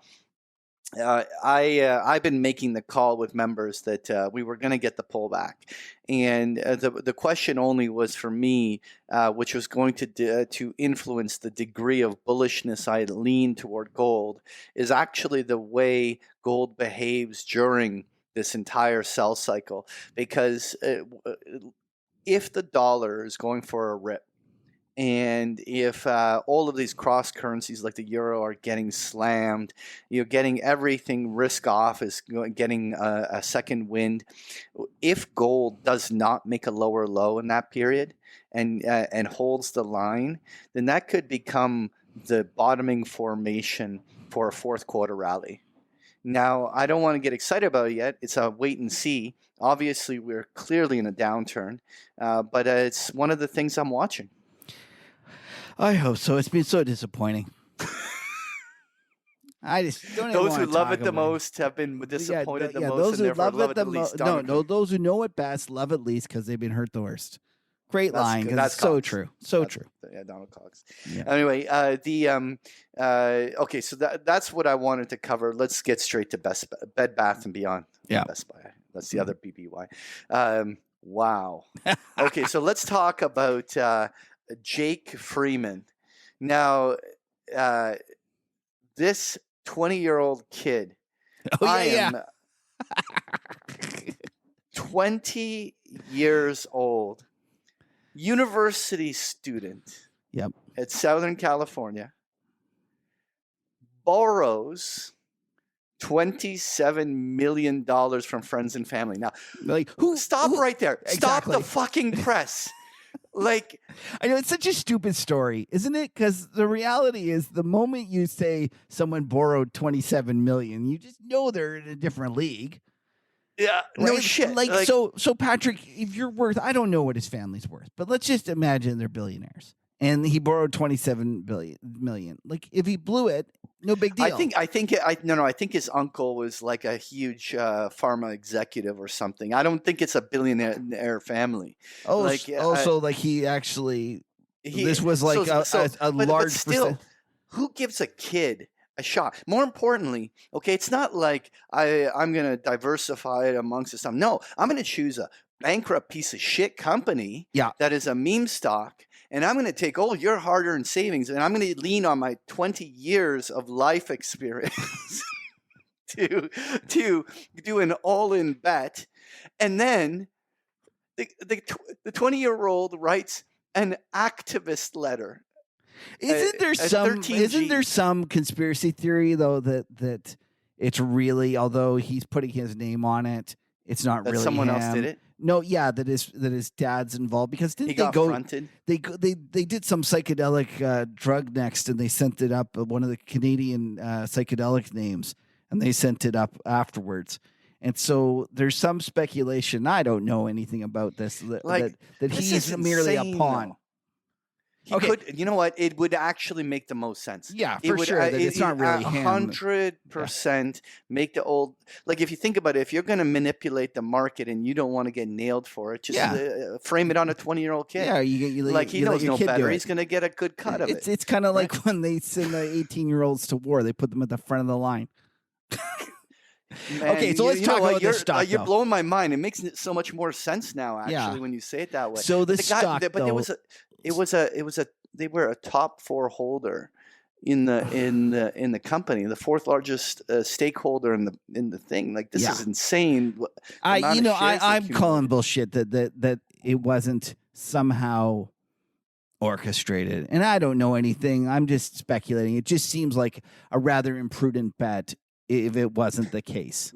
I've been making the call with members that we were going to get the pullback, and the question only was for me, which was going to influence the degree of bullishness I lean toward gold, is actually the way gold behaves during this entire sell cycle. Because if the dollar is going for a rip, and if all of these cross currencies like the euro are getting slammed, you're getting everything risk off is getting a second wind. If gold does not make a lower low in that period and holds the line, then that could become the bottoming formation for a fourth quarter rally. Now, I don't want to get excited about it yet. It's a wait and see. Obviously, we're clearly in a downturn, but it's one of the things I'm watching. I hope so. It's been so disappointing. I just don't even Those wanna who love talk it the about most have been disappointed the most, those and who therefore love it the least. no, those who know it best love it least because they've been hurt the worst. Great line, because it's so Cox. true, so That's, true. Yeah, Donald Cox. Yeah. Anyway, okay, so that's what I wanted to cover. Let's get straight to Bed Bath and Beyond. Yeah. Best Buy. That's the other BBY. Wow. Okay, so let's talk about Jake Freeman. Now, this 20-year-old kid. Oh, I yeah, am 20 years old, university student. Yep. At Southern California, borrows $27 million from friends and family. Now, Like, stop right there. Exactly. Stop the fucking press. Like, I know it's such a stupid story, isn't it? Because the reality is, the moment you say someone borrowed 27 million, you just know they're in a different league. yeah, Right? no shit. Like so Patrick, if you're worth, I don't know what his family's worth, but let's just imagine they're billionaires, and he borrowed 27 million. Like, if he blew it, no big deal. I think his uncle was like a huge pharma executive or something. I don't think it's a billionaire family. Oh, like, so like he actually, this was like a large but still, percent. Who gives a kid a shot? More importantly, okay, it's not like I'm going to diversify it amongst some. No, I'm going to choose a bankrupt piece of shit company that is a meme stock, and I'm going to take all your hard-earned savings, and I'm going to lean on my 20 years of life experience to do an all-in bet. And then the 20-year-old writes an activist letter. Isn't there some conspiracy theory though that it's really, although he's putting his name on it, it's not that really someone him. else did it? No, yeah, that his dad's involved, because didn't He got they go fronted? they did some psychedelic drug next, and they sent it up, one of the Canadian psychedelic names, and they sent it up afterwards. And so there's some speculation. I don't know anything about this, that he's merely a pawn. Though. He could, you know what? It would actually make the most sense. Yeah, for sure. That it's not really him. 100% make the old. Like, if you think about it, if you're going to manipulate the market and you don't want to get nailed for it, just frame it on a 20-year-old kid. Yeah, he knows no better. He's going to get a good cut of it. It's kind of like when they send the 18-year-olds to war, they put them at the front of the line. Man, okay, so let's talk about the stock. You're blowing my mind. It makes so much more sense now, actually, when you say it that way. So the stock, they were a top 4 holder in the company, the 4th largest stakeholder in the thing. Like, this is insane. I'm calling bullshit that it wasn't somehow orchestrated, and I don't know anything. I'm just speculating. It just seems like a rather imprudent bet if it wasn't the case.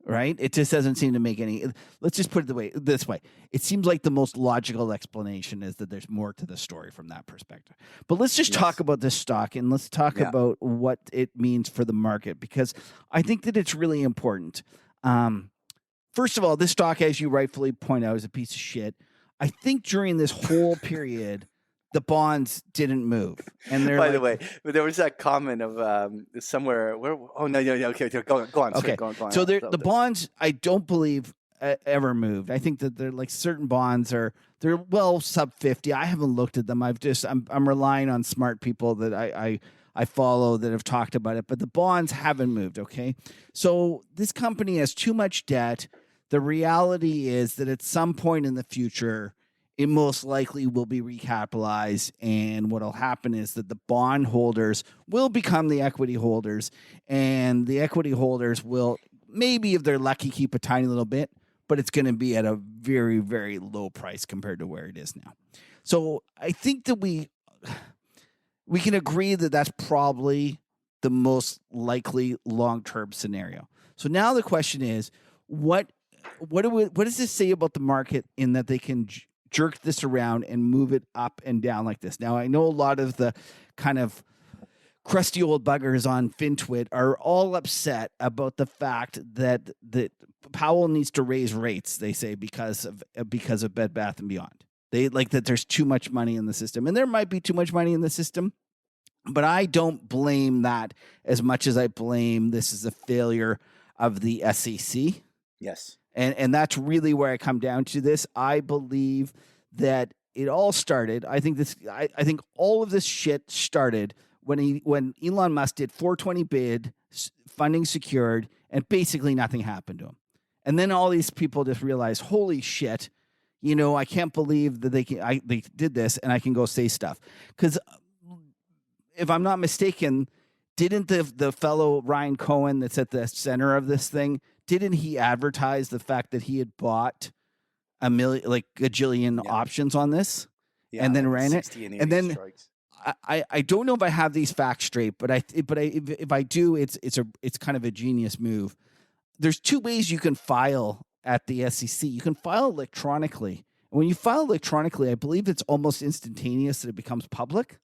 Right? It just doesn't seem to make any. Let's just put it this way. It seems like the most logical explanation is that there's more to the story from that perspective. But let's just talk about this stock, and let's talk about what it means for the market, because I think that it's really important. First of all, this stock, as you rightfully point out, is a piece of shit. I think during this whole period, the bonds didn't move. And they're, by the way, there was that comment of somewhere where. Oh no, okay, go on. Okay, go on. So the bonds, I don't believe ever moved. I think that they're like certain bonds they're well sub 50. I haven't looked at them. I'm relying on smart people that I follow that have talked about it, but the bonds haven't moved. Okay, so this company has too much debt. The reality is that at some point in the future, it most likely will be recapitalized, and what will happen is that the bond holders will become the equity holders, and the equity holders will, maybe if they're lucky, keep a tiny little bit, but it's going to be at a very, very low price compared to where it is now. So I think that we can agree that that's probably the most likely long-term scenario. So now the question is, what does this say about the market in that they can jerk this around and move it up and down like this? Now, I know a lot of the kind of crusty old buggers on FinTwit are all upset about the fact that Powell needs to raise rates, they say, because of Bed Bath & Beyond. They like that there's too much money in the system, and there might be too much money in the system. But I don't blame that as much as I blame this is a failure of the SEC. Yes. And that's really where I come down to this. I believe that it all started. I think all of this shit started when Elon Musk did 420 bid, funding secured, and basically nothing happened to him. And then all these people just realized, holy shit, I can't believe that they did this, and I can go say stuff. Because if I'm not mistaken, didn't the fellow Ryan Cohen that's at the center of this thing, didn't he advertise the fact that he had bought a gajillion options on this, and then ran it? And then strikes. I don't know if I have these facts straight, but if I do, it's kind of a genius move. There's two ways you can file at the SEC. You can file electronically. And when you file electronically, I believe it's almost instantaneous that it becomes public.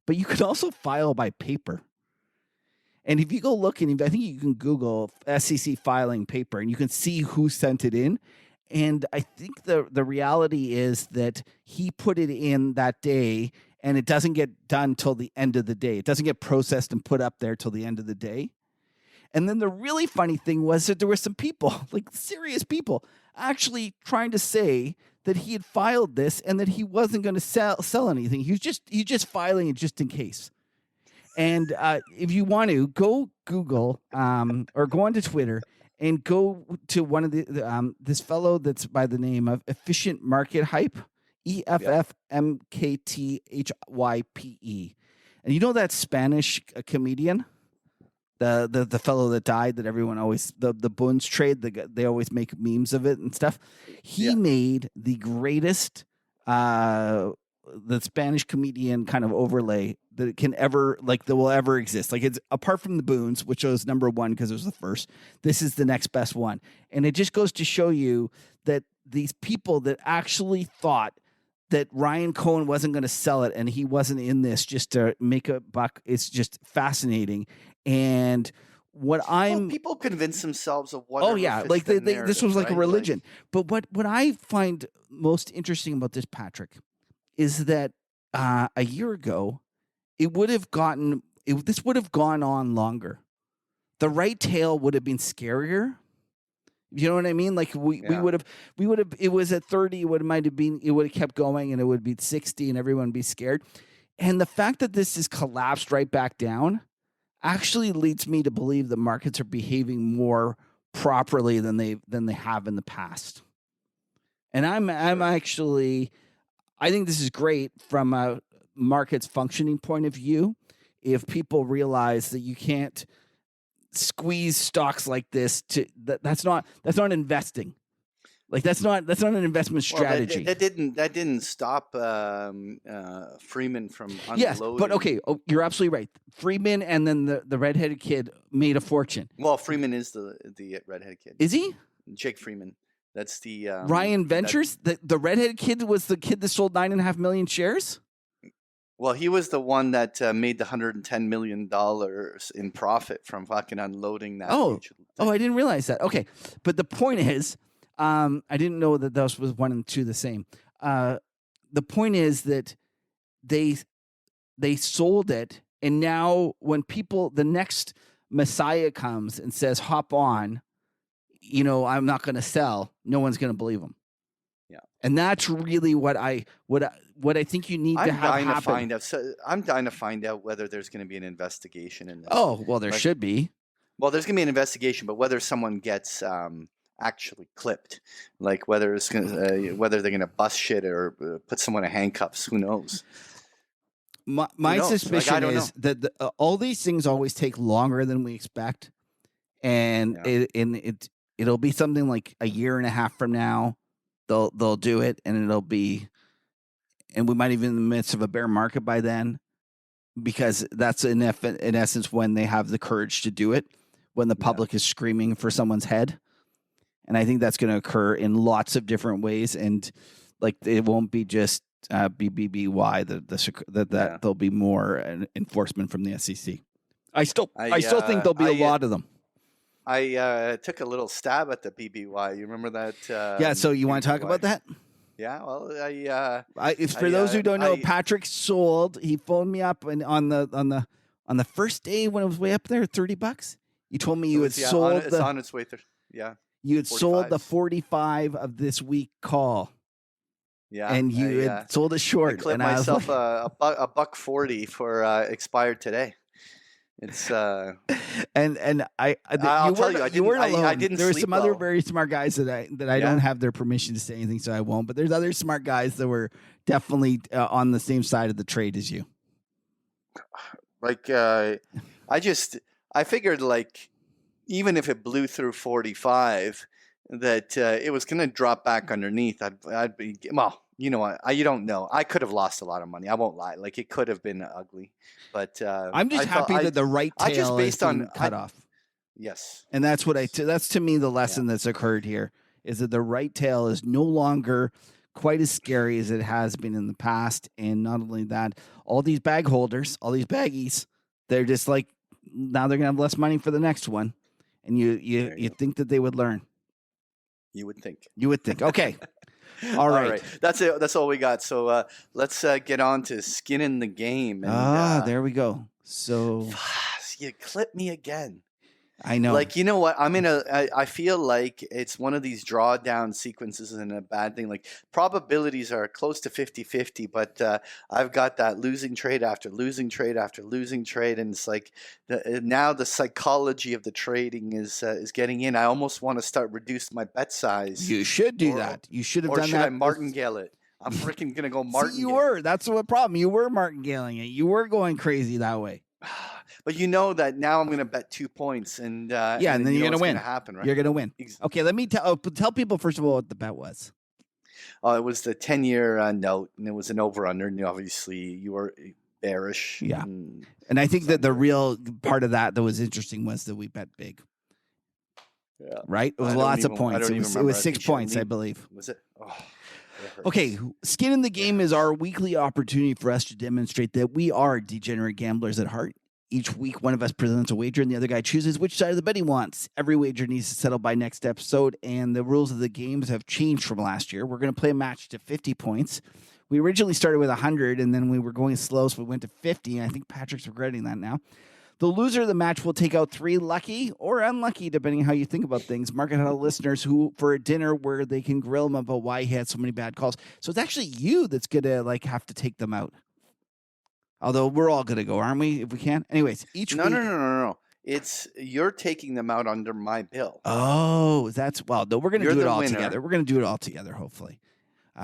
But you can also file by paper. And if you go look, and I think you can Google SEC filing paper, and you can see who sent it in. And I think the reality is that he put it in that day, and it doesn't get done till the end of the day. It doesn't get processed and put up there till the end of the day. And then the really funny thing was that there were some people, like serious people, actually trying to say that he had filed this and that he wasn't going to sell anything. He's just filing it just in case. And if you want to, go Google or go onto Twitter and go to one of the this fellow that's by the name of Efficient Market Hype, EFFMKTHYPE. And you know that Spanish comedian? The fellow that died that everyone always the Bunds trade, they always make memes of it and stuff. He made the greatest the Spanish comedian kind of overlay that it can ever that will ever exist. Like, it's apart from the Bunds, which was number one because it was the first. This is the next best one, and it just goes to show you that these people that actually thought that Ryan Cohen wasn't going to sell it and he wasn't in this just to make a buck. It's just fascinating. And people convince themselves of what. Oh yeah, like this was like a religion. But what I find most interesting about this, Patrick, is that a year ago, this would have gone on longer. The right tail would have been scarier. You know what I mean? Like we would have. It was at 30. It would have kept going, and it would be 60, and everyone would be scared. And the fact that this has collapsed right back down actually leads me to believe the markets are behaving more properly than they have in the past. And I think this is great from a market's functioning point of view. If people realize that you can't squeeze stocks like this, that's not investing. Like that's not an investment strategy. That didn't stop Freeman from unloading. Yes, but okay, you're absolutely right. Freeman and then the redheaded kid made a fortune. Well, Freeman is the redheaded kid. Is he? Jake Freeman. That's the Ryan Ventures. The redheaded kid was the kid that sold 9.5 million shares. Well, he was the one that made the $110 million in profit from fucking unloading that. Oh, I didn't realize that. Okay, but the point is, I didn't know that those was 1 and 2 the same. The point is that they sold it, and now when the next Messiah comes and says, "Hop on," I'm not going to sell. No one's going to believe him. Yeah, and that's really what I think you need to have happen. I'm dying to find out whether there's going to be an investigation in this. Oh well, there should be. Well, there's going to be an investigation, but whether someone gets actually clipped, like whether they're going to bust shit or put someone in handcuffs, who knows? My suspicion is that all these things always take longer than we expect, and it'll be something like a year and a half from now. They'll do it, and we might even be in the midst of a bear market by then, because that's in essence when they have the courage to do it, when the public is screaming for someone's head. And I think that's going to occur in lots of different ways, and like it won't be just BBBY that there'll be more enforcement from the SEC. I still think there'll be a lot of them. I took a little stab at the BBY. You remember that? Yeah. So you want to talk about that? Yeah, well, For those who don't know, I- Patrick sold. He phoned me up and on the first day when it was way up there, $30. You told me you had sold it's on its way through. Yeah, you had sold the 45s. 45 of this week call, Yeah, and you had sold it I short. clipped And I was myself like, a buck 40 for expired today. It's and I'll tell you, you weren't alone. I didn't There were sleep some other well. very smart guys that I Yeah. don't have their permission to say anything, so I won't. But there's other smart guys that were definitely on the same side of the trade as you. Like I figured like even if it blew through 45, that it was going to drop back underneath. I'd be well. You know what? You don't know. I could have lost a lot of money. I won't lie. Like it could have been ugly, but I'm just happy that the right tail I just based is being on cut off. Yes, And that's what that's to me the lesson that's occurred here is that the right tail is no longer quite as scary as it has been in the past. And not only that, all these bag holders, all these baggies, they're just like now they're gonna have less money for the next one. And you think that they would learn. You would think. You would think. Okay. All right. That's it. That's all we got. So let's get on to skin in the game. And, there we go. So you clip me again. I know. Like, you know what? I feel like it's one of these drawdown sequences and a bad thing. Like probabilities are close to 50-50, but I've got that losing trade after losing trade after losing trade. And it's like now the psychology of the trading is getting in. I almost want to start reduce my bet size. You should do that. You should have done that. Or should I martingale it? I'm freaking going to go martingale. See, you were. That's what problem. You were martingaling it. You were going crazy that way. But you know that now I'm going to bet 2 points, and and then you're going to win. Happen, right? You're going to win. Okay, let me tell people first of all what the bet was. It was the 10-year note, and it was an over/under. And obviously, you were bearish. Yeah, and I think that the real part of that was interesting was that we bet big. Yeah, right. It was lots of points. It was 6 points, I believe. Was it? Oh. Okay, Skin in the Game is our weekly opportunity for us to demonstrate that we are degenerate gamblers at heart. Each week, one of us presents a wager and the other guy chooses which side of the bet he wants. Every wager needs to settle by next episode, and the rules of the games have changed from last year. We're going to play a match to 50 points. We originally started with 100, and then we were going slow, so we went to 50, and I think Patrick's regretting that now. The loser of the match will take out 3 lucky or unlucky, depending on how you think about things, Market Huddle listeners who for a dinner where they can grill him about why he had so many bad calls. So it's actually you that's going to have to take them out. Although we're all going to go, aren't we, if we can? Anyways, each week... No. It's you're taking them out under my bill. Oh, no, we're going to do it all winner. together. We're going to do it all together, hopefully,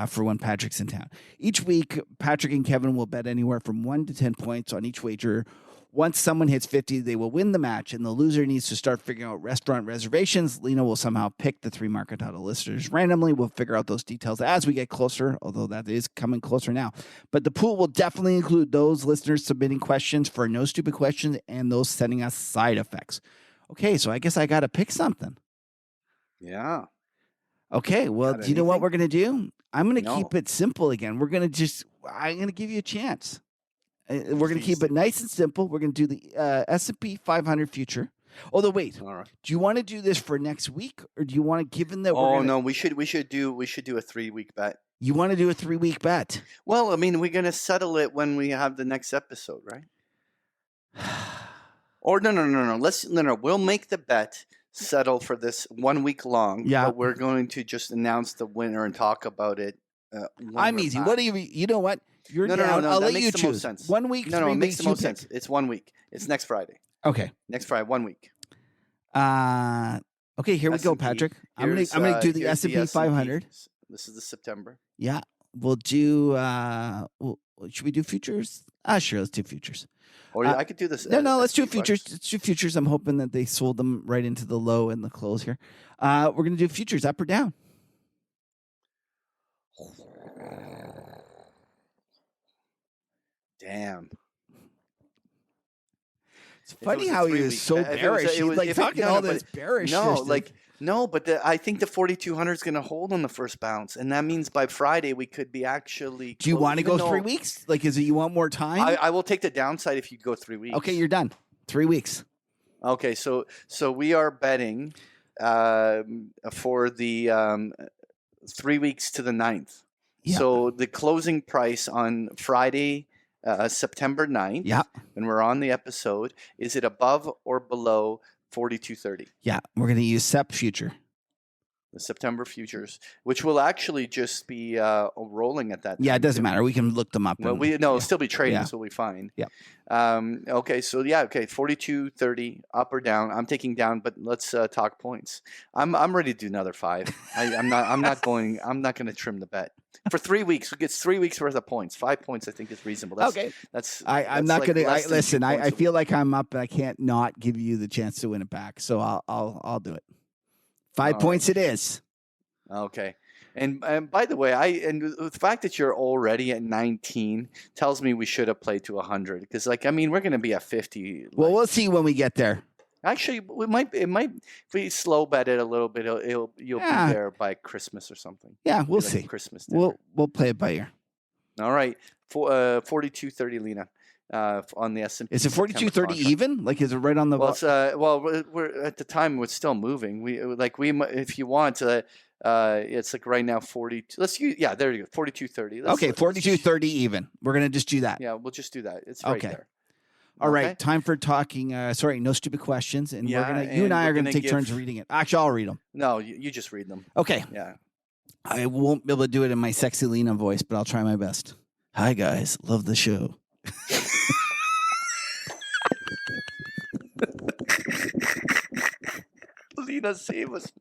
for when Patrick's in town. Each week, Patrick and Kevin will bet anywhere from 1 to 10 points on each wager. Once someone hits 50, they will win the match, and the loser needs to start figuring out restaurant reservations. Lena will somehow pick the 3 Market Huddle listeners randomly. We'll figure out those details as we get closer, although that is coming closer now. But the pool will definitely include those listeners submitting questions for No Stupid Questions and those sending us side effects. Okay, so I guess I got to pick something. Yeah. Okay, well, do you know what we're going to do? I'm going to keep it simple again. I'm going to give you a chance. We're going to keep it nice and simple. We're going to do the S&P 500 future. Although, wait. All right. Do you want to do this for next week, or do you want to, given that? No, we should do a 3-week bet. You want to do a 3-week bet? Well, I mean, we're going to settle it when we have the next episode, right? Or no. We'll make the bet settle for this 1 week long. Yeah. But we're going to just announce the winner and talk about it. I'm easy. Back. What do you know what? You're no, down. I'll let you choose. Sense. 1 week, 3 weeks. It makes the most sense. It's 1 week. It's next Friday. Okay. Next Friday, 1 week. Okay, here we go, Patrick. I'm gonna do the S&P 500. This is the September. Yeah. We'll do should we do futures? Sure, let's do futures. Or I could do this. No, let's do futures. Let's do futures. I'm hoping that they sold them right into the low and the close here. We're gonna do futures up or down. Damn. It's funny how he was so bearish. He was like talking all this bearish. No, but I think the 4,200 is going to hold on the first bounce, and that means by Friday we could be actually. Do you want to go 3 weeks? Like, is it you want more time? I will take the downside if you go 3 weeks. Okay, you're done. 3 weeks. Okay, so we are betting for the 3 weeks to the 9th. Yeah. So the closing price on Friday, September 9th, Yeah. when we're on the episode, is it above or below 42.30? Yeah. We're going to use SEP future. The September futures, which will actually just be rolling at that time. Yeah, it doesn't matter. We can look them up. Well, it'll still be trading, so we'll be fine. Yeah. Okay, so 42.30 up or down. I'm taking down, but let's talk points. I'm ready to do another 5. I'm not going to trim the bet. For 3 weeks, it gets 3 weeks worth of points. 5 points, I think, is reasonable. I'm not going to listen. I feel like I'm up, and I can't not give you the chance to win it back. So I'll do it. 5 points it is. Okay. And by the way, the fact that you're already at 19 tells me we should have played to 100 because, we're going to be at 50. Well, we'll see when we get there. Actually, it might if we slow bet it a little bit. You'll be there by Christmas or something. Yeah, we'll see. Christmas dinner. We'll play it by ear. All right, 42.30, Lena. On the S&P. Is it 42.30 even? Is it right on the? Well, we're at the time it's still moving. We if you want, it's right now 42. Let's use there you go, 42.30. Okay, 42.30 even. We're gonna just do that. Yeah, we'll just do that. It's right there. All right, time for talking. No stupid questions, and you and I are gonna take turns reading it. Actually, I'll read them. No, you just read them. Okay. Yeah. I won't be able to do it in my sexy Lena voice, but I'll try my best. Hi guys, love the show. Lena, save us.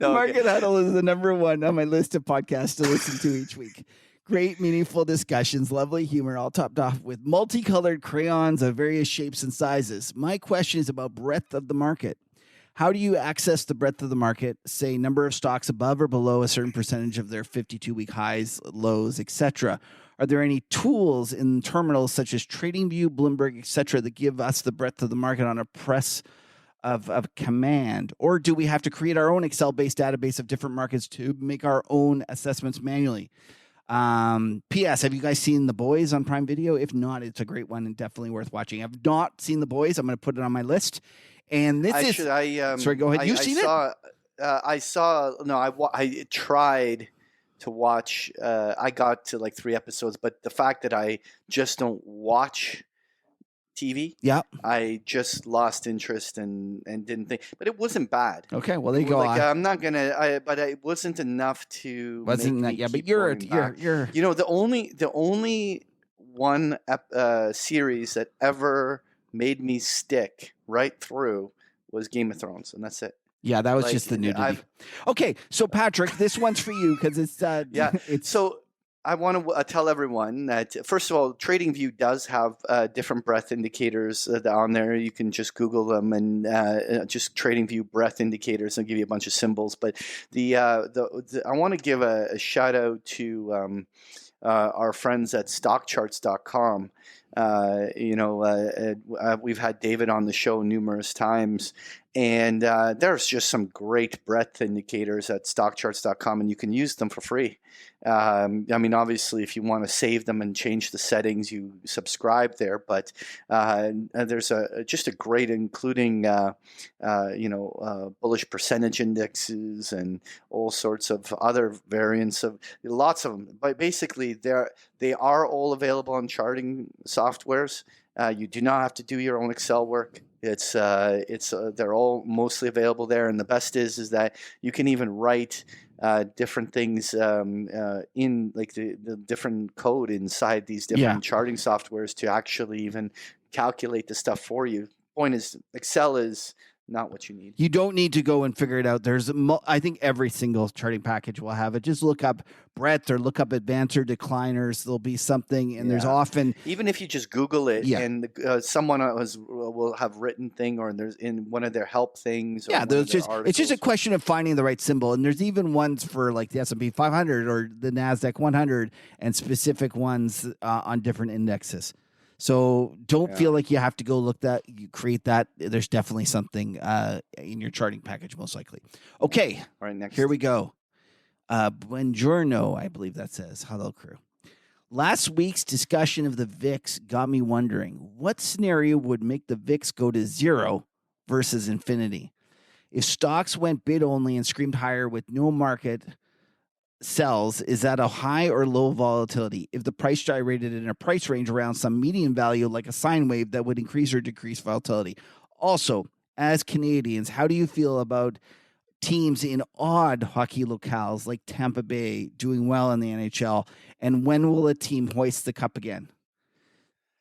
Market Huddle is the #1 on my list of podcasts to listen to each week. Great, meaningful discussions, lovely humor, all topped off with multicolored crayons of various shapes and sizes. My question is about breadth of the market. How do you access the breadth of the market? Say number of stocks above or below a certain percentage of their 52-week highs, lows, etc. Are there any tools in terminals such as TradingView, Bloomberg, etc. that give us the breadth of the market on a press of command? Or do we have to create our own Excel-based database of different markets to make our own assessments manually? P.S. Have you guys seen The Boys on Prime Video? If not, it's a great one and definitely worth watching. I've not seen The Boys. I'm going to put it on my list. And this sorry, go ahead. You've seen it? I tried to watch. I got to 3 episodes, but the fact that I just don't watch TV, I just lost interest and didn't think. But it wasn't bad. Okay, well there you go. I'm not gonna. But it wasn't enough to. Wasn't that? Yeah, but you're. The only one series that ever made me stick right through was Game of Thrones, and that's it. Yeah, that was just the nudity. Okay, so Patrick, this one's for you because it's it's so. I want to tell everyone that, first of all, TradingView does have different breadth indicators on there. You can just Google them and just TradingView breadth indicators and give you a bunch of symbols. But I want to give a shout out to our friends at stockcharts.com. We've had David on the show numerous times, and there's just some great breadth indicators at stockcharts.com, and you can use them for free. Obviously, if you want to save them and change the settings, you subscribe there. But there's just a great, including bullish percentage indexes and all sorts of other variants of lots of them. But basically, they are all available on charting softwares. You do not have to do your own Excel work. They're all mostly available there, and the best is that you can even write different things in the different code inside these different charting softwares to actually even calculate the stuff for you. Point is, Excel is not what you need. You don't need to go and figure it out. I think every single charting package will have it. Just look up breadth or look up advancer decliners. There'll be something, and there's often, even if you just Google it and someone will have written thing, or there's in one of their help things. Or it's just a question of finding the right symbol. And there's even ones for like the S&P 500 or the NASDAQ 100 and specific ones on different indexes. So don't feel like you have to go you create that. There's definitely something in your charting package, most likely. Okay. All right, next. Here we go. Buongiorno, I believe that says. Hello, crew. Last week's discussion of the VIX got me wondering, what scenario would make the VIX go to 0 versus infinity? If stocks went bid only and screamed higher with no market sells is at a high or low volatility. If the price gyrated in a price range around some median value, like a sine wave, that would increase or decrease volatility. Also, as Canadians, how do you feel about teams in odd hockey locales like Tampa Bay doing well in the NHL? And when will a team hoist the cup again?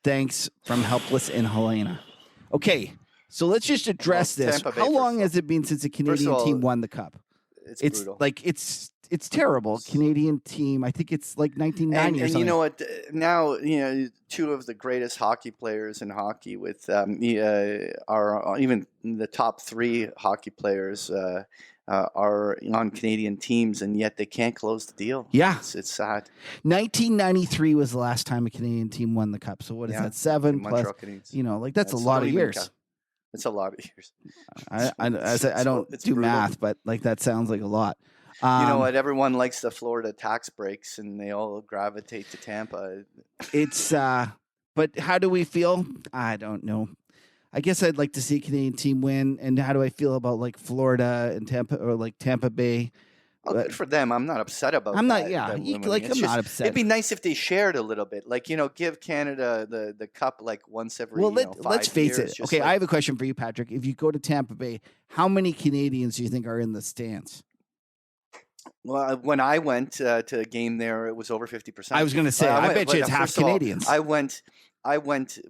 Thanks from Helpless and Helena. Okay, so let's just address this. Tampa Bay, How long first of has it been since a Canadian all, team won the cup? It's brutal. Like it's terrible. Canadian team. I think it's like 1990 or And something. you know what? Now, two of the greatest hockey players in hockey with are even the top three hockey players are on Canadian teams, and yet they can't close the deal. Yeah. It's sad. 1993 was the last time a Canadian team won the cup. So what is that? 7 plus? Montreal Canadiens. Like that's a lot of years. It's a lot of years. I don't do brutal. math, but like that sounds like a lot. You know what? Everyone likes the Florida tax breaks, and they all gravitate to Tampa. It's but how do we feel? I don't know. I guess I'd like to see a Canadian team win. And how do I feel about like Florida and Tampa, or like Tampa Bay? Oh, good for them. I'm not upset about. I'm not. that, Yeah, them winning. I'm not upset. It'd be nice if they shared a little bit. Like give Canada the cup like once every. Well, 5 let's face years, it. Okay, I have a question for you, Patrick. If you go to Tampa Bay, how many Canadians do you think are in the stands? Well, when I went to a game there, it was over 50%. I was going to say, I bet you it's half Canadians. I went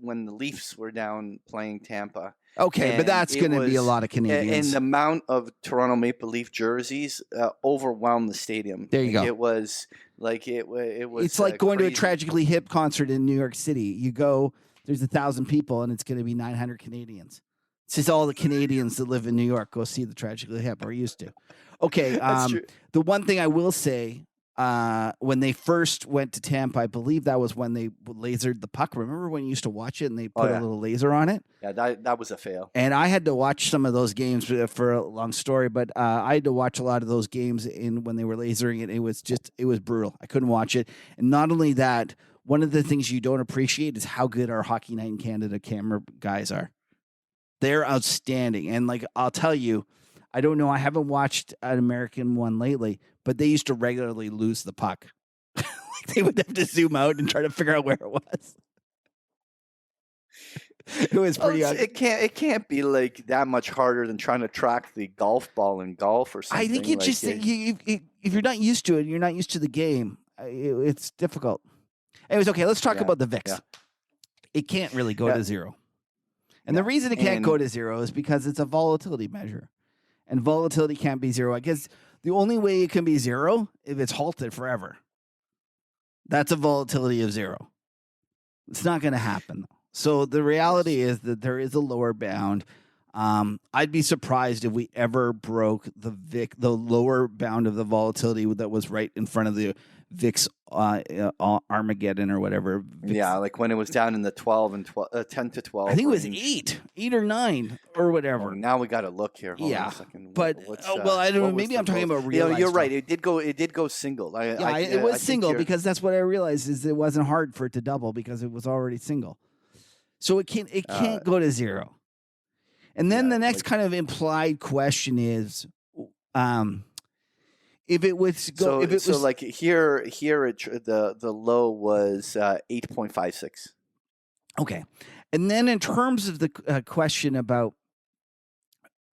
when the Leafs were down playing Tampa. Okay, but that's going to be a lot of Canadians. And the amount of Toronto Maple Leaf jerseys overwhelmed the stadium. There you go. It was like it was. It's like going crazy. to a Tragically Hip concert in New York City. You go, there's 1,000 people, and it's going to be 900 Canadians. It's just all the Canadians that live in New York go see the Tragically Hip, or used to. Okay, That's true. The one thing I will say, when they first went to Tampa, I believe that was when they lasered the puck. Remember when you used to watch it and they put a little laser on it? Yeah, that was a fail. And I had to watch some of those games for a long story, but I had to watch a lot of those games when they were lasering it. It was brutal. I couldn't watch it. And not only that, one of the things you don't appreciate is how good our Hockey Night in Canada camera guys are. They're outstanding. And like, I'll tell you, I don't know, I haven't watched an American one lately, but they used to regularly lose the puck. Like they would have to zoom out and try to figure out where it was. It was pretty. It can't be like that much harder than trying to track the golf ball in golf or something. I think it just if you're not used to it, you're not used to the game. It's difficult. Anyways, okay, let's talk about the VIX. Yeah. It can't really go to zero, and the reason it can't go to zero is because it's a volatility measure. And volatility can't be zero. I guess the only way it can be zero if it's halted forever. That's a volatility of zero. It's not going to happen. So the reality is that there is a lower bound. I'd be surprised if we ever broke the lower bound of the volatility that was right in front of the VIX Armageddon or whatever. VIX. Yeah, like when it was down in the 10 to 12. I think it was 8 or 9 or whatever. Oh, now we got to look here. Hold on a second. But I don't know. Maybe I'm talking about real. You're right. It did go single. It was single because that's what I realized is it wasn't hard for it to double because it was already single. So it can't go to zero. And then the next kind of implied question is, if it was like here the low was 8.56. Okay, and then in terms of the question about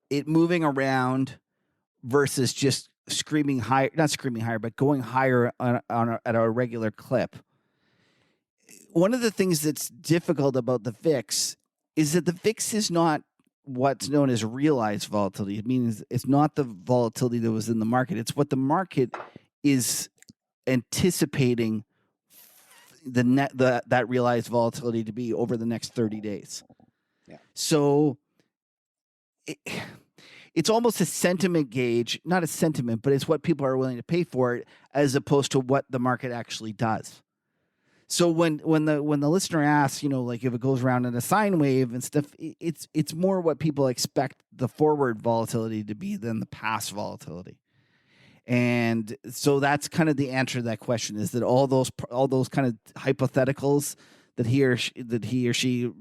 it moving around versus just not screaming higher, but going higher at a regular clip. One of the things that's difficult about the VIX is that the VIX is not what's known as realized volatility. It means it's not the volatility that was in the market. It's what the market is anticipating that realized volatility to be over the next 30 days. Yeah. So it's almost a sentiment gauge, not a sentiment, but it's what people are willing to pay for it as opposed to what the market actually does. So when the listener asks, like if it goes around in a sine wave and stuff, it's more what people expect the forward volatility to be than the past volatility. And so that's kind of the answer to that question, is that all those kind of hypotheticals that he or she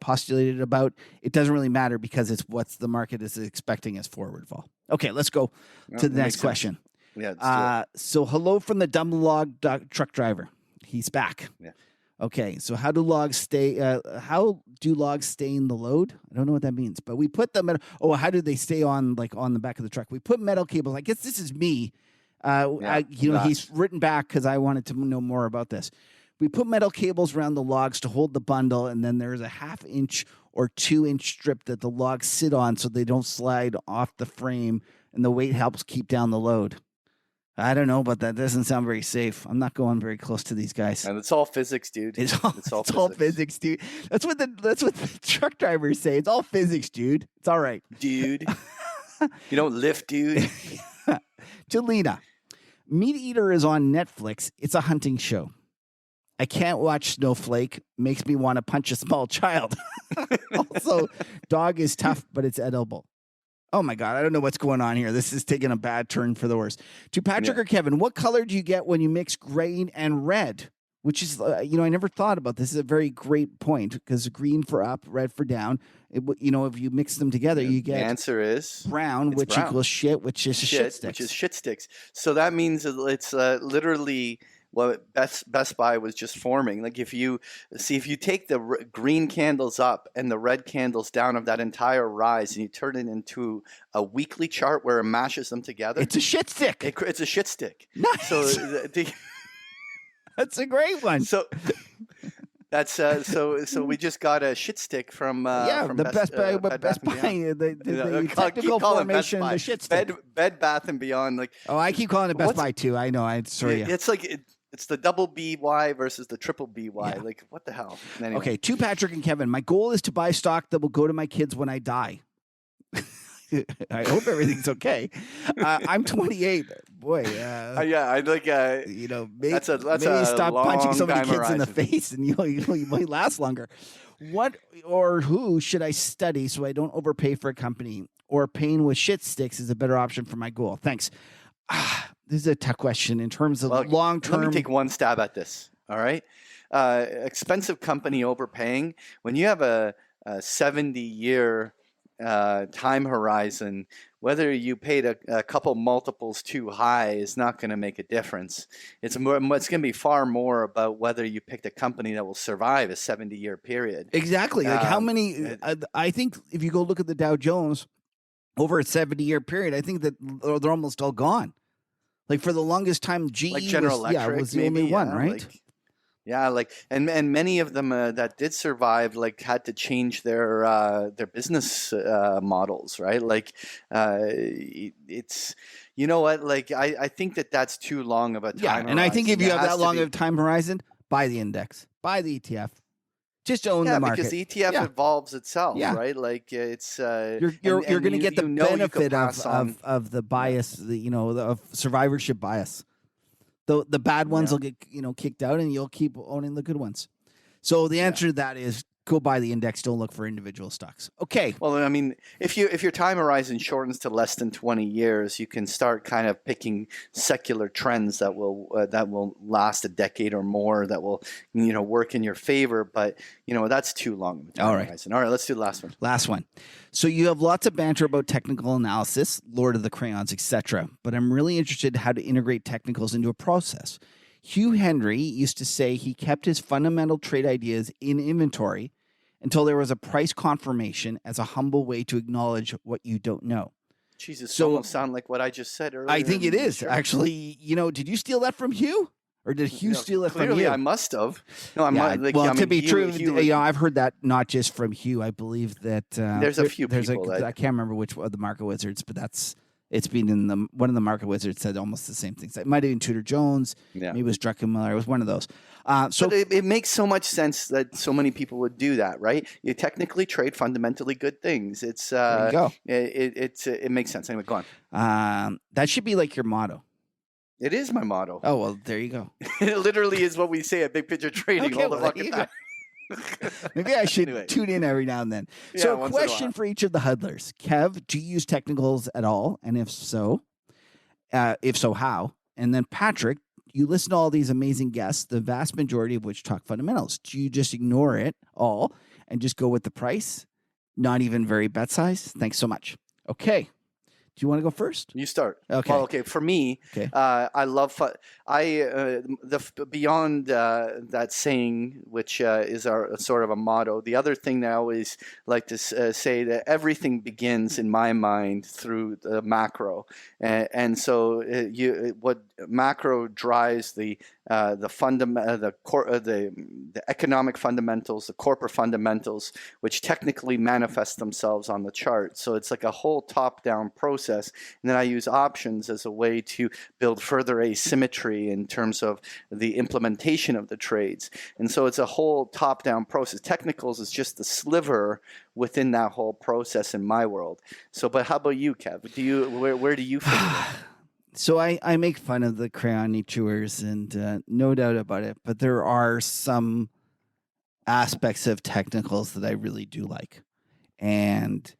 postulated about, it doesn't really matter because it's what the market is expecting as forward vol. Okay, let's go to the next question. Yeah. Let's do it. So hello from the dumb log truck driver. He's back. Yeah. Okay. So how do logs stay in the load? I don't know what that means, but we put them how do they stay on the back of the truck? We put metal cables. I guess this is me. He's written back because I wanted to know more about this. We put metal cables around the logs to hold the bundle, and then there's a 1/2 inch or 2 inch strip that the logs sit on so they don't slide off the frame, and the weight helps keep down the load. I don't know, but that doesn't sound very safe. I'm not going very close to these guys. And it's all physics, dude. It's all physics, dude. That's what the truck drivers say. It's all physics, dude. It's all right. Dude. You don't lift, dude. Jelena, Meat Eater is on Netflix. It's a hunting show. I can't watch Snowflake. Makes me want to punch a small child. Also, dog is tough, but it's edible. Oh my God, I don't know what's going on here. This is taking a bad turn for the worse. To Patrick or Kevin, what color do you get when you mix green and red? Which is, I never thought about this. This is a very great point because green for up, red for down. If you mix them together, you get the answer is brown, which equals shit, which is shit sticks. Which is shit sticks. So that means it's literally what Best Buy was just forming. Like if you take the green candles up and the red candles down of that entire rise and you turn it into a weekly chart where it mashes them together, it's a shit stick. It's a shit stick. Nice. So that's a great one. So that's so we just got a shit stick from the Best Buy, Best Buy, the technical formation, the shit stick. Bed Bath and Beyond. I keep calling it Best Buy too. I know. It's like it's the double BY versus the triple BY. Yeah. Like what the hell? Anyway. Okay, to Patrick and Kevin, my goal is to buy stock that will go to my kids when I die. I hope everything's okay. I'm 28. Boy, I like. Maybe stop punching so many kids in the face, and you might last longer. What or who should I study so I don't overpay for a company? Or paying with shit sticks is a better option for my goal. Thanks. This is a tough question in terms of long term. Let me take one stab at this. All right, expensive company overpaying when you have a 70-year time horizon, whether you paid a couple multiples too high is not going to make a difference. It's going to be far more about whether you picked a company that will survive a 70-year period. Exactly. Like how many? I think if you go look at the Dow Jones over a 70-year period, I think that they're almost all gone. Like for the longest time, GE like General Electric, was the only one, right? And many of them that did survive had to change their business models, right? It's I think that's too long of a time horizon. And I think if you have that long of a time horizon, buy the index, buy the ETF. Just own the market. Because the ETF evolves itself, right? Like it's you're going to get the benefit of the bias, of survivorship bias. The bad ones will get kicked out, and you'll keep owning the good ones. So the answer to that is go buy the index. Don't look for individual stocks. Okay. Well, I mean, if your time horizon shortens to less than 20 years, you can start kind of picking secular trends that will last a decade or more. That will work in your favor. But that's too long of a time horizon. All right, let's do the last one. Last one. So you have lots of banter about technical analysis, Lord of the Crayons, etc. But I'm really interested in how to integrate technicals into a process. Hugh Henry used to say he kept his fundamental trade ideas in inventory until there was a price confirmation as a humble way to acknowledge what you don't know. Jesus, so almost sound like what I just said earlier. I think it is. Actually, did you steal that from Hugh? Or did Hugh steal it from you? I must have. No, to be true, I've heard that not just from Hugh. I believe that there's a few people. I can't remember which of the Market Wizards, but it's been in one of the Market Wizards said almost the same things. It might have been Tudor Jones. Yeah. Maybe it was Druckenmiller. It was one of those. But it makes so much sense that so many people would do that, right? You technically trade fundamentally good things. It's there you go. It makes sense. Anyway, go on. That should be like your motto. It is my motto. Oh, well, there you go. It literally is what we say at Big Picture Trading all the fucking time. Maybe I should tune in every now and then. So a question for each of the huddlers. Kev, do you use technicals at all? And if so, how? And then Patrick, you listen to all these amazing guests, the vast majority of which talk fundamentals. Do you just ignore it all and just go with the price? Not even very bet size? Thanks so much. Okay. you want to go first? You start. Okay. Well, okay. For me, Okay. I love beyond that saying, which is our sort of a motto. The other thing that I always like to say that everything begins in my mind through the macro, and so what macro drives the economic fundamentals, the corporate fundamentals, which technically manifest themselves on the chart. So it's like a whole top-down process, and then I use options as a way to build further asymmetry in terms of the implementation of the trades. And so it's a whole top-down process. Technicals is just the sliver within that whole process in my world. So, but how about you, Kev? Where do you fit in? So I make fun of the crayon chewers, and no doubt about it. But there are some aspects of technicals that I really do like, and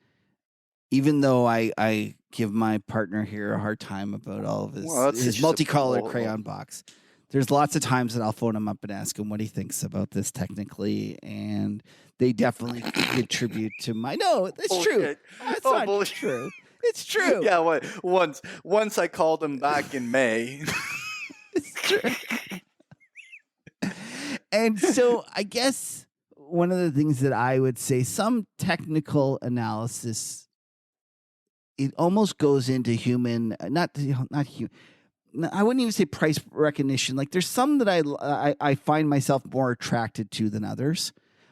even though I give my partner here a hard time about all of his multicolored crayon box, there's lots of times that I'll phone him up and ask him what he thinks about this technically, and they definitely contribute to my. No, it's true. It's not true. It's true. Yeah, once I called him back in May. It's true. And so I guess one of the things that I would say, some technical analysis, it almost goes into human, not human. I wouldn't even say price recognition. Like there's some that I find myself more attracted to than others.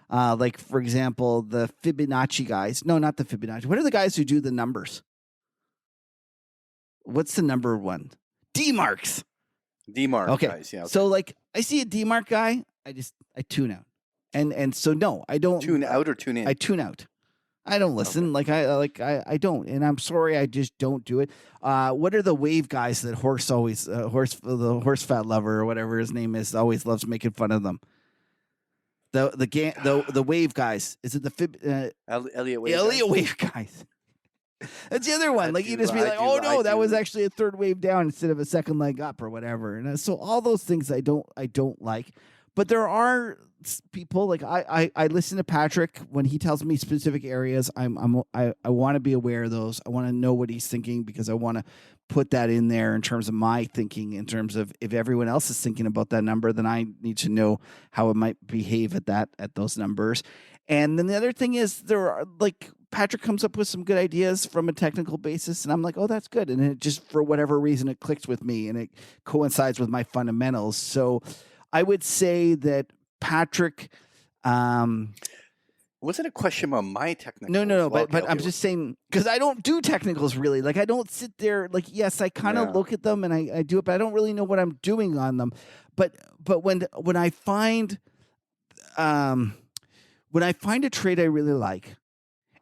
Like for example, the Fibonacci guys. No, not the Fibonacci. What are the guys who do the numbers? What's the number one? D-marks. D-mark okay. guys, yeah. Okay. So like I see a D-mark guy, I tune out. And so no, I don't tune out or tune in. I tune out. I don't listen. Okay. I don't. And I'm sorry, I just don't do it. What are the wave guys that Horse always the horse fat lover or whatever his name is always loves making fun of them? The wave guys. Is it the Elliot Wave? Elliot Wave guys. That's the other one. Like you just be like, oh no, that was actually a third wave down instead of a second leg up or whatever. And so all those things I don't like. But there are people like I listen to Patrick when he tells me specific areas. I want to be aware of those. I want to know what he's thinking because I want to put that in there in terms of my thinking. In terms of if everyone else is thinking about that number, then I need to know how it might behave at those numbers. And then the other thing is there are like Patrick comes up with some good ideas from a technical basis, and I'm like, oh, that's good. And it just for whatever reason it clicks with me and it coincides with my fundamentals. So I would say that Patrick. Was it a question about my technicals? No. But I'm just saying because I don't do technicals really. Like I don't sit there. Like yes, I kind of look at them and I do it, but I don't really know what I'm doing on them. But when I find a trade I really like,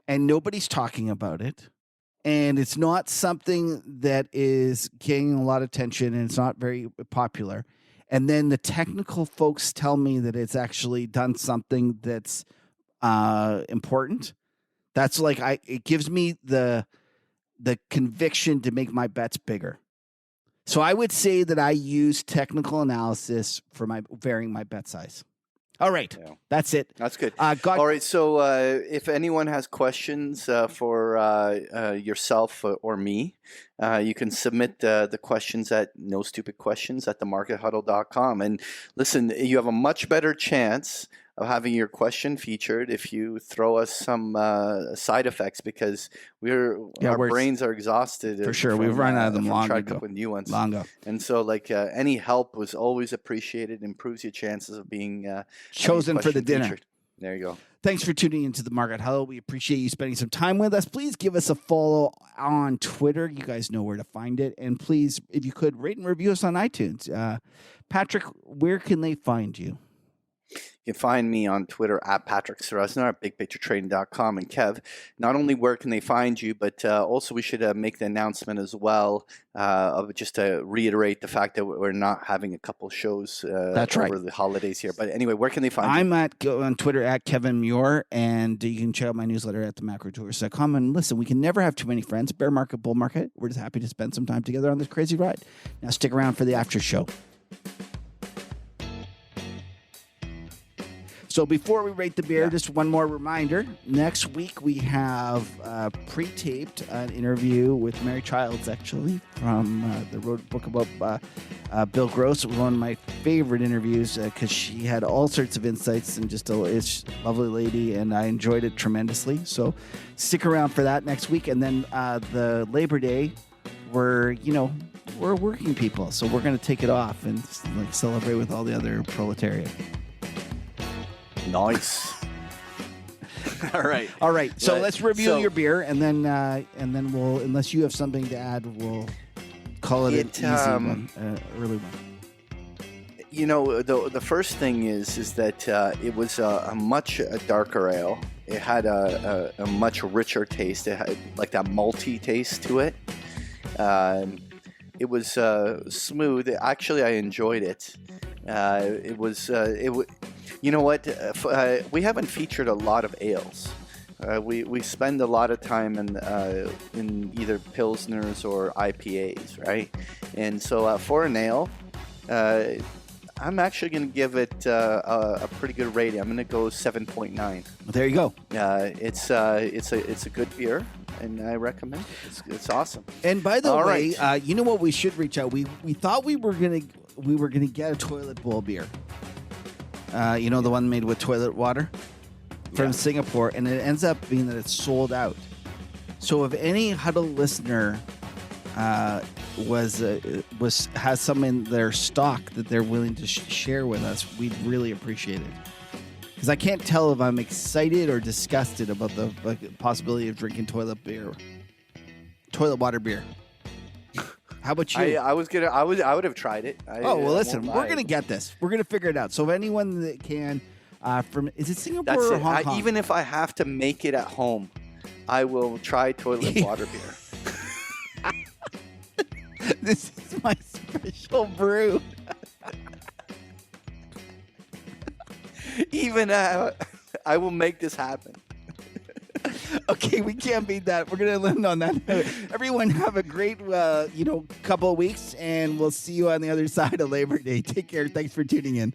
and nobody's talking about it, and it's not something that is getting a lot of attention, and it's not very popular. And then the technical folks tell me that it's actually done something that's important. That's like it gives me the conviction to make my bets bigger. So I would say that I use technical analysis for varying my bet size. All right. Yeah. That's it. That's good. All right. So if anyone has questions for yourself or me, you can submit the questions at nostupidquestions@themarkethuddle.com. And listen, you have a much better chance of having your question featured if you throw us some side effects because our brains are exhausted. For sure. We've run out of them long ago. With new ones. Long ago. And so like any help was always appreciated, improves your chances of being chosen for the dinner. Featured. There you go. Thanks for tuning into the Market Huddle. We appreciate you spending some time with us. Please give us a follow on Twitter. You guys know where to find it. And please, if you could, rate and review us on iTunes. Patrick, where can they find you? You can find me on Twitter at Patrick Sarasner at bigpicturetrading.com. And Kev, not only where can they find you, but also we should make the announcement as well of just to reiterate the fact that we're not having a couple shows over the holidays here. But anyway, where can they find you? I'm on Twitter at Kevin Muir, and you can check out my newsletter at themacrotourist.com. And listen, we can never have too many friends. Bear market, bull market. We're just happy to spend some time together on this crazy ride. Now stick around for the after show. So before we rate the beer, Yeah. just one more reminder. Next week, we have pre-taped an interview with Mary Childs, actually, from the Road Book about Bill Gross. It was one of my favorite interviews because she had all sorts of insights and just it's a lovely lady, and I enjoyed it tremendously. So stick around for that next week. And then the Labor Day, we're working people, so we're going to take it off and celebrate with all the other proletariat. Nice. All right. All right. So Right. let's review So- your beer, and then we'll, unless you have something to add, we'll call it an easy one, early one. You know, the first thing is that it was a much darker ale. It had a much richer taste. It had like that malty taste to it. It was smooth. Actually, I enjoyed it. You know what? We haven't featured a lot of ales. We spend a lot of time in either pilsners or IPAs, right? And so for an ale, I'm actually going to give it a pretty good rating. I'm going to go 7.9. Well, there you go. It's a good beer, and I recommend it. It's awesome. And by the All way, right. you know what? We should reach out. We thought we were gonna get a toilet bowl beer. The one made with toilet water from Yeah. Singapore, and it ends up being that it's sold out. So if any Huddle listener has some in their stock that they're willing to share with us, we'd really appreciate it. Because I can't tell if I'm excited or disgusted about the possibility of drinking toilet water beer. How about you? I would have tried it. Listen, we're gonna get this. We're gonna figure it out. So if anyone that can, is it Singapore That's or it. Hong Kong? Even if I have to make it at home, I will try toilet water beer. This is my special brew. Even I will make this happen. Okay, we can't beat that. We're gonna end on that note. Everyone have a great, couple of weeks, and we'll see you on the other side of Labor Day. Take care. Thanks for tuning in.